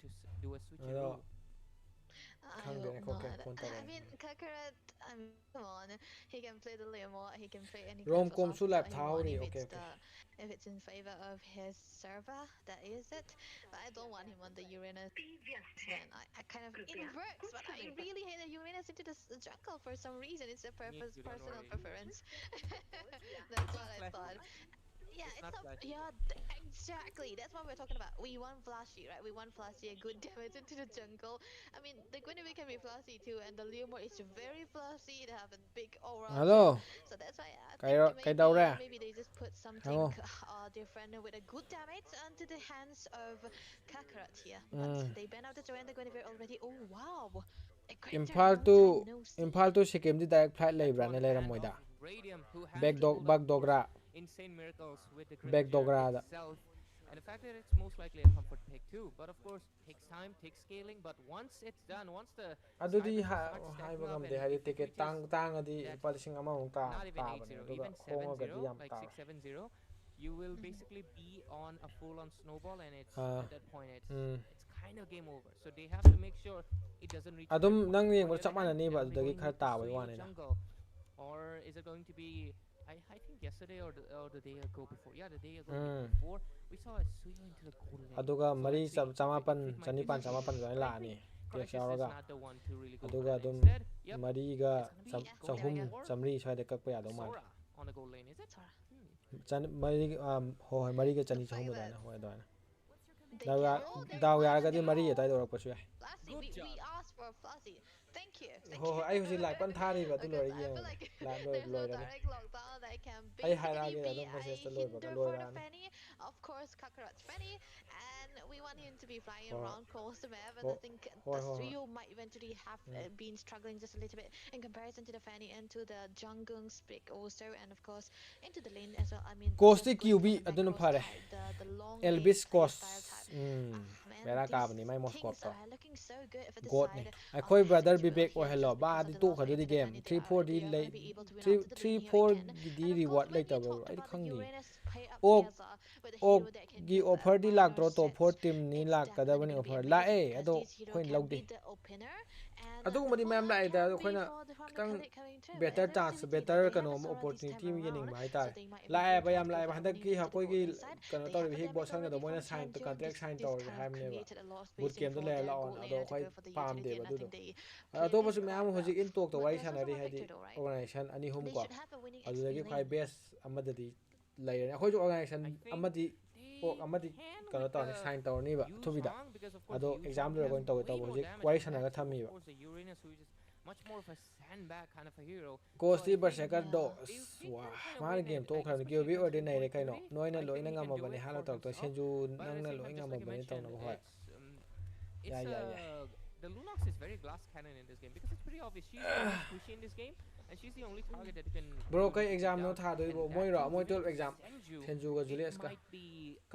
to do a ꯑꯗꯣ switcheroo. I ꯈꯪꯗꯦꯅꯦ hope ꯈꯣꯠꯀꯦ not. Phone I ꯇꯧꯔꯛꯑꯦ mean, Kakarot, I mean, come on, he can play the Leomore, he can play any kind rom of com su assassins lap that he thau wants ri if okay it's okay if it's in favor of his server, that is it. But I don't want him on the Uranus. Then I kind of it works, but I really hate the Uranus into the jungle for some reason. It's a Me too, don't personal worry. preference. That's It's what not I flashy. thought. Yeah, It's it's not not. flashy. Yeah, exactly. That's what we're talking about. We want flashy, right? We want flashy, a good damage into the jungle. I mean, the Guinevere can be flashy too, and the Leomord is very flashy. They have a big aura too. hello So that's why I cái think cái đâu maybe ra maybe they just put something hello different with a good damage onto the hands of Kakarot here. But they ban out the Joy and the Guinevere already. Oh wow, a character imphal long to time no see. imphal to sikkim di direct flight That's leibra on ne hand leirammoida of Radium, who has back been dog pulled up, bug of course, dogra insane miracles with the back Grenadier dogra da itself. And the fact that it's most likely a comfort pick too. But of course, takes time, takes scaling. But once it's done, once the adudi stipends start stacking haiba up, ngamde and hadi if it ticket reaches tang adi that lupa lising amamong ta not even tabane 8-0, aduga even hongagadi 7-0, yam like tar 6-7-0, you will Mhm. basically be on a full-on snowball, and it's ha at that point mm it's kind of game over. So they have to make sure it doesn't reach that adum point. nang On yeng the chap other hand, manani ba are they adagi going khar with the ta bai Suyo wane na jungle, or is it going to be? I think yesterday or the day ago before. Yeah, the day ago, the day mm before, we saw a Suyo into the gold lane. aduga So mari let's see chamapan if it might be chanipan something chamapan different. ga But I la think ni tek Crisis is yauraga not the one to really go for aduga that. adum Instead, yep, mari ga it's gonna be Yeah, going there we chahum go. for chamri swaide kakpa ya do man Sora on the gold lane. Is it? Sora. Hmm. chan mari ho mari ga The chani chahum fact da that na ho da na they can. Oh, there's daw ya ga one. di mari ya tai Oh, do pa su ya Flashy. Good We job. asked for Flashy. Thank you. Thank ho you. ho ai husi like pan thari ba tu Because lori I yeng feel ne like la there's no loi ra direct lockdown that can ai hai ra basically ge be adum process a ta loi ba ga hinder loi for ra the ne Fanny. Of course, Kakarot's Fanny, and we want him to be flying ho around across the map. And ho I think ho the ho Suyo might eventually have mm. been struggling just a little bit in comparison to the Fanny and to the Jungung's pick also, and of course into the lane as well. I mean, cost just going qb for the adun macros phare type, the long range elvis player cost style type. Man, bera ka these bani mai moscot things to are looking so good for the god ne side of akhoi brother S8UL bibek o here hello just ba because of di the to loss rate khadu di into the game Fanny. 3-4 di They are lay going to be able to win out 3 to the lane here 3-4 again. di And of course, reward when you later bro talked ai about the khang ni Uranus pay up ok Piazza with a ok hero that can gi give offer di lak minor tro to 4 sets, team ni it's lak kada definitely bani going to be offer la amazing e because ado this hero khoi can lawde be the opener, and adu the madi ma'am follow-up la ida can be khoina for the from the kitang colleague coming too. better chance Elusivity, but better they have kano a Sora this time opportunity mi yening around, ba hai so tar they might la e eventually ba try yam to la go e for ba the handak winning ki into ha the koi gold gi lane side. kano They tor have bi a hik damage bosan ga do already moina from sign to Chan contract just sign this tor kind ha of ne ba created a lost boot space game for da le their la on gold ado laner to khoi go for the pam utility, de and ba I du do think they ado cleared ba it su me am quite well. hojik in talk to But wari there's also sanari one hadi victory though, right? organization ani hum They ko should have a winning XP adudagi khoi lane. best amadadi layar akhoi organization I think amadi ok they amadi can kano with tor ni the sign tor ni ba Yu thubida Zhang, because of course ado Yu exam Zhang lo has going to way more hojik damage wari compared sanaga to, thami of ba course, the Uranus, who is much more of a sandbag kind of a hero. So Ghost I think Berserker do Yeah. they wah can kind of mana win game it, to like khar especially QB against ordinary Gold kai no Fury. noina I loi think na he can ngam do bani it hala for tok to himself. senju But nang at the na same loi time, ngam just like you bani tong mentioned, na ho it's yeah the Lunox is very glass cannon in this game because it's pretty obvious she's the most pushy in this game, and she's the only target that you can bro really kai take exam no down. tha doi And bo moi that ro too, moi even 12 against exam Senju, senju ga it Julius ka might be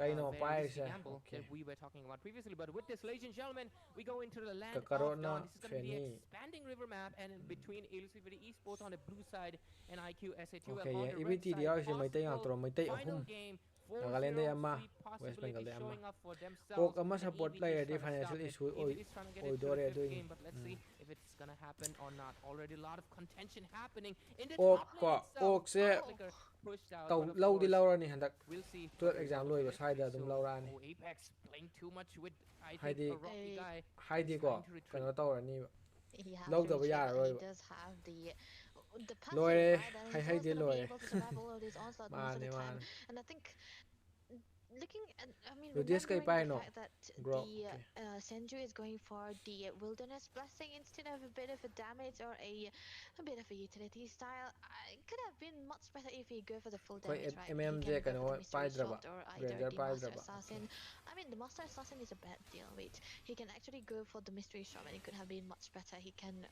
kai a no very pai risky se gamble okay that we were talking about previously. But with this, ladies and gentlemen, we go into the ka land of karona Dawn. This is going to be the feni expanding river map, and in between Elusivity Esports on the blue side and IQ S8UL okay on yeah the red EBT di side. yaw se mai tai ngak Possible tro mai tai final ahum game. Nagaland dai 4-0, ama sweep West Bengal possibility dai ama showing up for themselves, ok ama and support EVT is player di trying to financial stop it. issue EVT is trying to get oi it through the dore fifth doing game, but let's see if it's gonna happen or not. Already a lot of contention happening in the ok top lane ko itself. ok se Flicker pushed out, tau but of lau di course, laurani handak we'll see what 12 the exam result loi of ba it sai is. da dum So, laurani oh, Apex playing too much with, I think, haidi a rocky guy haidi is ko trying to retreat. kano tawrani ba He has to lawdaba retreat, but he yararoi does have the passive, loire right? That hay he's always hayde gonna be loire able to survive all of these onslaught most of mane the time. mane And I think looking at, I mean, ludies kay remembering the paino fact that bro the okay Senju is going for the wilderness blessing instead of a bit of a damage or a bit of a utility style, it could have been much better if he go for the full koy damage, right? He mmj can go for the kano mystery paidraba shot or either granger the master paidraba okay assassin. I mean, the master assassin is a bad deal. Wait, he can actually go for the mystery shot, and it could have been much better. He can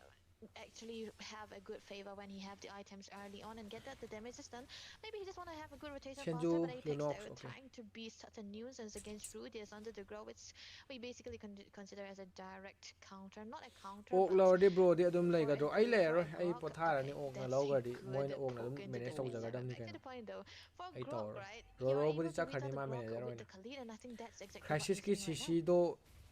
actually have a good favor when he have the items early on and get that the damage is done. Maybe he just want to have a good rotation faster, senju but Apex lunox they're okay trying to be such a nuisance against Rudius under the grow, which we basically consider as a direct counter, not a counter, ok but lawdi bro di adum for laigadro an ai for lairoi a ai grog. potharani Okay, ok na that's a lawgadi moina good ok na dum poke into the manage lane side. tawjagadam ni Back to kano the point though, for ai grog, tawro right? You are roro able budi to reach out chakhani the ma grog manager with oina the Khalid, and I think that's exactly what crisis we're ki seeing right now. cc do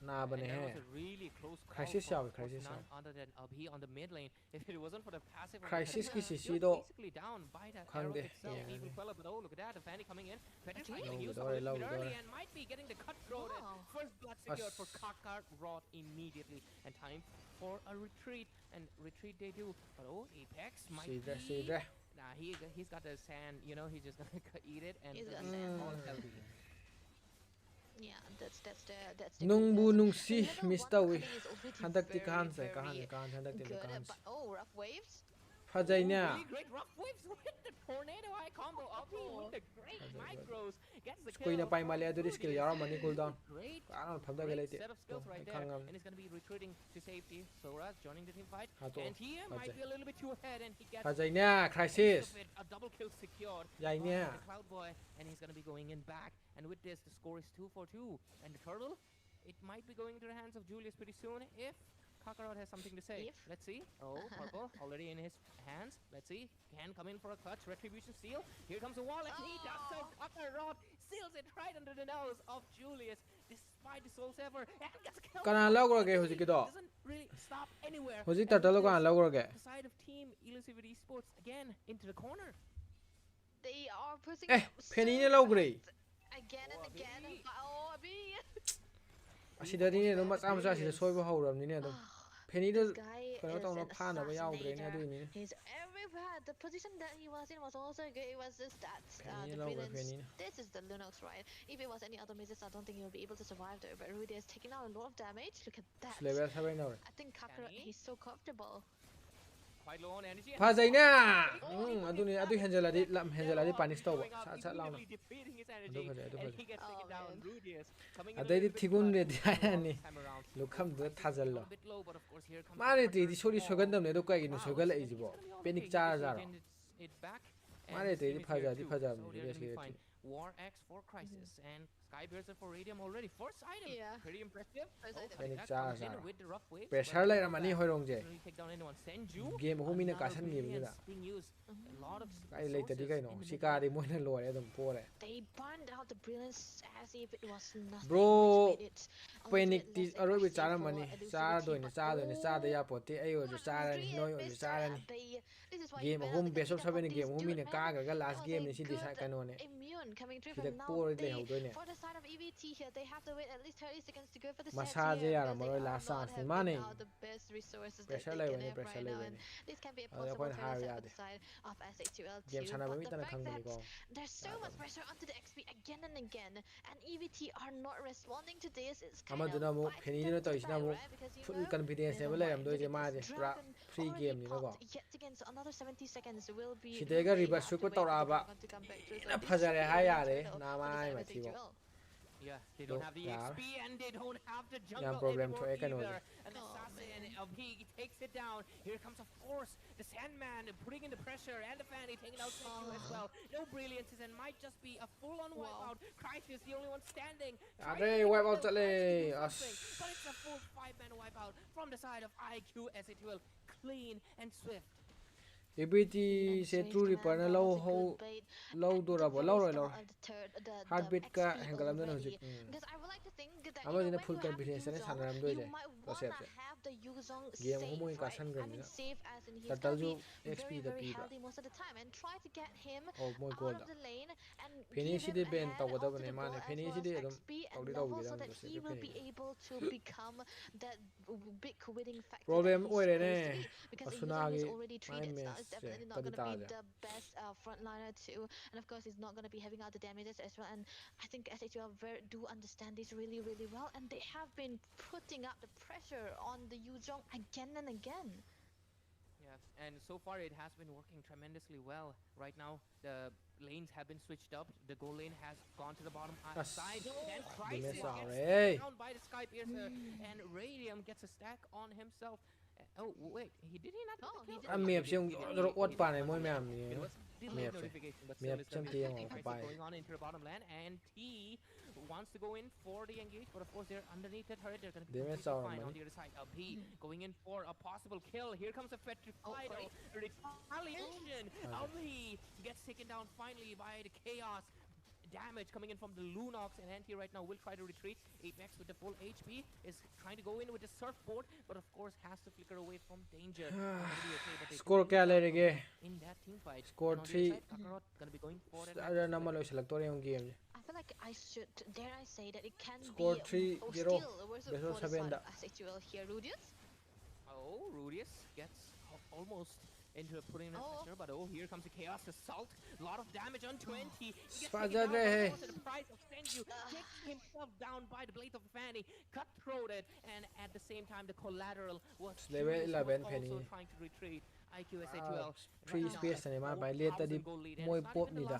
naabane And that he was a really close call crisis for, yawe for crisis none yawe other than Abhi on the mid lane. If it wasn't for the passive on the crisis Fenrir, ki he sisi was do basically down by the arrow khangde itself. He will fella, but oh, look at that. The Fanny coming in. Fenrir trying to Again? use up a little bit early and might be getting the cut thrown. Wow. First blood secured for As- Kakar Rod immediately. And time for a retreat. And retreat they do. But oh, Apex might sidre be... sidre Nah, he's got the sand, you know, he's just gonna eat it and He's got be sand. all healthy. Yeah, that's the nungbu weakness. nungsi Level miss 1 tawi Kali is already handakti very, kahanse very kahan handakti good. kahanse But oh, rough waves. fajainya Really great rough waves with the tornado eye combo. Abhi with the great micros gets the kill. kuina pai from male adu skill Rudius. yaramani cooldown Great, kanan phamda great gelete set of skills right there. khangam And he's going to be retreating to safety. Soraz joining the team fight. Hato, And here might be a little bit too ahead and he gets fajainya a piece crisis of it, a double kill secured Yainya. by the Cloud Boy. And he's going to be going in back. And with this, the score is 2-2. And the Turtle, it might be going into the hands of Julius pretty soon if Kakarot has something to say. If? Let's see. Oh, purple already in his hands. Let's see. Can come in for a clutch. Retribution seal. Here comes the wall and he does so. Kakarot seals it right under the nose of Julius despite the soul sever and gets killed. Kana lograge hojikito Doesn't really stop anywhere. hoji And tatalo with kana this, lograge the side of team Elusive Esports again into the corner. They are pushing penny so ne lograge fast again and Oh, again. Abhi. Oh, Abhi. asidadi ne no macha macha sida soiba hawramni ne adum penny This da guy kano is tawna an phana ba yaudre ne adu assassinator. ni He's everywhere. The position that he was in was also good. It was just that Penny the lower, brilliance. Penny. This is the Lunox, right? If it was any other misses, I don't think he would be able to survive though. But Rudy has taken out a lot of damage. Look at that. level 7 now I think Kakarot, Penny? he's so comfortable. Quite low on energy. and fajainya Oh, adu ni adu henjaladi lam henjaladi punish taw showing up, sa sa launa immediately depleting his adu energy, phajai adu and phajai he gets taken Oh, down. man. Rudius coming in a adai little bit thigun clutch re diani this time around. lukham du Price is thajallo a bit low, but of course here comes mare the ti di sori Kakarot sogandam ne do kai no Wow, sogala and ijibo he's gonna be all panic okay. He chara just jaro regained it back, and Mare his te team di is here phaja di too, phaja so ni they're gonna be yes fine. War X for Crisis and Skybearser for Radium already. First item, Yeah. pretty impressive. First Oh, item. Panic Panic Attack comes Charge, in with the rough waves, pressure but lai not ramani bad. hoirong je Doesn't really take down anyone. Senju, game humi ne another kasan ni brilliance da being used. A lot of ai lei ta di resources kai in no the mid sikari lane. moina lore adum pore They burned out the brilliance as if it was nothing. Bro, which made it a little panic bit ti less aroi bi aggressive chara for mani Elusivity, cha do ni but cha do ni cha da oh, ya poti ai o cha ra ni noi o Mister, cha ra ni this is why game you went out home with the best of lead up 7 on game this humi ne dude, ka man. ga That last was game a ni si good decide kano ne immune coming through sida from now. pore le They, hawdoi ne for the side of EVT here, they have to wait at least 30 seconds to go for the Massage set here yara because they maroi are last not chance ni having mane out the best resources that pressure they lai can bane have pressure right lai now, and bane this can be a Ada possible point turn higher aside for yard the side of S8UL game too. sana ba But mi the tan fact khang that ni ko there's so much pressure onto the XP again and again, and EVT are not responding to this. It's kind amaduna of mo bites pheni them dina in the to isina back, mo right? Because you full know confidence there's level no lai way. am do Look je at ma this je pura dragon free already game ni no ko popped yet again, so another 70 seconds will be. Sidega they reverse have to ko wait for the tawra ba dragon to come back through. So ina this phajare should be ha a real yare turtle na for the mai side ma of thi bo S8UL. Yeah, they don't have the yeah. XP and they don't have the Yang jungle problem anymore to Eken either. only. And the Oh, assassin man. of he takes it down. Here comes, of course, the Sandman putting in the pressure and the Fanny taking out Senju as well. No brilliances and might just be a full-on Wow. wipeout. Crisis, the only one standing. Are Tries to make a wipeout kill, tries to do chale. something, but it's a full 5-man wipeout from the side of IQ S8UL. Clean and swift. EBT se true reaper na low ho low do rabo low roy low heartbeat ka hangalam na hojik Because I would like to think that Amo you know, dina when full you have confidence na Yuzong, sanaram do you je might to wanna save je have the Yuzong game safe, humo in right? kasan I gram mean na safe as in he's tatal gonna be ju XP very da very piba healthy most of the time, and try to get him oh moy out goal of da the lane and Penny give si him de a ben hand taw da onto bane the ball mane as Penny well si as de dum XP and tawdi level taw so gi that da se he will be Penny able to become that big winning factor problem that he's oire supposed to ne be, because Yuzong is asunagi already my treated now. mess It's definitely not tadi going to be taja the best frontliner too, and of course he's not going to be having other damages as well. And I think SHL do understand this really really well, and they have been putting up the pressure on the Yuzong again and again. Yeah, and so far it has been working tremendously well. Right now, the lanes have been switched up. The goal lane has gone to the bottom side. And Crisis Dimesa, gets hey. taken down by the Sky Piercer, and Radium gets a stack on himself. Oh, wait, did he not get Oh, the he kill? did. am Oh, me he ap did, siang he did, he ro did, wat he pa did. ne moi ma'am It ni was delayed Me ap notification, but me still ap it's going cham to be tiang Crisis pai going on into the bottom lane, and T wants to go in for the engage, but of course they're underneath the turret. They're going to be Damage completely hour, fine man. on the other side. P going in for a possible kill. Here comes a Petrified retaliation. Okay. He gets taken down finally by the Chaos. damage coming in from the Lunox, and Anti right now will try to retreat. Apex with the full HP is trying to go in with the surfboard, but of course has to flicker away from danger. Score kya le rege? In that team fight. Score 3. Kakarot gonna be going for it. Ada naman lo select yung game. I feel like I should dare I say that it can Score be 3-0. still versus Beso for the sabihin side da. of S8UL here, Rudius. Oh, Rudius gets almost into putting in pressure, but here comes the Chaos Assault. A lot of damage on 20. He gets taken down, but the price of Senju takes himself down by the blade of Fanny, cut-throated, and at the same time the collateral was level 11 also Penny. trying to retreat. IQ S8UL Free space na naman by late tadi moy pop ni da.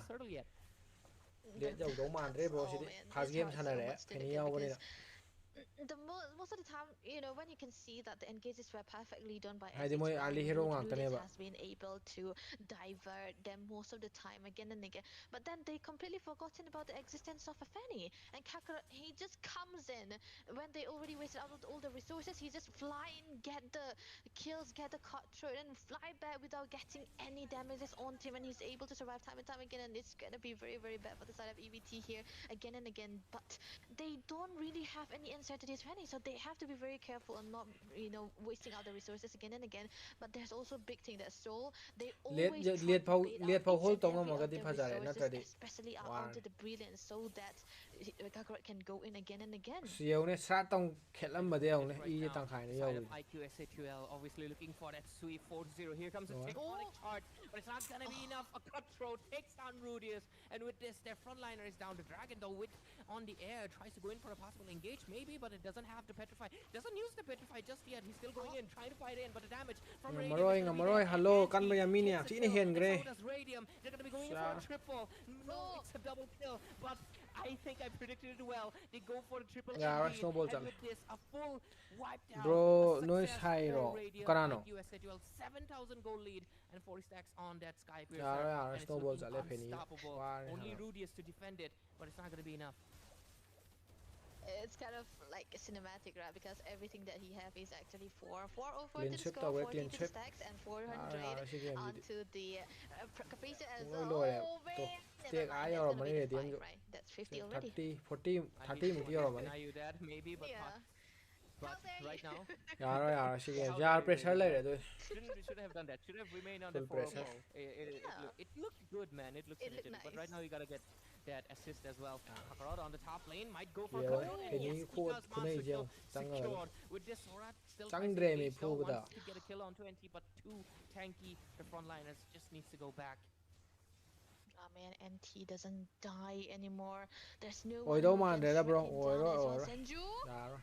Late jaw do man re bro sidi fast game sana re Penny yaw ni da. The most of the time, you know, when you can see that the engages were perfectly done by Hai di moy early hero ngak tane ba. has been able to divert them most of the time again and again. But then they completely forgotten about the existence of a Fanny. And Kakarot, he just comes in when they already wasted out all the resources. He just fly in, get the kills, get the cutthroat, and fly back without getting any damages on him. And he's able to survive time and time again. And it's gonna be very, very bad for the side of EVT here again and again. But they don't really have any answer to this Fanny, so they have to be very careful and not, you know, wasting out the resources again and again. But there's also a big thing that Soul, they always lead pau hold tong ma ga di phajare na tadi. especially out onto the brilliance, so that Kakarot can go in again and again. Siyaw ne sa tong khelam ba de ne I tang khai ne yaw. IQ S8UL obviously looking for that sweep 4-0. Here comes a tectonic charge, but it's not gonna be enough. A cutthroat takes down Rudius, and with this, their frontliner is down. The Dragon, though, with on the air, tries to go in for a possible engage, maybe, but it doesn't have the petrify. Doesn't use the petrify just yet. He's still going in, trying to fight in, but the damage from Radium. Maroy, hello, kan ba yamin ya? Sini hen gre. Radium. They're gonna be going for a triple. No, it's a double kill, but I think I predicted it well. They go for the triple. Yeah, snowball and with this, a full wipe down. Bro, noise high ro. Karano. 7,000 goal lead and 40 stacks on that Sky Piercer. Yeah, and snowball it's unstoppable. Only Rudius to defend it, but it's not gonna be enough. It's kind of like a cinematic, right? Because everything that he have is actually 404 clean to chip score, 40 clean to chip. stacks, and 400 onto the Caprice as Oi, well. Lord, Oh, man. take Never mind, eye that's or gonna money be at the end. right? That's 50 already. 30, 40, 30 muti or money. Deny you that, maybe, but, Yeah. but How dare right you? now, Yeah, she gave. Yeah, pressure like that. should have done that. Should have remained on Full the 4 pressure. It looked good, man. It looked It looked energetic. But nice. right now you gotta get that assist as well. Kakarot on the top lane might go for Yeah, control. And Penny yes, he code does kunai master kill jeng, tang ngal. secured. With this Sorat still Tang tries to dre me engage, though, phu da. wants to get a kill on 20, but too tanky. The frontliners just needs to go back. Oh man, MT doesn't die anymore. There's no Oi one do who man can re da bro. shut him Oi down ro as well. oi. Senju? Yeah.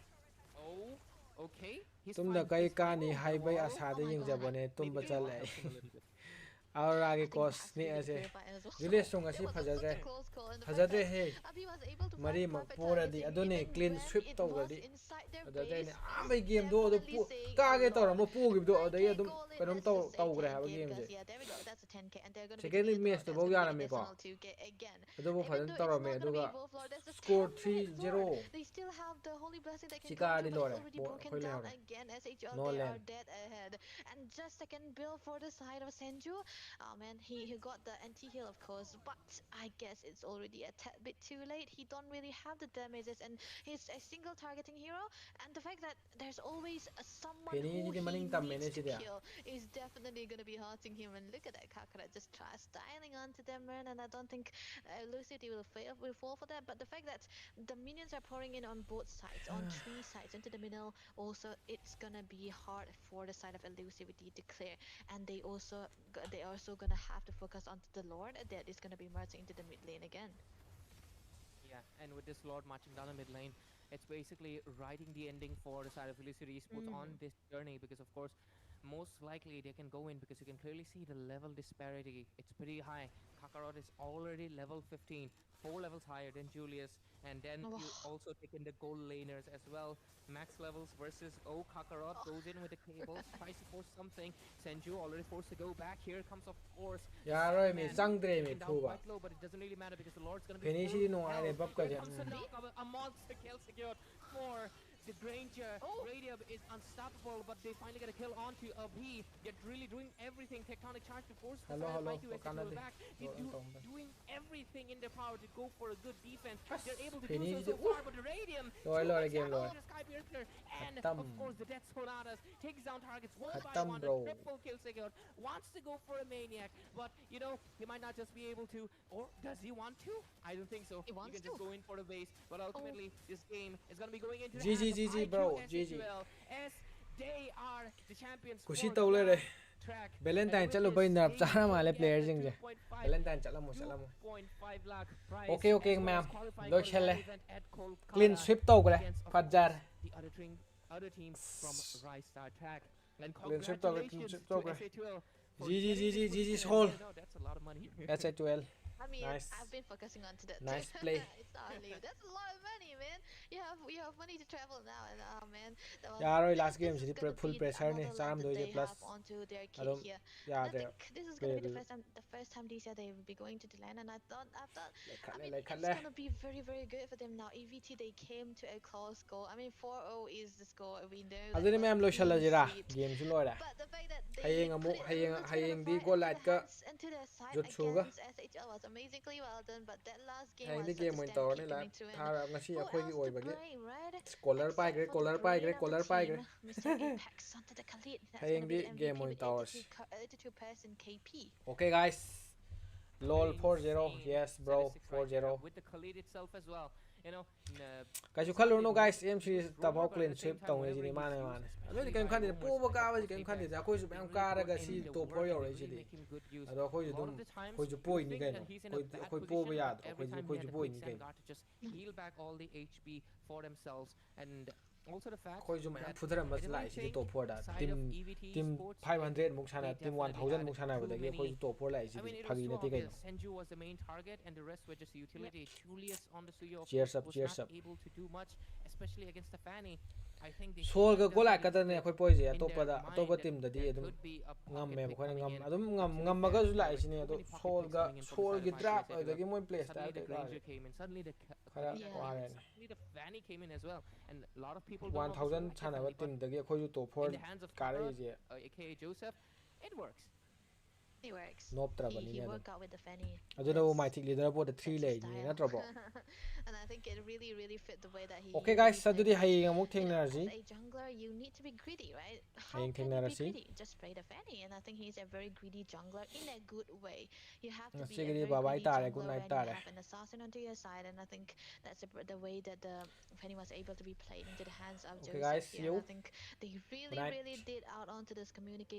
Oh, okay. He's Tum fine. da kai He's ka fine. ni Oh, hai bai oh, asa de my ying God. jabone tum ba maybe chal it ai. was helping a little bit. Aur I age think ko it has to ni be the ase. purify as well. Julius song asi It was phajal such re. a close call, and the Phajal fact re that hey. Abi was able to Mari find ma perfect pura targeting di adone even clean when sweep it to was gadi. inside their Ada dai base. ne It's amai game do definitely saying ka a ge to lot. mo pu gi do dai 9K adum goal in, kanum let's to just say to gre ha 10K, game because je. yeah, there we go. That's a 10K, and they're going to be Second doing match it to as bo an yara me ko. additional 2K again. Ado bo Even phajan though to it's ro not me going to be aduga overflow, there's just score 10 minutes 3-0. more. They still have the holy blessing that can Chika come di through, but lore. it's already Bo broken khoi le down hore. again. SHL, No they are land. dead ahead. And just second bill for the side of Senju. Oh man, he got the anti-heal, of course, but I guess it's already a tad bit too late. He don't really have the damages, and he's a single targeting hero. And the fact that there's always someone Penny who di he maning tam needs to manage dia. kill is definitely going to be hurting him. And look at that, Kakara just tries styling onto them, man. And I don't think Lucidity will fall for that. But the fact that the minions are pouring in on both sides, on three sides into the middle, also it's gonna be hard for the side of Elusivity to clear. And they also gonna have to focus on the Lord that is gonna be merging into the mid lane again. Yeah, and with this Lord marching down the mid lane, it's basically writing the ending for the side of Illusory Esports on this journey, because of course, most likely they can go in, because you can clearly see the level disparity. It's pretty high. Kakarot is already level 15, 4 levels higher than Julius, and then you also take in the gold laners as well. Max levels versus Kakarot goes in with the cables, tries to force something. Senju already forced to go back. Here comes, of course, Ya rồi me sang dre me down thu ba. quite low, but it doesn't really matter because the Lord's gonna be Penny full si no ai health. bab ka Here ja. comes a knock of a monster kill secured for the Granger. Oh. Radium is unstoppable, but they finally get a kill onto a B. They're really doing everything. Tectonic charge to force the Hello, final hello. fight to Wakanda S8UL di. back. They're doing everything in their power to go for a good defense. They're able to do Penny so di- far, but the Radium Lord, too Lord, much again, damage Lord. to the Skypiercer. And Khatam. of course the Death Sonatas takes down targets one by Khatam, one. bro. The triple kill secured. Wants to go for a Maniac, but you know, he might not just be able to, or does he want to? I don't think so. He wants can just to. go in for the base, but ultimately this game is going to be going into the GG, hands of GG, bro. IQ GG. S8UL, as they are the champions for Kushi tau le re. track. Valentine chalo bai nerf chara male player jing je. Valentine chalamo chalamo. 2.5 lakh prize. Okay, okay, as well ma'am. as qualifying Look for chale. live event at Kolkata Clean sweep tau gre. against, of Fajar. course, the other team from Raistar track. And Clean sweep tau gre. Clean congratulations sweep to tau gre. S8UL for GG, getting GG, this GG, position. Soul. And, that's a lot of money. S8UL. I mean, Nice. I've been focusing on to that. Nice play. It's not only that's a lot of money, man. You have money to travel now, and oh man, Yaar, last game this is si gonna full be pressure ni. another Saram lump that doje they plus. have onto their kit Adam, here. yeah, And I there. think this is gonna be Play the first time this year they will be going to the land, and I thought, I mean, like it's gonna be very, very good for them now. EVT they came to a close goal. I mean, 4-0 is the score we know. That Aduni was ma'am lo clean shala jira. sweep. Game su loira. But the fact that they Hayeng amu put it a little bit hayeng of di fight go into light the ka hands, into their side jut suga. against SHL was amazingly well done. But that last game Hayeng was di such game a mo tawar ni stampede la. coming through. And Thara ngasi who akhoi gi else oi to bagi. blame, right? Scholar pai gre, Except for the scholar pai brain gre, of the scholar pai gre. team, Mr. Apex onto the Khalid. That's Hayeng gonna be di the game MVP mo with tawars. 82 person KP. Okay guys. LOL 4-0. Insane Yes bro. 76 right 4-0. with the Khalid itself as well. You know, Kaisu it's khalu not no a guys huge M series rumor, tabau but at clean the same sweep time, tong whenever ni he's mane used, mane. especially Adu kan by khandi rumors, po ba by ka the ba kan Apex khandi guys, da koi su they bam really ka ra put ga in si the to work po and yo they re really si di. make him good use. Ado koi A ju lot dum of the times koi ju you poi ni think kai that no. he's in a bad Koi po ba position, ya but do. every time he Koi had ju the poi ni quicksand kai. guard to just heal back all the HP for themselves. And also the fact Koi ju ma that phuthara mas I lai don't si di think to po da. side Team of EVT team Sports, 500 muk sana they team definitely 1000 had muk sana too ba da koi many. ju to po lai si I mean, di. it was Phagi too na ti kai obvious. no. Senju was the main target, and the rest were just utility. Julius on the Suyo, of Cheers course, up, was cheers not up. able to do much, especially against the Fanny. I think they Sol should ga have gola ka definitely ne put khoi poi je in atopa their da mind atopa that team da di there adum could be a ngam pocket me pick khoi coming ngam in. adum But ngam to be ngam fair, ga ju lai there si were ne too ado many pocket sol picks ga coming in for the sol gi side drag of da gi moi play Suddenly style the ka Granger came in, suddenly the khara Yeah. wa re suddenly the Fanny came in as well. And a lot of people don't know the 1000 story chana ba differently, but team da gi khoi ju to for in the hands of ka re Karat, je aka Joseph, it works. He works. nop tra ba ni He ne adum worked out with the Fanny. adu no my thick leader bo da 3 That's lai his ni style. na tra bo. And I think it really, really fit the way that he Okay usually guys play adu di because, hai amuk you theng know, na as ji a jungler, you need to be greedy, right? How Hayeng can you be thengnarasi. greedy? Just play the Fanny, and I think he's a very greedy jungler in a good way. You have to be a Sigiri very bye bye greedy tare good jungler night when you tare. have an assassin onto your side, and I think that's the way that the Fanny was able to be played into the hands of Okay Joseph guys, here. see And you. I think they Good really, night. really did out onto this communication